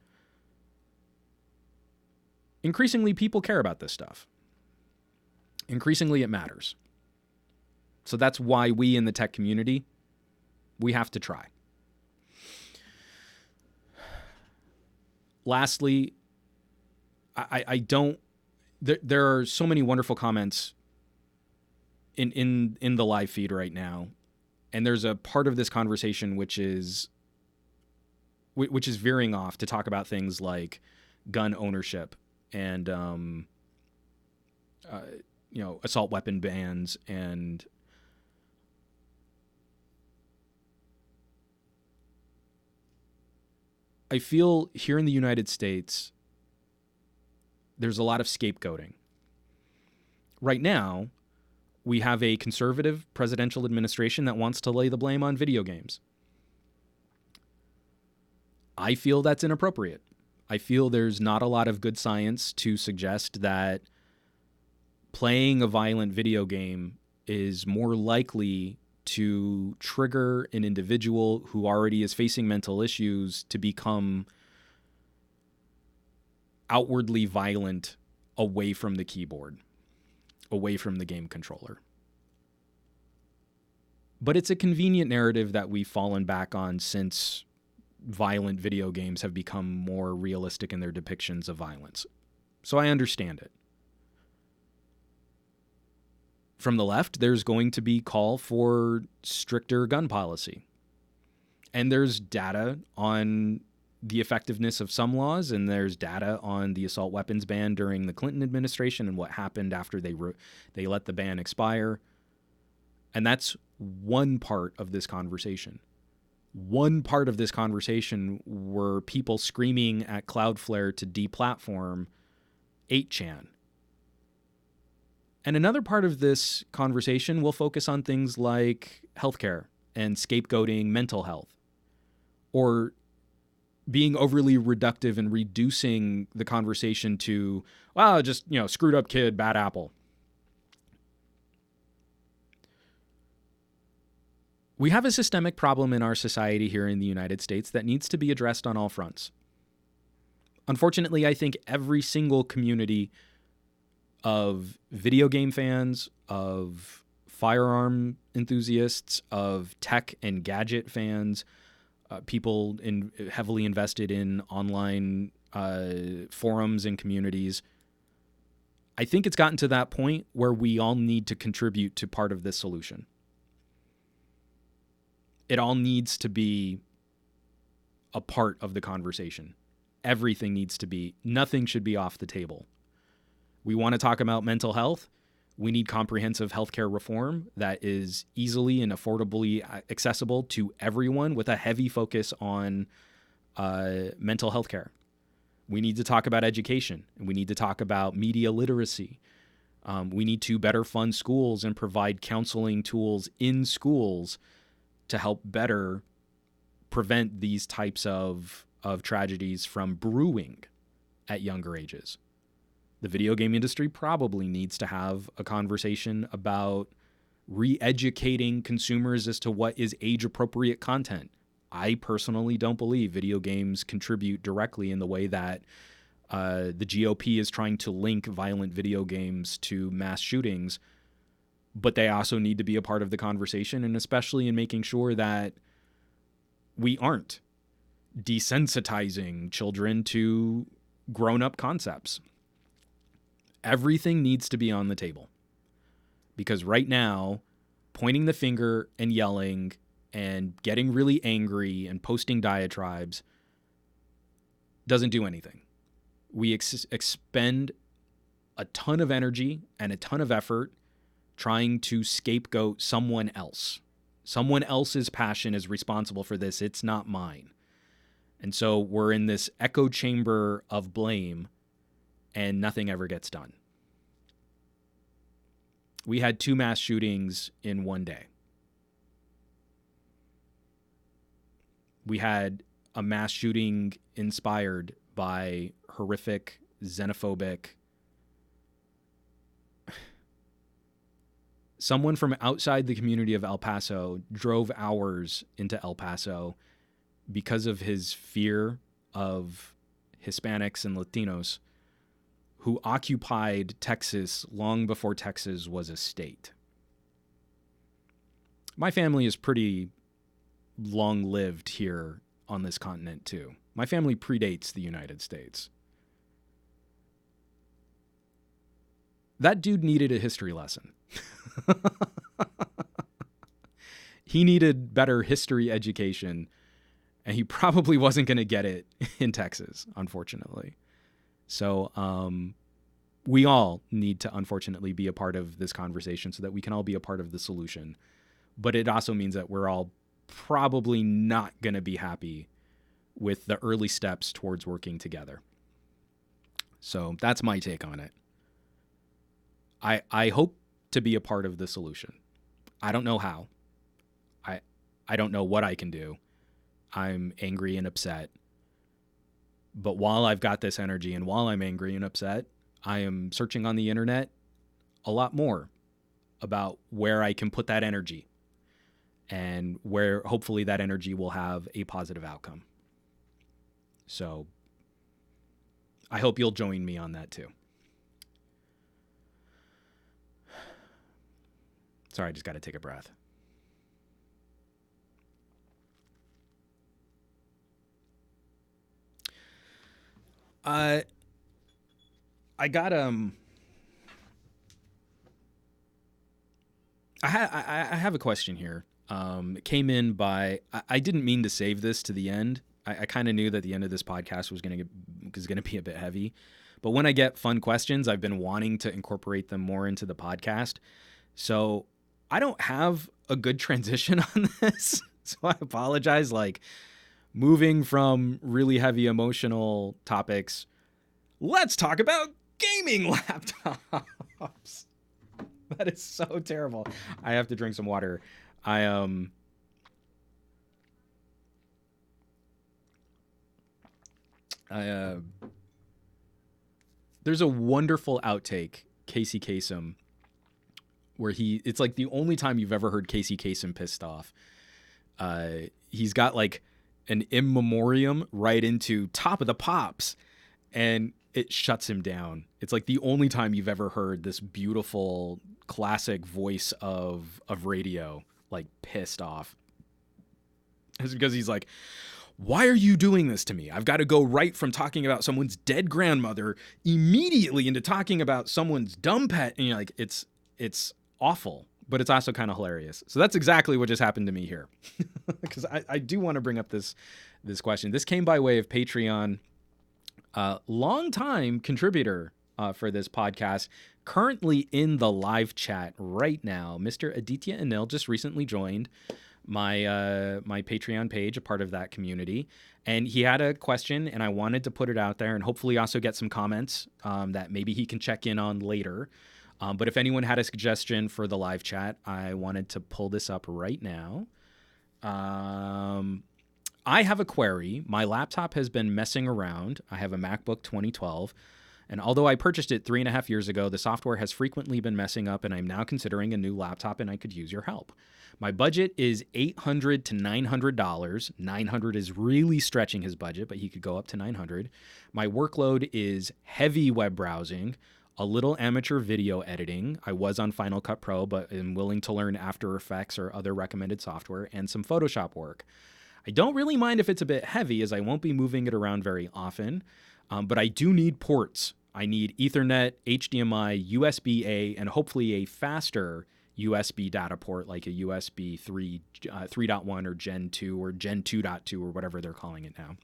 Increasingly, people care about this stuff. Increasingly, it matters. So that's why we in the tech community, we have to try. Lastly, I don't. There are so many wonderful comments in the live feed right now, and there's a part of this conversation which is veering off to talk about things like gun ownership and assault weapon bans. And I feel here in the United States, there's a lot of scapegoating. Right now, we have a conservative presidential administration that wants to lay the blame on video games. I feel that's inappropriate. I feel there's not a lot of good science to suggest that playing a violent video game is more likely to trigger an individual who already is facing mental issues to become outwardly violent away from the keyboard, away from the game controller. But it's a convenient narrative that we've fallen back on since violent video games have become more realistic in their depictions of violence. So I understand it. From the left, there's going to be call for stricter gun policy. And there's data on the effectiveness of some laws, and there's data on the assault weapons ban during the Clinton administration and what happened after they let the ban expire. And that's one part of this conversation. One part of this conversation were people screaming at Cloudflare to deplatform 8chan. And another part of this conversation will focus on things like healthcare and scapegoating mental health, or being overly reductive and reducing the conversation to, well, just, screwed up kid, bad apple. We have a systemic problem in our society here in the United States that needs to be addressed on all fronts. Unfortunately, I think every single community of video game fans, of firearm enthusiasts, of tech and gadget fans, people heavily invested in online forums and communities, I think it's gotten to that point where we all need to contribute to part of this solution. It all needs to be a part of the conversation. Everything needs to be, nothing should be off the table. We want to talk about mental health. We need comprehensive healthcare reform that is easily and affordably accessible to everyone with a heavy focus on mental health care. We need to talk about education, and we need to talk about media literacy. We need to better fund schools and provide counseling tools in schools to help better prevent these types of tragedies from brewing at younger ages. The video game industry probably needs to have a conversation about re-educating consumers as to what is age-appropriate content. I personally don't believe video games contribute directly in the way that the GOP is trying to link violent video games to mass shootings, but they also need to be a part of the conversation, and especially in making sure that we aren't desensitizing children to grown-up concepts. Everything needs to be on the table, because right now, pointing the finger and yelling and getting really angry and posting diatribes doesn't do anything. We expend a ton of energy and a ton of effort trying to scapegoat someone else. Someone else's passion is responsible for this. It's not mine. And so we're in this echo chamber of blame, and nothing ever gets done. We had 2 mass shootings in one day. We had a mass shooting inspired by horrific, xenophobic. Someone from outside the community of El Paso drove hours into El Paso because of his fear of Hispanics and Latinos who occupied Texas long before Texas was a state. My family is pretty long-lived here on this continent, too. My family predates the United States. That dude needed a history lesson. He needed better history education, and he probably wasn't going to get it in Texas, unfortunately. So we all need to, unfortunately, be a part of this conversation so that we can all be a part of the solution. But it also means that we're all probably not going to be happy with the early steps towards working together. So that's my take on it. I hope to be a part of the solution. I don't know how. I don't know what I can do. I'm angry and upset. But while I've got this energy and while I'm angry and upset, I am searching on the internet a lot more about where I can put that energy and where hopefully that energy will have a positive outcome. So I hope you'll join me on that too. Sorry, I just got to take a breath. I got I have a question here. It came in by I didn't mean to save this to the end. I kind of knew that the end of this podcast was going to be a bit heavy, but when I get fun questions, I've been wanting to incorporate them more into the podcast. So I don't have a good transition on this, so I apologize. Like moving from really heavy emotional topics, let's talk about gaming laptops. That is so terrible. I have to drink some water. There's a wonderful outtake, Casey Kasem, where it's like the only time you've ever heard Casey Kasem pissed off. He's got like an in memoriam right into Top of the Pops, and it shuts him down. It's like the only time you've ever heard this beautiful classic voice of radio like pissed off. It's because he's like, why are you doing this to me? I've got to go right from talking about someone's dead grandmother immediately into talking about someone's dumb pet. And you're like, it's awful, but it's also kind of hilarious. So that's exactly what just happened to me here. Because I do want to bring up this question. This came by way of Patreon. Longtime contributor for this podcast, currently in the live chat right now. Mr. Aditya Anil just recently joined my Patreon page, a part of that community, and he had a question, and I wanted to put it out there and hopefully also get some comments that maybe he can check in on later. But if anyone had a suggestion for the live chat, I wanted to pull this up right now. I have a query. My laptop has been messing around. I have a MacBook 2012. And although I purchased it 3.5 years ago, the software has frequently been messing up, and I'm now considering a new laptop, and I could use your help. My budget is $800 to $900. $900 is really stretching his budget, but he could go up to $900. My workload is heavy web browsing, a little amateur video editing. I was on Final Cut Pro, but am willing to learn After Effects or other recommended software, and some Photoshop work. I don't really mind if it's a bit heavy, as I won't be moving it around very often, but I do need ports. I need Ethernet, HDMI, USB-A, and hopefully a faster USB data port like a USB 3.1 or Gen 2 or Gen 2.2 or whatever they're calling it now.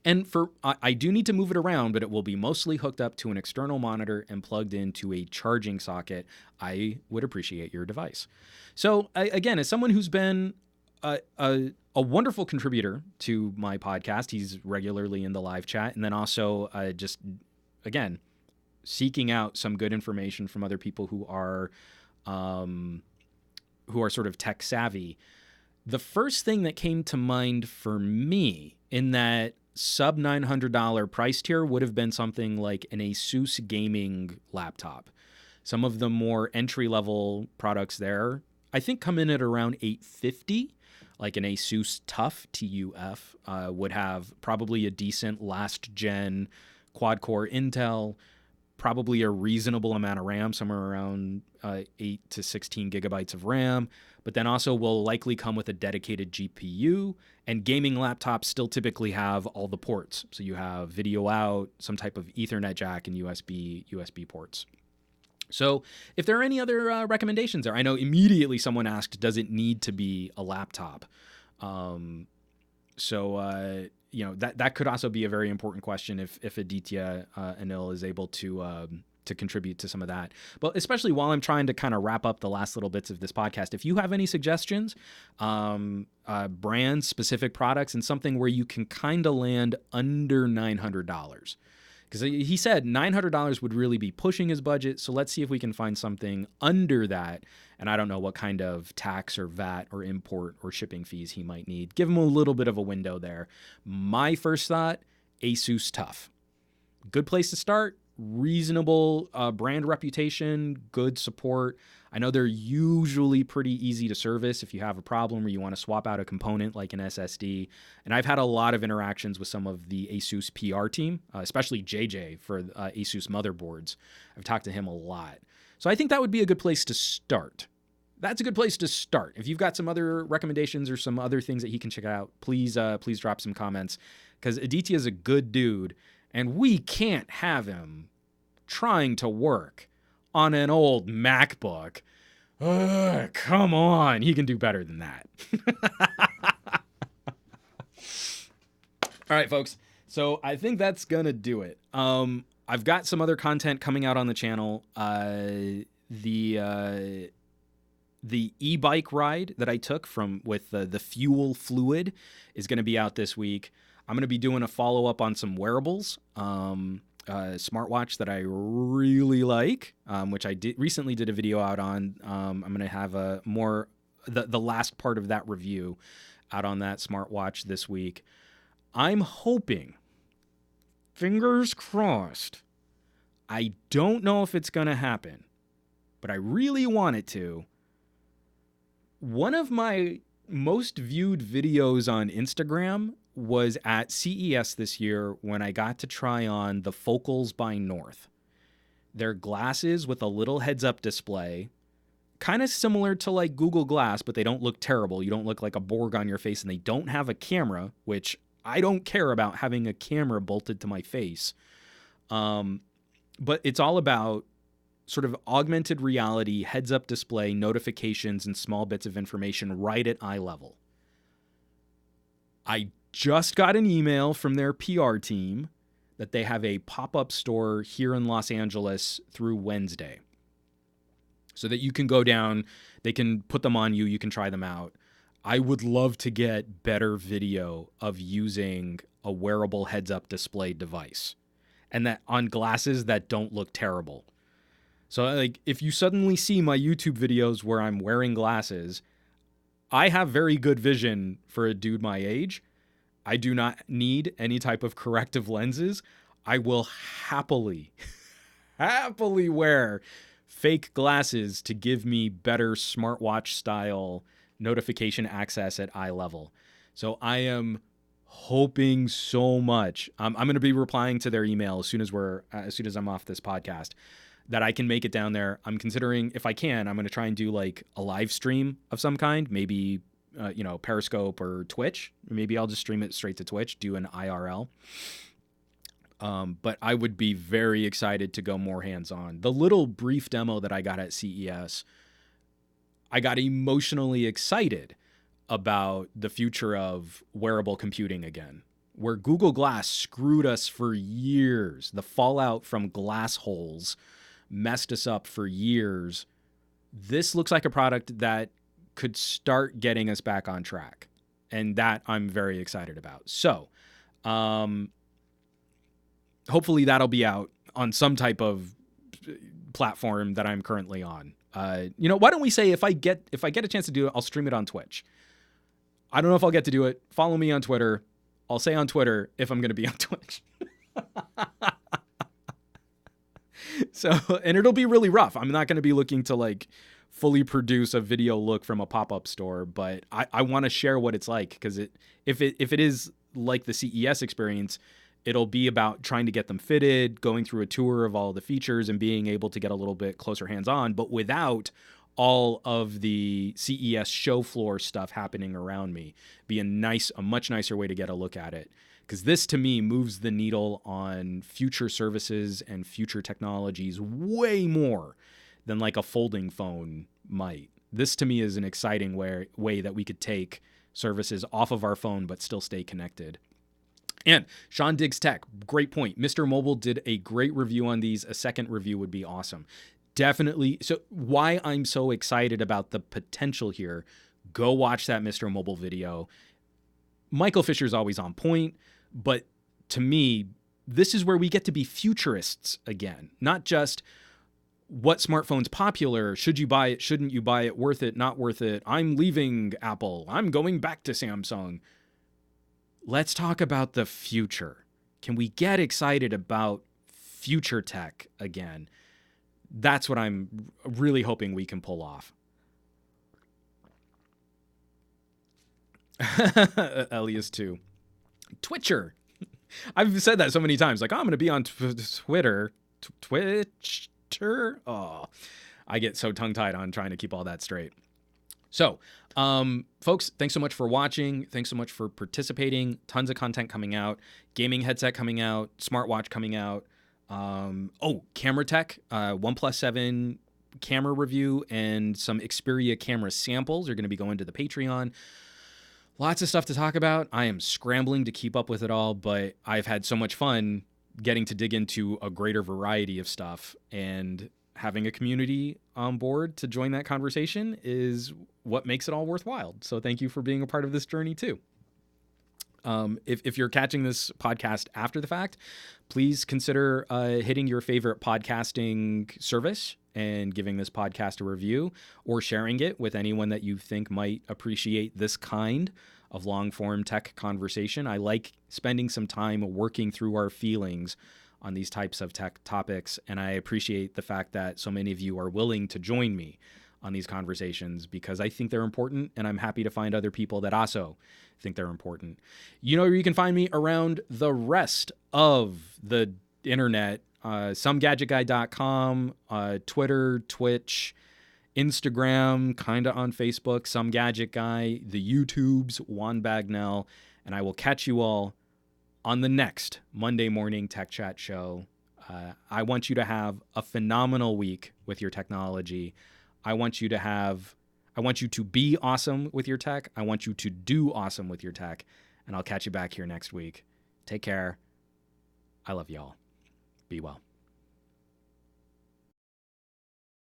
And I do need to move it around, but it will be mostly hooked up to an external monitor and plugged into a charging socket. I would appreciate your device. So again, as someone who's been a wonderful contributor to my podcast, he's regularly in the live chat, and then also just, again, seeking out some good information from other people who are sort of tech savvy. The first thing that came to mind for me in that sub $900 price tier would have been something like an Asus gaming laptop. Some of the more entry-level products there, I think, come in at around $850. Like an Asus TUF, TUF, would have probably a decent last-gen quad-core Intel, probably a reasonable amount of RAM, somewhere around 8 to 16 gigabytes of RAM, but then also will likely come with a dedicated GPU. And gaming laptops still typically have all the ports. So you have video out, some type of Ethernet jack, and USB ports. So if there are any other recommendations there, I know immediately someone asked, does it need to be a laptop? That could also be a very important question if Aditya Anil is able to contribute to some of that. But especially while I'm trying to kind of wrap up the last little bits of this podcast, if you have any suggestions, brands, specific products, and something where you can kind of land under $900. Because he said $900 would really be pushing his budget. So let's see if we can find something under that. And I don't know what kind of tax or VAT or import or shipping fees he might need. Give him a little bit of a window there. My first thought, Asus TUF. Good place to start. Reasonable brand reputation, good support. I know they're usually pretty easy to service if you have a problem or you want to swap out a component like an SSD. And I've had a lot of interactions with some of the Asus PR team, especially JJ for Asus motherboards. I've talked to him a lot. So I think that would be a good place to start. That's a good place to start. If you've got some other recommendations or some other things that he can check out, please drop some comments, because Aditya is a good dude. And we can't have him trying to work on an old MacBook. Come on. He can do better than that. All right, folks. So I think that's going to do it. I've got some other content coming out on the channel. The e-bike ride that I took with the fuel fluid is going to be out this week. I'm going to be doing a follow-up on some wearables, smartwatch that I really like, which I recently did a video out on. I'm going to have the last part of that review out on that smartwatch this week. I'm hoping, fingers crossed, I don't know if it's going to happen, but I really want it to. One of my most viewed videos on Instagram was at CES this year when I got to try on the Focals by North. They're glasses with a little heads-up display, kind of similar to like Google Glass, but they don't look terrible. You don't look like a Borg on your face, and they don't have a camera, which I don't care about having a camera bolted to my face. But it's all about sort of augmented reality, heads-up display, notifications, and small bits of information right at eye level. I just got an email from their PR team that they have a pop-up store here in Los Angeles through Wednesday, so that you can go down, they can put them on you, you can try them out. I would love to get better video of using a wearable heads-up display device, and that on glasses that don't look terrible. So like, if you suddenly see my YouTube videos where I'm wearing glasses, I have very good vision for a dude my age. I do not need any type of corrective lenses. I will happily wear fake glasses to give me better smartwatch style notification access at eye level. So I am hoping so much. I'm going to be replying to their email as soon as I'm off this podcast, that I can make it down there. I'm considering, if I can, I'm going to try and do like a live stream of some kind, maybe Periscope or Twitch. Maybe I'll just stream it straight to Twitch, do an IRL. But I would be very excited to go more hands-on. The little brief demo that I got at CES, I got emotionally excited about the future of wearable computing again. Where Google Glass screwed us for years, the fallout from glass holes messed us up for years. This looks like a product that could start getting us back on track. And that I'm very excited about. So, hopefully that'll be out on some type of platform that I'm currently on. Why don't we say if I get a chance to do it, I'll stream it on Twitch. I don't know if I'll get to do it. Follow me on Twitter. I'll say on Twitter if I'm going to be on Twitch. So, and it'll be really rough. I'm not going to be looking to like fully produce a video look from a pop-up store, but I want to share what it's like, because if it is like the CES experience, it'll be about trying to get them fitted, going through a tour of all the features, and being able to get a little bit closer hands-on, but without all of the CES show floor stuff happening around me. Be a much nicer way to get a look at it. Because this, to me, moves the needle on future services and future technologies way more than like a folding phone might. This, to me, is an exciting way that we could take services off of our phone but still stay connected. And Sean Diggs Tech, great point. Mr. Mobile did a great review on these. A second review would be awesome. Definitely. So why I'm so excited about the potential here, go watch that Mr. Mobile video. Michael Fisher's always on point, but to me, this is where we get to be futurists again, not just what smartphone's popular, should you buy it, shouldn't you buy it, worth it, not worth it, I'm leaving Apple, I'm going back to Samsung. Let's talk about the future. Can we get excited about future tech again? That's what I'm really hoping we can pull off. Elias too. Twitcher. I've said that so many times. Like, oh, I'm going to be on Twitter. Twitcher. Oh, I get so tongue-tied on trying to keep all that straight. So, folks, thanks so much for watching. Thanks so much for participating. Tons of content coming out. Gaming headset coming out. Smartwatch coming out. Camera tech. OnePlus 7 camera review and some Xperia camera samples are going to be going to the Patreon. Lots of stuff to talk about. I am scrambling to keep up with it all, but I've had so much fun getting to dig into a greater variety of stuff, and having a community on board to join that conversation is what makes it all worthwhile. So thank you for being a part of this journey too. If you're catching this podcast after the fact, please consider hitting your favorite podcasting service and giving this podcast a review, or sharing it with anyone that you think might appreciate this kind of long-form tech conversation. I like spending some time working through our feelings on these types of tech topics, and I appreciate the fact that so many of you are willing to join me on these conversations, because I think they're important, and I'm happy to find other people that also think they're important. You know where you can find me around the rest of the internet. SomeGadgetGuy.com, Twitter, Twitch, Instagram, kind of on Facebook, SomeGadgetGuy, the YouTubes, Juan Bagnell, and I will catch you all on the next Monday morning Tech Chat show. I want you to have a phenomenal week with your technology. I want you to be awesome with your tech. I want you to do awesome with your tech, and I'll catch you back here next week. Take care. I love y'all. Be well.